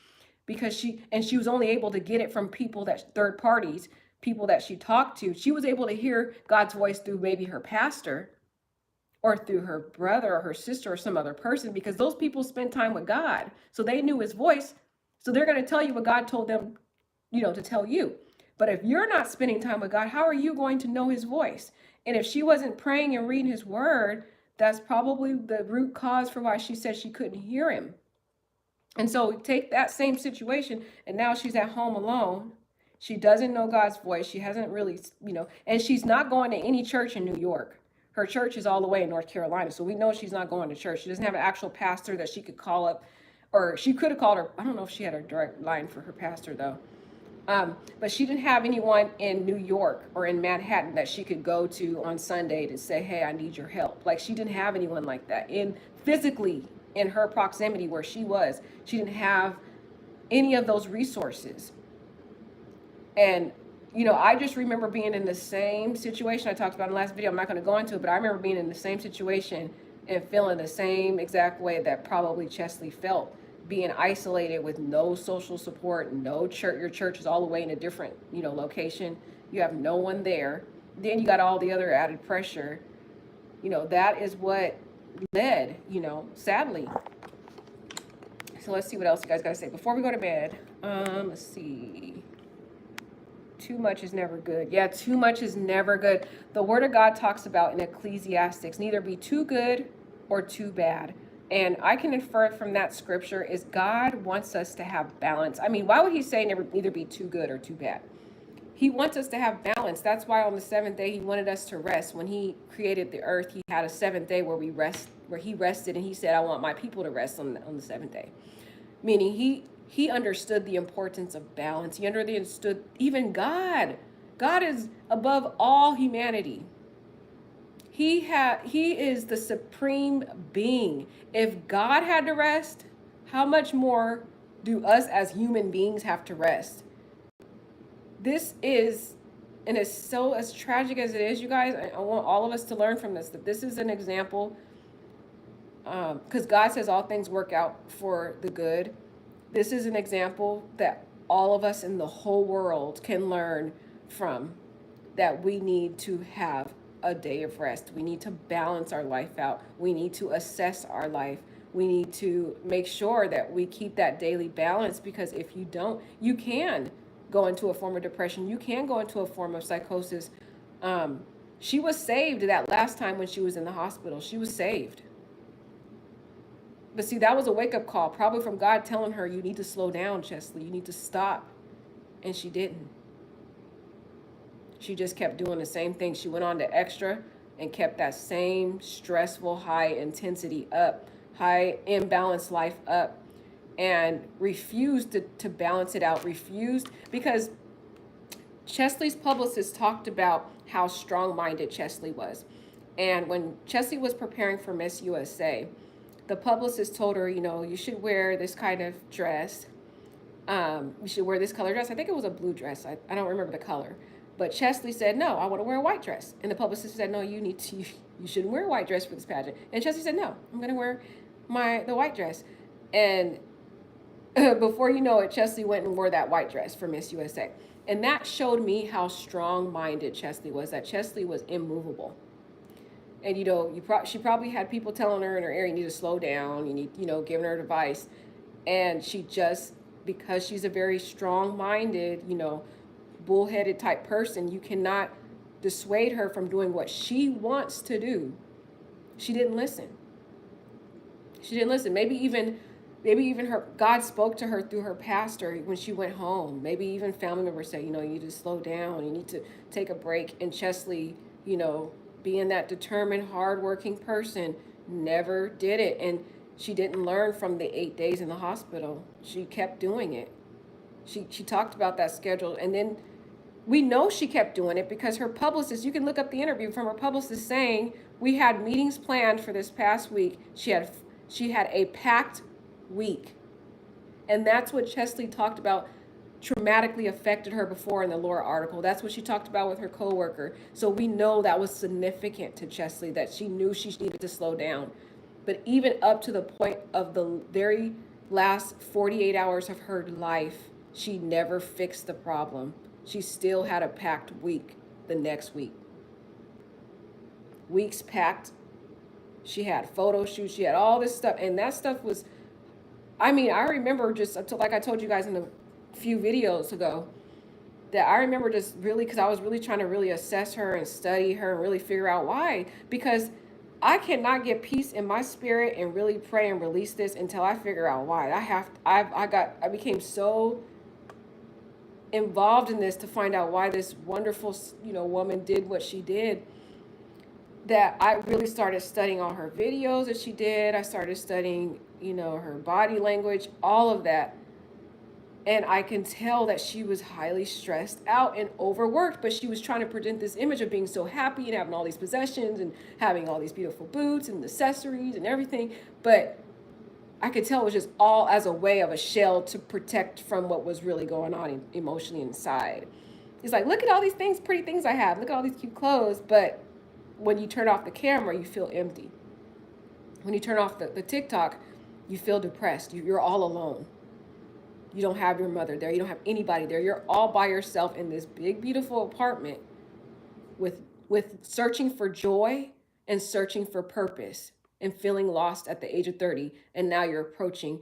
because she was only able to get it from people, that third parties, people that she talked to. She was able to hear God's voice through maybe her pastor or through her brother or her sister or some other person, because those people spent time with God. So they knew his voice. So they're going to tell you what God told them, to tell you. But if you're not spending time with God, how are you going to know his voice? And if she wasn't praying and reading his word, that's probably the root cause for why she said she couldn't hear him. And so take that same situation, and now she's at home alone. She doesn't know God's voice. She hasn't really, and she's not going to any church in New York. Her church is all the way in North Carolina. So we know she's not going to church. She doesn't have an actual pastor that she could call up, or she could have called her. I don't know if she had a direct line for her pastor though. But she didn't have anyone in New York or in Manhattan that she could go to on Sunday to say, hey, I need your help. Like, she didn't have anyone like that. Physically in her proximity where she was, she didn't have any of those resources. And, I just remember being in the same situation I talked about in the last video. I'm not going to go into it, but I remember being in the same situation and feeling the same exact way that probably Cheslie felt, being isolated with no social support, no church. Your church is all the way in a different, location. You have no one there. Then you got all the other added pressure. That is what led, sadly. So let's see what else you guys got to say before we go to bed. Let's see. Too much is never good. Yeah, too much is never good. The word of God talks about in Ecclesiastics, neither be too good or too bad. And I can infer from that scripture is God wants us to have balance. I mean, why would he say neither be too good or too bad? He wants us to have balance. That's why on the seventh day, he wanted us to rest. When he created the earth, he had a seventh day where he rested, and he said, I want my people to rest on the seventh day. Meaning he understood the importance of balance. He understood even God. God is above all humanity. He is the supreme being. If God had to rest, how much more do us as human beings have to rest? This is, and it's so, as tragic as it is, you guys, I want all of us to learn from this, that this is an example, because God says all things work out for the good. This is an example that all of us in the whole world can learn from, that we need to have a day of rest. We need to balance our life out. We need to assess our life. We need to make sure that we keep that daily balance, because if you don't, you can go into a form of depression. You can go into a form of psychosis. She was saved that last time when she was in the hospital. She was saved. But see, that was a wake-up call, probably from God telling her, you need to slow down, Cheslie. You need to stop. And she didn't. She just kept doing the same thing. She went on to extra and kept that same stressful, high intensity up, high imbalanced life up, and refused to balance it out. Refused, because Cheslie's publicist talked about how strong-minded Cheslie was. And when Cheslie was preparing for Miss USA, the publicist told her, you should wear this kind of dress. You should wear this color dress. I think it was a blue dress. I don't remember the color. But Cheslie said, no, I want to wear a white dress. And the publicist said, no, you need you shouldn't wear a white dress for this pageant. And Cheslie said, no, I'm going to wear the white dress. And before you know it, Cheslie went and wore that white dress for Miss USA. And that showed me how strong-minded Cheslie was, that Cheslie was immovable. And, she probably had people telling her in her area, you need to slow down, you need, giving her advice. And she just, because she's a very strong-minded, bullheaded type person, you cannot dissuade her from doing what she wants to do. She didn't listen. Maybe even her, God spoke to her through her pastor when she went home. Maybe even family members say, you need to slow down, you need to take a break. And Cheslie, being that determined, hardworking person, never did it. And she didn't learn from the 8 days in the hospital. She kept doing it. She talked about that schedule. And then we know she kept doing it because her publicist, you can look up the interview from her publicist saying, we had meetings planned for this past week. She had a packed week. And that's what Cheslie talked about traumatically affected her before in the Laura article. That's what she talked about with her coworker. So we know that was significant to Cheslie, that she knew she needed to slow down. But even up to the point of the very last 48 hours of her life, she never fixed the problem. She still had a packed week the next week. Weeks packed. She had photo shoots. She had all this stuff. And that stuff was, I remember just, like I told you guys in a few videos ago, that I remember just really, because I was really trying to really assess her and study her and really figure out why. Because I cannot get peace in my spirit and really pray and release this until I figure out why. I became so involved in this to find out why this wonderful, woman did what she did, that I really started studying all her videos that she did. I started studying, her body language, all of that. And I can tell that she was highly stressed out and overworked, but she was trying to present this image of being so happy and having all these possessions and having all these beautiful boots and accessories and everything. But I could tell it was just all as a way of a shell to protect from what was really going on emotionally inside. It's like, look at all these things, pretty things I have. Look at all these cute clothes. But when you turn off the camera, you feel empty. When you turn off the TikTok, you feel depressed. You're all alone. You don't have your mother there. You don't have anybody there. You're all by yourself in this big, beautiful apartment with searching for joy and searching for purpose and feeling lost at the age of 30. And now you're approaching.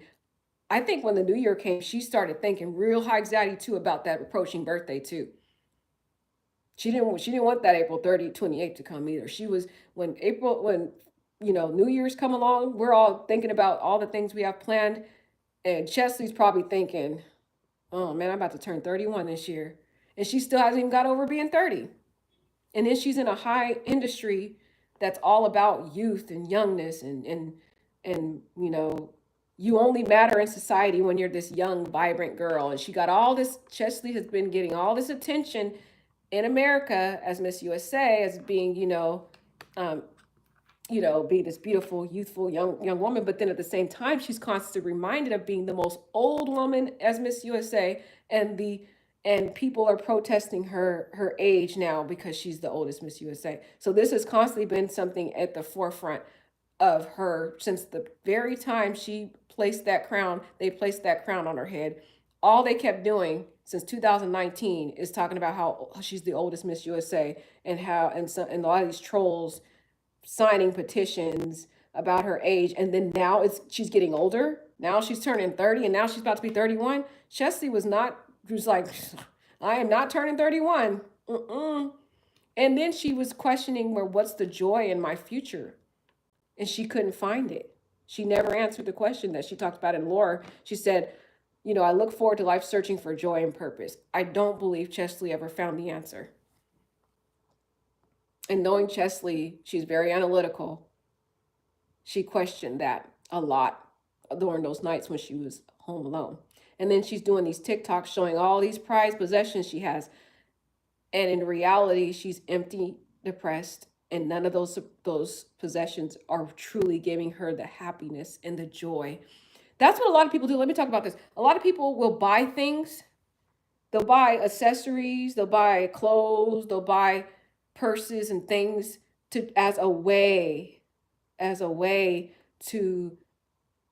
I think when the new year came, she started thinking real high anxiety too about that approaching birthday too. She didn't want that April 30, 28 to come either. She was, when New Year's come along, we're all thinking about all the things we have planned. And Cheslie's probably thinking, oh man, I'm about to turn 31 this year. And she still hasn't even got over being 30. And then she's in a high industry that's all about youth and youngness and you only matter in society when you're this young, vibrant girl. And she got all this, Cheslie has been getting all this attention in America as Miss USA, as being, be this beautiful, youthful, young woman. But then at the same time, she's constantly reminded of being the most old woman as Miss USA, and people are protesting her age now because she's the oldest Miss USA. So this has constantly been something at the forefront of her since the very time she placed that crown. They placed that crown on her head. All they kept doing since 2019 is talking about how she's the oldest Miss USA and a lot of these trolls signing petitions about her age. And then now she's getting older. Now she's turning 30 and now she's about to be 31. Cheslie was like, I am not turning 31. And then she was questioning, well, what's the joy in my future? And she couldn't find it. She never answered the question that she talked about in Laura. She said, I look forward to life searching for joy and purpose. I don't believe Cheslie ever found the answer. And knowing Cheslie, she's very analytical. She questioned that a lot during those nights when she was home alone. And then she's doing these TikToks showing all these prized possessions she has. And in reality, she's empty, depressed, and none of those possessions are truly giving her the happiness and the joy. That's what a lot of people do. Let me talk about this. A lot of people will buy things. They'll buy accessories. They'll buy clothes. They'll buy purses and things as a way, to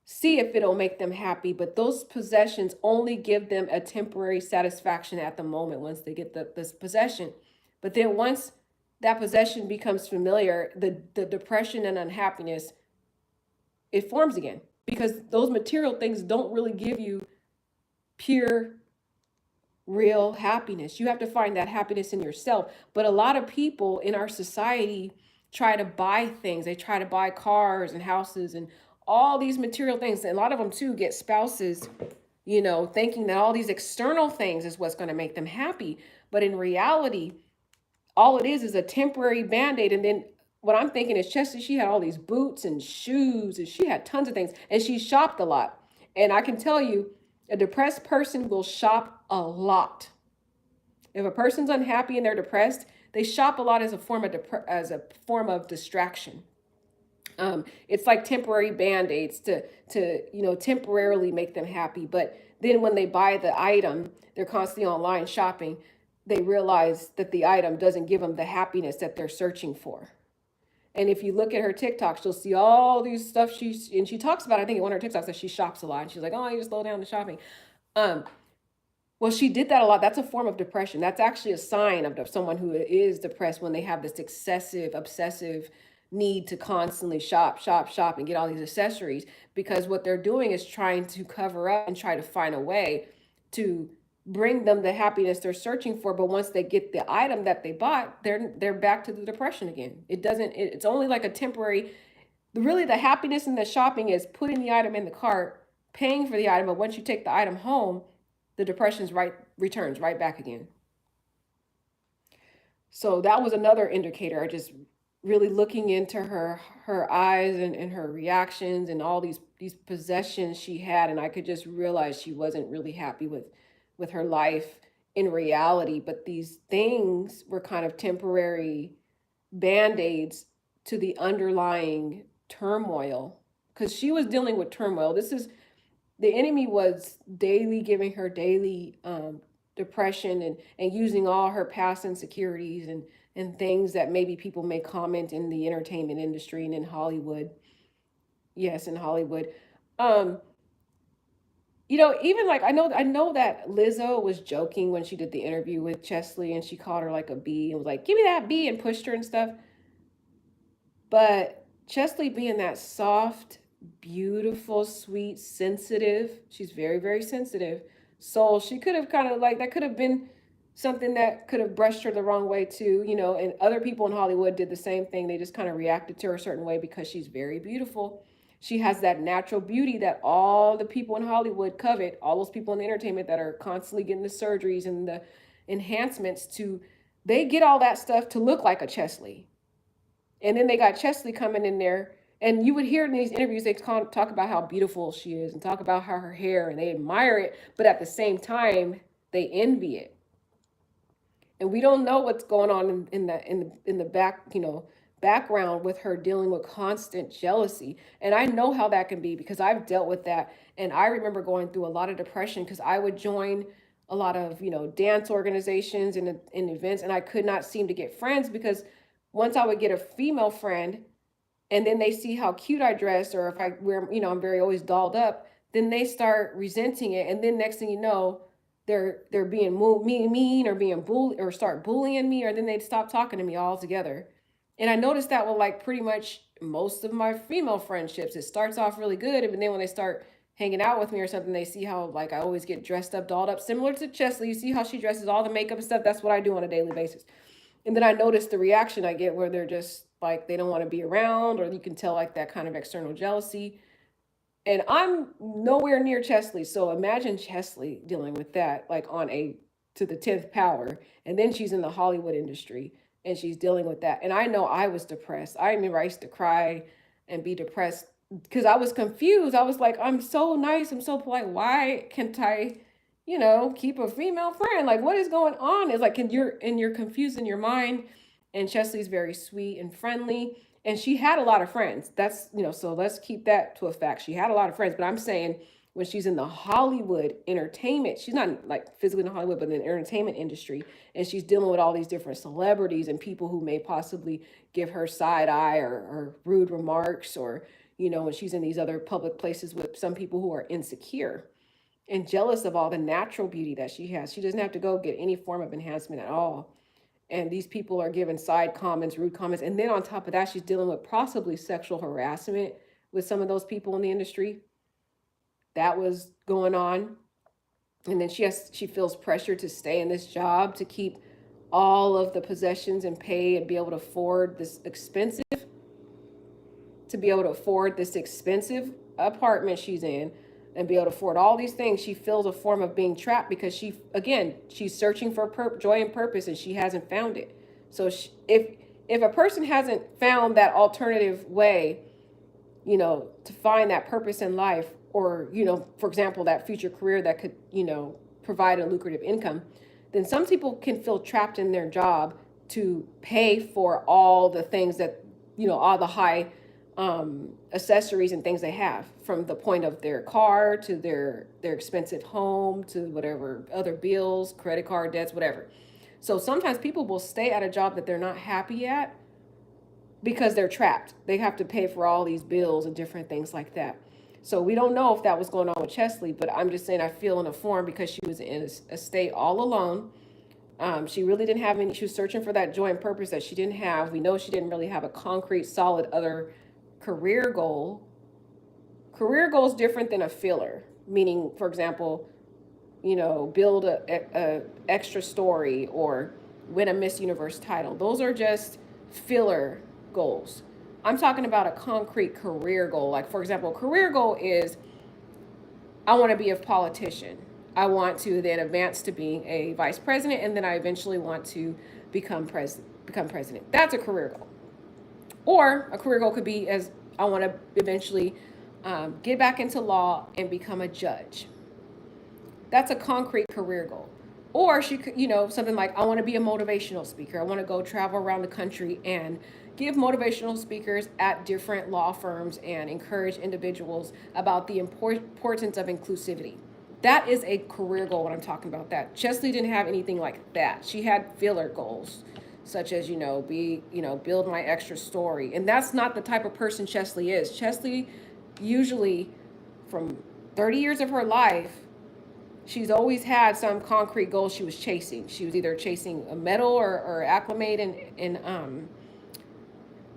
see if it'll make them happy. But those possessions only give them a temporary satisfaction at the moment once they get this possession. But then once that possession becomes familiar, the depression and unhappiness, it forms again, because those material things don't really give you pure, real happiness. You have to find that happiness in yourself. But a lot of people in our society try to buy things. They try to buy cars and houses and all these material things. And a lot of them too get spouses, thinking that all these external things is what's going to make them happy. But in reality, all it is a temporary band-aid. And then what I'm thinking is, Cheslie, she had all these boots and shoes and she had tons of things, and she shopped a lot. And I can tell you, a depressed person will shop a lot. If a person's unhappy and they're depressed, they shop a lot as a form of distraction. It's like temporary band-aids to temporarily make them happy. But then when they buy the item, they're constantly online shopping, they realize that the item doesn't give them the happiness that they're searching for. And if you look at her TikTok, she'll see all these stuff and she talks about, I think in one of her TikToks, that she shops a lot. And she's like, oh, I need to slow down the shopping. Well, she did that a lot. That's a form of depression. That's actually a sign of someone who is depressed, when they have this excessive, obsessive need to constantly shop, and get all these accessories, because what they're doing is trying to cover up and try to find a way to bring them the happiness they're searching for. But once they get the item that they bought, they're back to the depression again. It's only like a temporary, really the happiness in the shopping is putting the item in the cart, paying for the item. But once you take the item home, the depression's returns right back again. So that was another indicator. I just really looking into her eyes and her reactions and all these possessions she had, and I could just realize she wasn't really happy with her life in reality. But these things were kind of temporary band-aids to the underlying turmoil, because she was dealing with turmoil. The enemy was daily giving her daily depression and using all her past insecurities and things that maybe people may comment in the entertainment industry and in Hollywood. Yes, in Hollywood. Even like I know that Lizzo was joking when she did the interview with Cheslie, and she called her like a bee and was like, give me that bee, and pushed her and stuff. But Cheslie, being that soft, beautiful, sweet, sensitive, she's very, very sensitive soul, she could have kind of like, that could have been something that could have brushed her the wrong way too, and other people in Hollywood did the same thing. They just kind of reacted to her a certain way because she's very beautiful. She has that natural beauty that all the people in Hollywood covet, all those people in the entertainment that are constantly getting the surgeries and the enhancements they get all that stuff to look like a Cheslie. And then they got Cheslie coming in there, and you would hear in these interviews, they talk about how beautiful she is and talk about how her hair, and they admire it, but at the same time, they envy it. And we don't know what's going on in the background with her dealing with constant jealousy. And I know how that can be, because I've dealt with that. And I remember going through a lot of depression because I would join a lot of, dance organizations and in events, and I could not seem to get friends, because once I would get a female friend, and then they see how cute I dress, or if I wear, I'm very always dolled up, then they start resenting it. And then next thing you know, they're being mean or being bullied, or start bullying me, or then they'd stop talking to me altogether. And I noticed that with like pretty much most of my female friendships. It starts off really good, and then when they start hanging out with me or something, they see how like I always get dressed up, dolled up, similar to Cheslie. You see how she dresses, all the makeup and stuff. That's what I do on a daily basis. And then I notice the reaction I get, where they're just like, they don't want to be around, or you can tell like that kind of external jealousy. And I'm nowhere near Cheslie. So imagine Cheslie dealing with that, like to the 10th power. And then she's in the Hollywood industry and she's dealing with that. And I know I was depressed. I remember I used to cry and be depressed because I was confused. I was like, I'm so nice, I'm so polite. Why can't I, keep a female friend? Like, what is going on? It's like, you're confused in your mind. And Cheslie's very sweet and friendly. And she had a lot of friends. That's, so let's keep that to a fact. She had a lot of friends. But I'm saying when she's in the Hollywood entertainment, she's not like physically in Hollywood, but in the entertainment industry, and she's dealing with all these different celebrities and people who may possibly give her side eye or rude remarks, or, when she's in these other public places with some people who are insecure and jealous of all the natural beauty that she has. She doesn't have to go get any form of enhancement at all. And these people are giving side comments, rude comments. And then on top of that, she's dealing with possibly sexual harassment with some of those people in the industry. That was going on. And then she feels pressure to stay in this job to keep all of the possessions and pay and be able to afford this expensive apartment she's in, and be able to afford all these things. She feels a form of being trapped because she's searching for joy and purpose, and she hasn't found it. So if a person hasn't found that alternative way, to find that purpose in life, or, for example, that future career that could, provide a lucrative income, then some people can feel trapped in their job to pay for all the things that, all the high accessories and things they have, from the point of their car to their expensive home to whatever other bills, credit card debts, whatever. So sometimes people will stay at a job that they're not happy at because they're trapped. They have to pay for all these bills and different things like that. So we don't know if that was going on with Cheslie, but I'm just saying I feel in a form because she was in a state all alone. She really didn't have any, she was searching for that joy and purpose that she didn't have. We know she didn't really have a concrete, solid other career goal. Career goal is different than a filler, meaning, for example, build a extra story or win a Miss Universe title. Those are just filler goals. I'm talking about a concrete career goal. Like, for example, career goal is, I want to be a politician. I want to then advance to being a vice president, and then I eventually want to become president. That's a career goal. Or a career goal could be, as I want to eventually get back into law and become a judge. That's a concrete career goal. Or she could, something like, I want to be a motivational speaker. I want to go travel around the country and give motivational speakers at different law firms and encourage individuals about the importance of inclusivity. That is a career goal when I'm talking about that. Cheslie didn't have anything like that. She had filler goals, such as, build my extra story. And that's not the type of person Cheslie is. Cheslie, usually from 30 years of her life, she's always had some concrete goal she was chasing. She was either chasing a medal or acclimate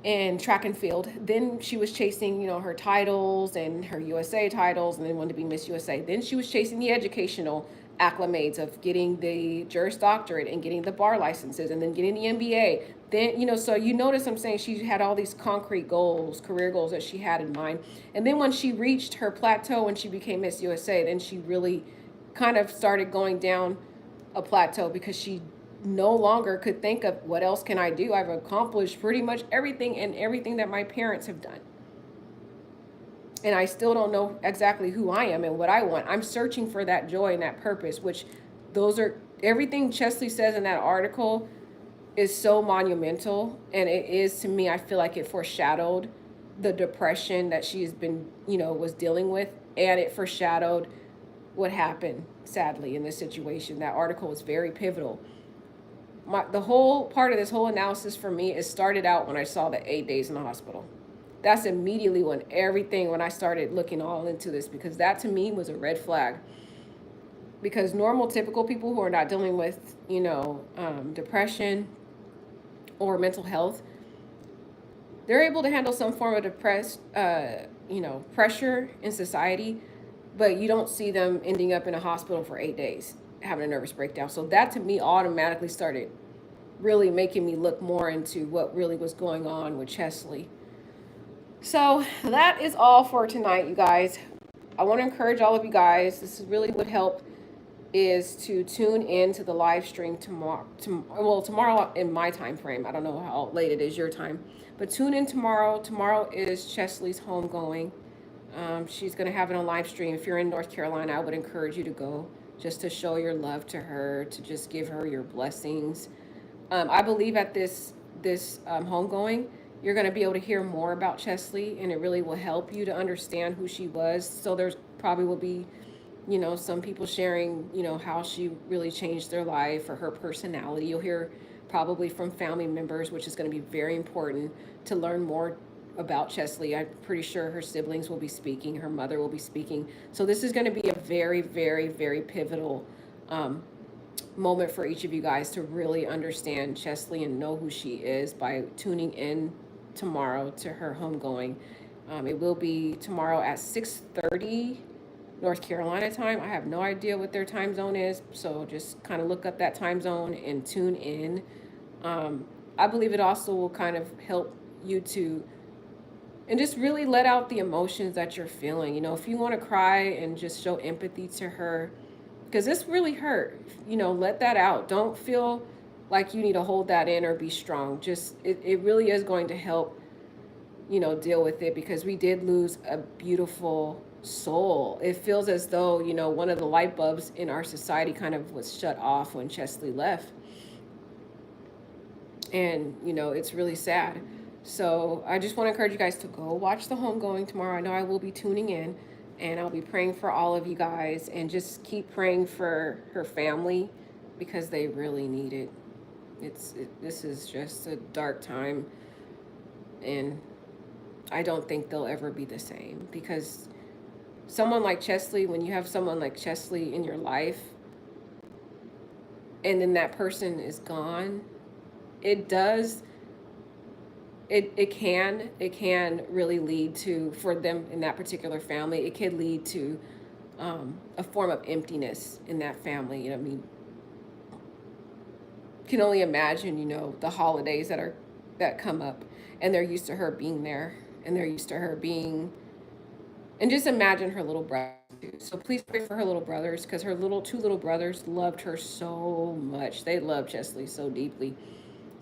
in track and field. Then she was chasing, her titles and her USA titles, and then wanted to be Miss USA. Then she was chasing the educational acclimates of getting the Juris Doctorate and getting the bar licenses and then getting the MBA. Then, so you notice I'm saying she had all these concrete goals, career goals that she had in mind. And then when she reached her plateau when she became Miss USA, then she really kind of started going down a plateau because she no longer could think of, what else can I do? I've accomplished pretty much everything that my parents have done. And I still don't know exactly who I am and what I want. I'm searching for that joy and that purpose, which those are, everything Cheslie says in that article is so monumental. And it is, to me, I feel like it foreshadowed the depression that she has been, was dealing with. And it foreshadowed what happened, sadly, in this situation. That article was very pivotal. The whole part of this whole analysis for me is started out when I saw the 8 days in the hospital. That's immediately when I started looking all into this, because that to me was a red flag. Because normal, typical people who are not dealing with, depression or mental health, they're able to handle some form of pressure in society, but you don't see them ending up in a hospital for 8 days having a nervous breakdown. So that to me automatically started really making me look more into what really was going on with Cheslie. So that is all for tonight, you guys. I want to encourage all of you guys, this really would help, is to tune in to the live stream tomorrow. Tomorrow in my time frame. I don't know how late it is your time, but tune in tomorrow. Tomorrow is Cheslie's homegoing. She's going to have it on live stream. If you're in North Carolina, I would encourage you to go, just to show your love to her, to just give her your blessings. I believe at this homegoing, you're going to be able to hear more about Cheslie, and it really will help you to understand who she was. So there's probably will be, some people sharing, how she really changed their life or her personality. You'll hear probably from family members, which is going to be very important to learn more about Cheslie. I'm pretty sure her siblings will be speaking, her mother will be speaking. So this is going to be a very, very, very pivotal moment for each of you guys to really understand Cheslie and know who she is by tuning in tomorrow to her homegoing. It will be tomorrow at 6:30 North Carolina time. I have no idea what their time zone is, so just kind of look up that time zone and tune in. I believe it also will kind of help you to and just really let out the emotions that you're feeling. If you want to cry and just show empathy to her, because this really hurt, let that out. Don't feel like you need to hold that in or be strong. Just, it really is going to help, deal with it, because we did lose a beautiful soul. It feels as though, one of the light bulbs in our society kind of was shut off when Cheslie left. And, it's really sad. So I just want to encourage you guys to go watch the homegoing tomorrow. I know I will be tuning in, and I'll be praying for all of you guys, and just keep praying for her family, because they really need it. This is just a dark time, and I don't think they'll ever be the same, because someone like Cheslie, when you have someone like Cheslie in your life, and then that person is gone, it can really lead to, for them in that particular family, it could lead to a form of emptiness in that family. Can only imagine, the holidays that come up, and they're used to her being there, and they're used to her being, and just imagine her little brother too. So please pray for her little brothers, because her two little brothers loved her so much. They loved Cheslie so deeply.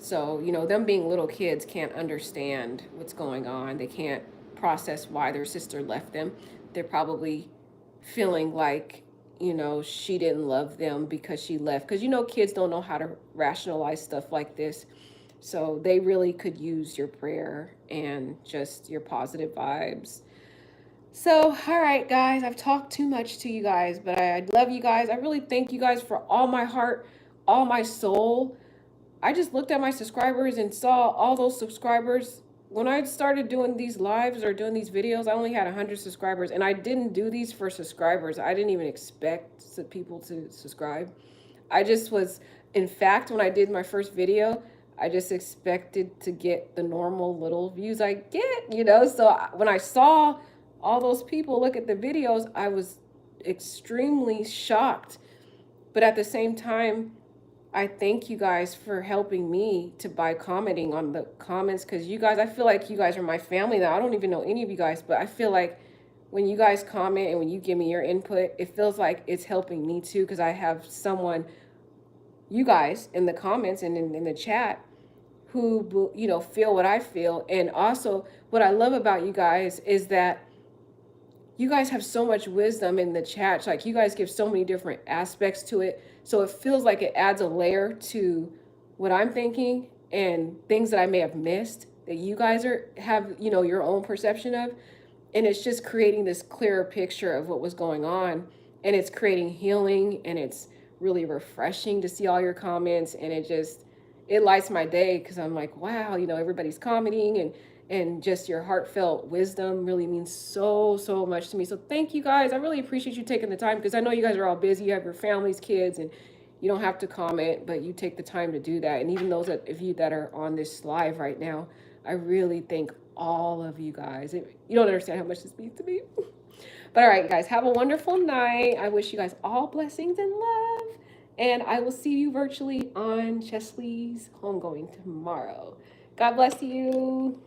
So, them being little kids can't understand what's going on. They can't process why their sister left them. They're probably feeling like, she didn't love them because she left. Because, kids don't know how to rationalize stuff like this. So they really could use your prayer and just your positive vibes. So, all right, guys, I've talked too much to you guys, but I love you guys. I really thank you guys for all my heart, all my soul. I just looked at my subscribers and saw all those subscribers. When I started doing these lives or doing these videos, I only had 100 subscribers, and I didn't do these for subscribers. I didn't even expect people to subscribe. I just was, in fact, when I did my first video, I just expected to get the normal little views I get, So when I saw all those people look at the videos, I was extremely shocked. But at the same time, I thank you guys for helping me by commenting on the comments, because you guys, I feel like you guys are my family now. I don't even know any of you guys, but I feel like when you guys comment and when you give me your input, it feels like it's helping me too, because I have someone, you guys, in the comments and in the chat who, feel what I feel. And also what I love about you guys is that you guys have so much wisdom in the chat. Like, you guys give so many different aspects to it. So it feels like it adds a layer to what I'm thinking and things that I may have missed that you guys have, your own perception of. And it's just creating this clearer picture of what was going on. And it's creating healing, and it's really refreshing to see all your comments. And it lights my day, because I'm like, wow, everybody's commenting, and just your heartfelt wisdom really means so, so much to me. So thank you guys. I really appreciate you taking the time, because I know you guys are all busy. You have your families, kids, and you don't have to comment, but you take the time to do that. And even those of you that are on this live right now, I really thank all of you guys. You don't understand how much this means to me. But all right, guys, have a wonderful night. I wish you guys all blessings and love. And I will see you virtually on Cheslie's homegoing tomorrow. God bless you.